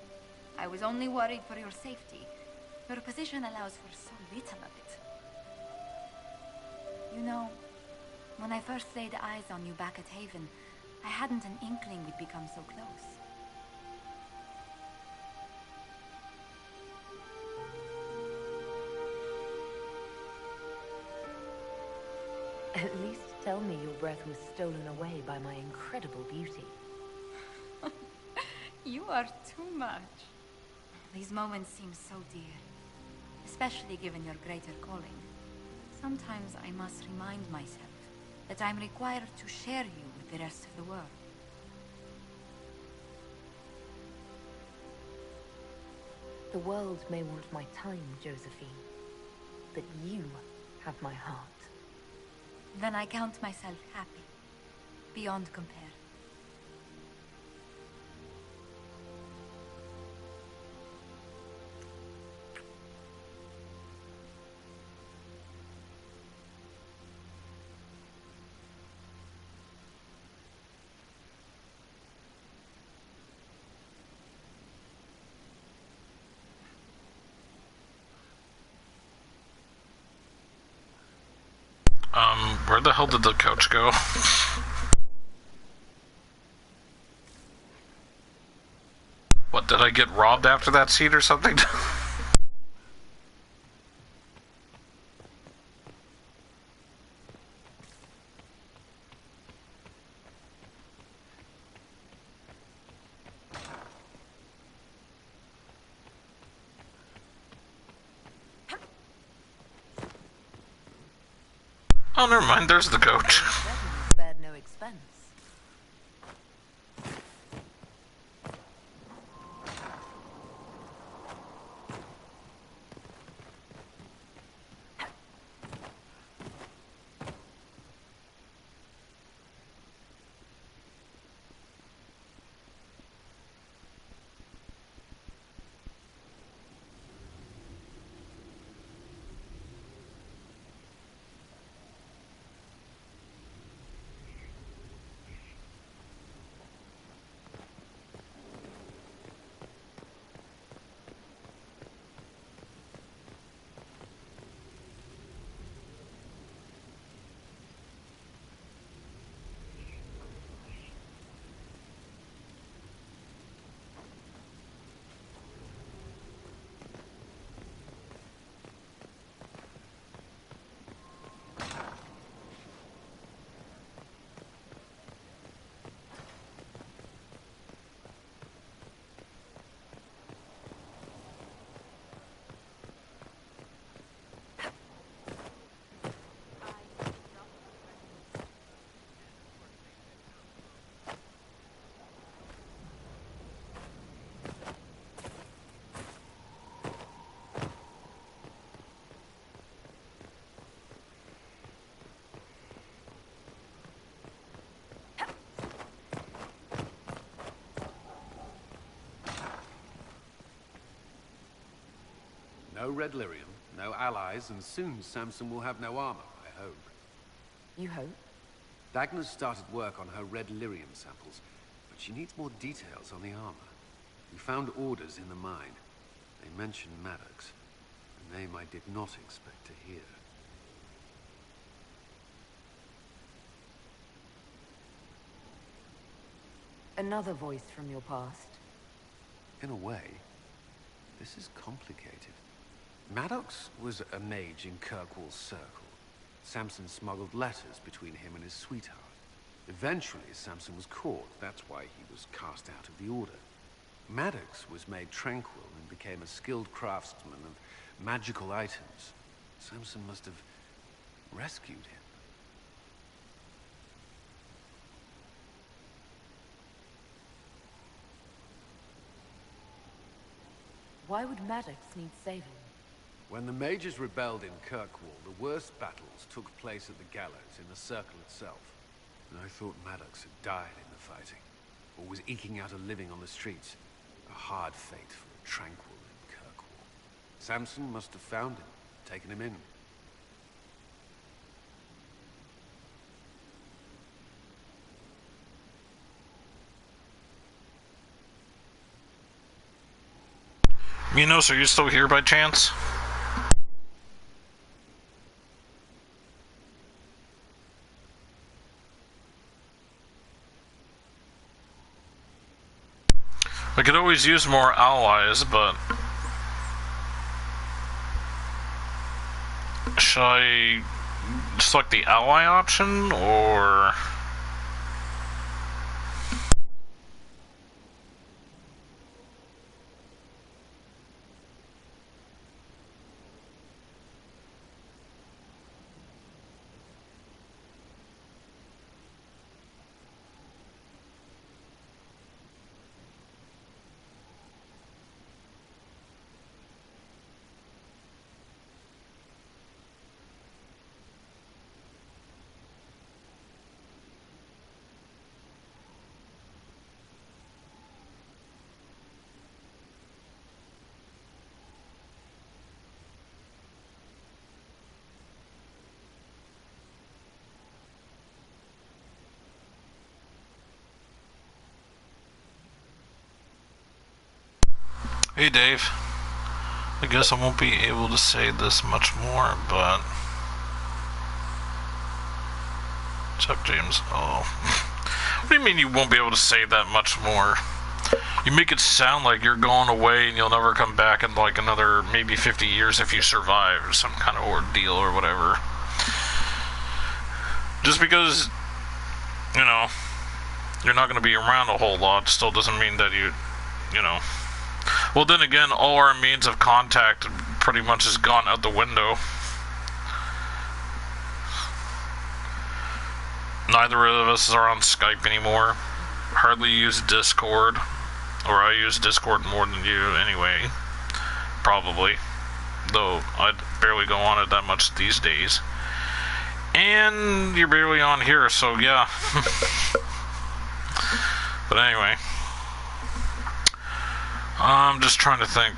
Speaker 16: I was only worried for your safety. Your position allows for so little of it. You know, when I first laid eyes on you back at Haven, I hadn't an inkling we'd become so close.
Speaker 6: At least tell me your breath was stolen away by my incredible beauty.
Speaker 16: You are too much. These moments seem so dear, especially given your greater calling. Sometimes I must remind myself that I'm required to share you with the rest of the world.
Speaker 6: The world may want my time, Josephine, but you have my heart.
Speaker 16: Then I count myself happy, beyond compare.
Speaker 2: Where the hell did the couch go? What, did I get robbed after that seat or something? Oh, never mind, there's the coach.
Speaker 6: Spared no expense.
Speaker 4: No red lyrium, no allies, and soon Samson will have no armor, I hope.
Speaker 6: You hope?
Speaker 4: Dagna's started work on her red lyrium samples, but she needs more details on the armor. We found orders in the mine. They mention Maddox, a name I did not expect to hear.
Speaker 6: Another voice from your past.
Speaker 4: In a way, this is complicated. Maddox was a mage in Kirkwall's circle. Samson smuggled letters between him and his sweetheart. Eventually, Samson was caught. That's why he was cast out of the Order. Maddox was made tranquil and became a skilled craftsman of magical items. Samson must have rescued him.
Speaker 6: Why would Maddox need saving?
Speaker 4: When the mages rebelled in Kirkwall, the worst battles took place at the gallows in the circle itself. And I thought Maddox had died in the fighting, or was eking out a living on the streets. A hard fate for a tranquil in Kirkwall. Samson must have found him, taken him in.
Speaker 2: Minos, are you still here by chance? I could always use more allies, but should I select the ally option, or... Hey Dave, I guess I won't be able to say this much more, but Chuck James, oh. What do you mean you won't be able to say that much more? You make it sound like you're going away and you'll never come back in like another maybe 50 years if you survive, or some kind of ordeal or whatever. Just because, you know, you're not going to be around a whole lot still doesn't mean that you know. Well, then again, all our means of contact pretty much has gone out the window. Neither of us are on Skype anymore. Hardly use Discord. Or I use Discord more than you anyway. Probably. Though I barely go on it that much these days. And you're barely on here, so yeah. But anyway. I'm just trying to think.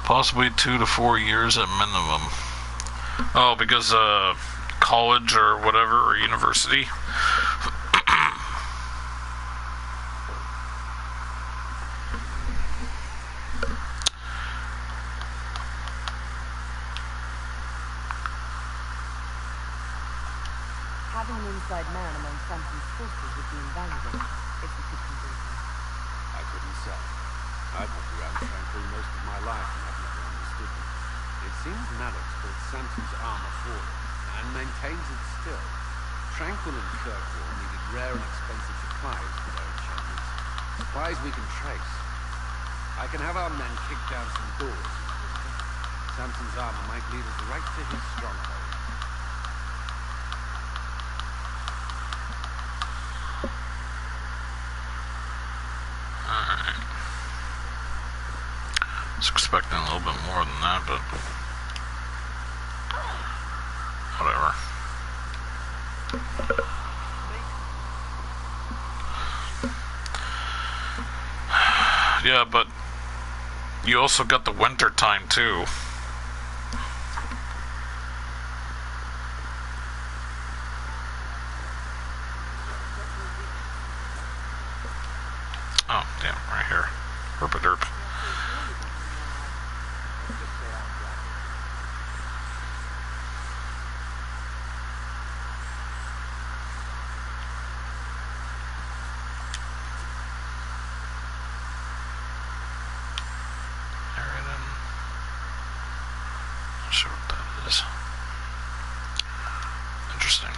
Speaker 2: Possibly 2 to 4 years at minimum. Oh, because college or whatever, or university.
Speaker 10: Having an inside man among Samson's forces would be invaluable, if we could convince him.
Speaker 4: I couldn't say. I've walked around Tranquil most of my life and I've never understood them. It seems Maddox built Samson's armor for him, and maintains it still. Tranquil and Kirkwall needed rare and expensive supplies for their enchantments. Supplies we can trace. I can have our men kick down some doors. Samson's armor might lead us right to his stronghold.
Speaker 2: Alright. I was expecting a little bit more than that, but whatever. Yeah, but you also got the winter time too. Oh, damn, right here. Herpaderp. Not sure what that is. Interesting.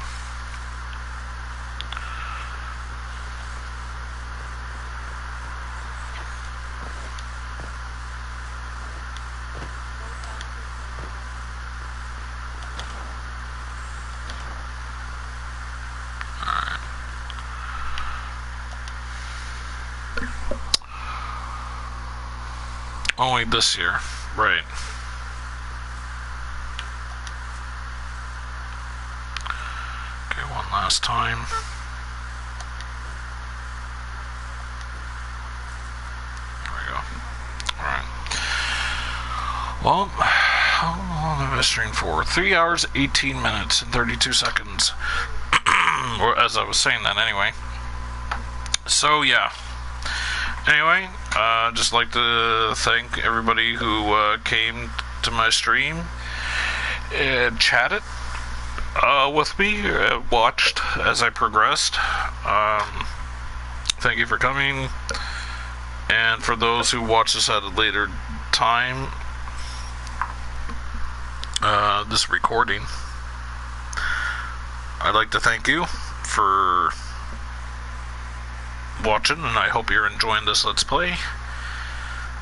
Speaker 2: Only this year, right. Okay, one last time. There we go. Alright. Well, how long have I streamed for? 3 hours, 18 minutes, and 32 seconds. Or as I was saying that anyway. So, yeah. Anyway, just like to thank everybody who came to my stream and chatted with me, watched as I progressed. Thank you for coming. And for those who watch this at a later time, this recording, I'd like to thank you for watching, and I hope you're enjoying this Let's Play.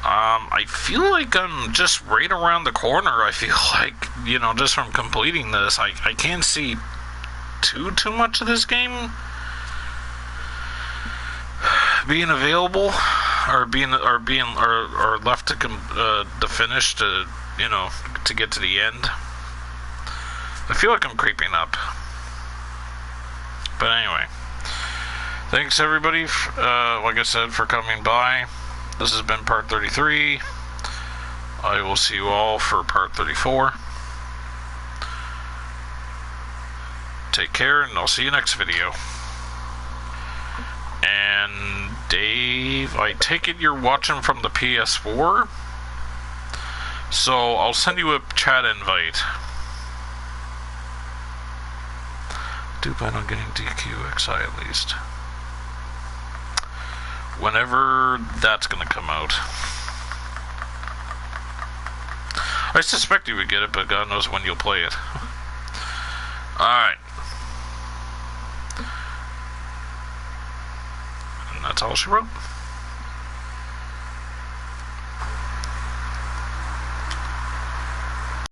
Speaker 2: I feel like I'm just right around the corner. I feel like, you know, just from completing this, I can't see too much of this game being available, or left to finish, to, you know, to get to the end. I feel like I'm creeping up. But anyway, thanks everybody, like I said, for coming by. This has been part 33. I will see you all for part 34. Take care, and I'll see you next video. And Dave, I take it you're watching from the PS4? So I'll send you a chat invite. Do plan on getting DQXI at least. Whenever that's gonna come out. I suspect you would get it, but God knows when you'll play it. Alright. And that's all she wrote.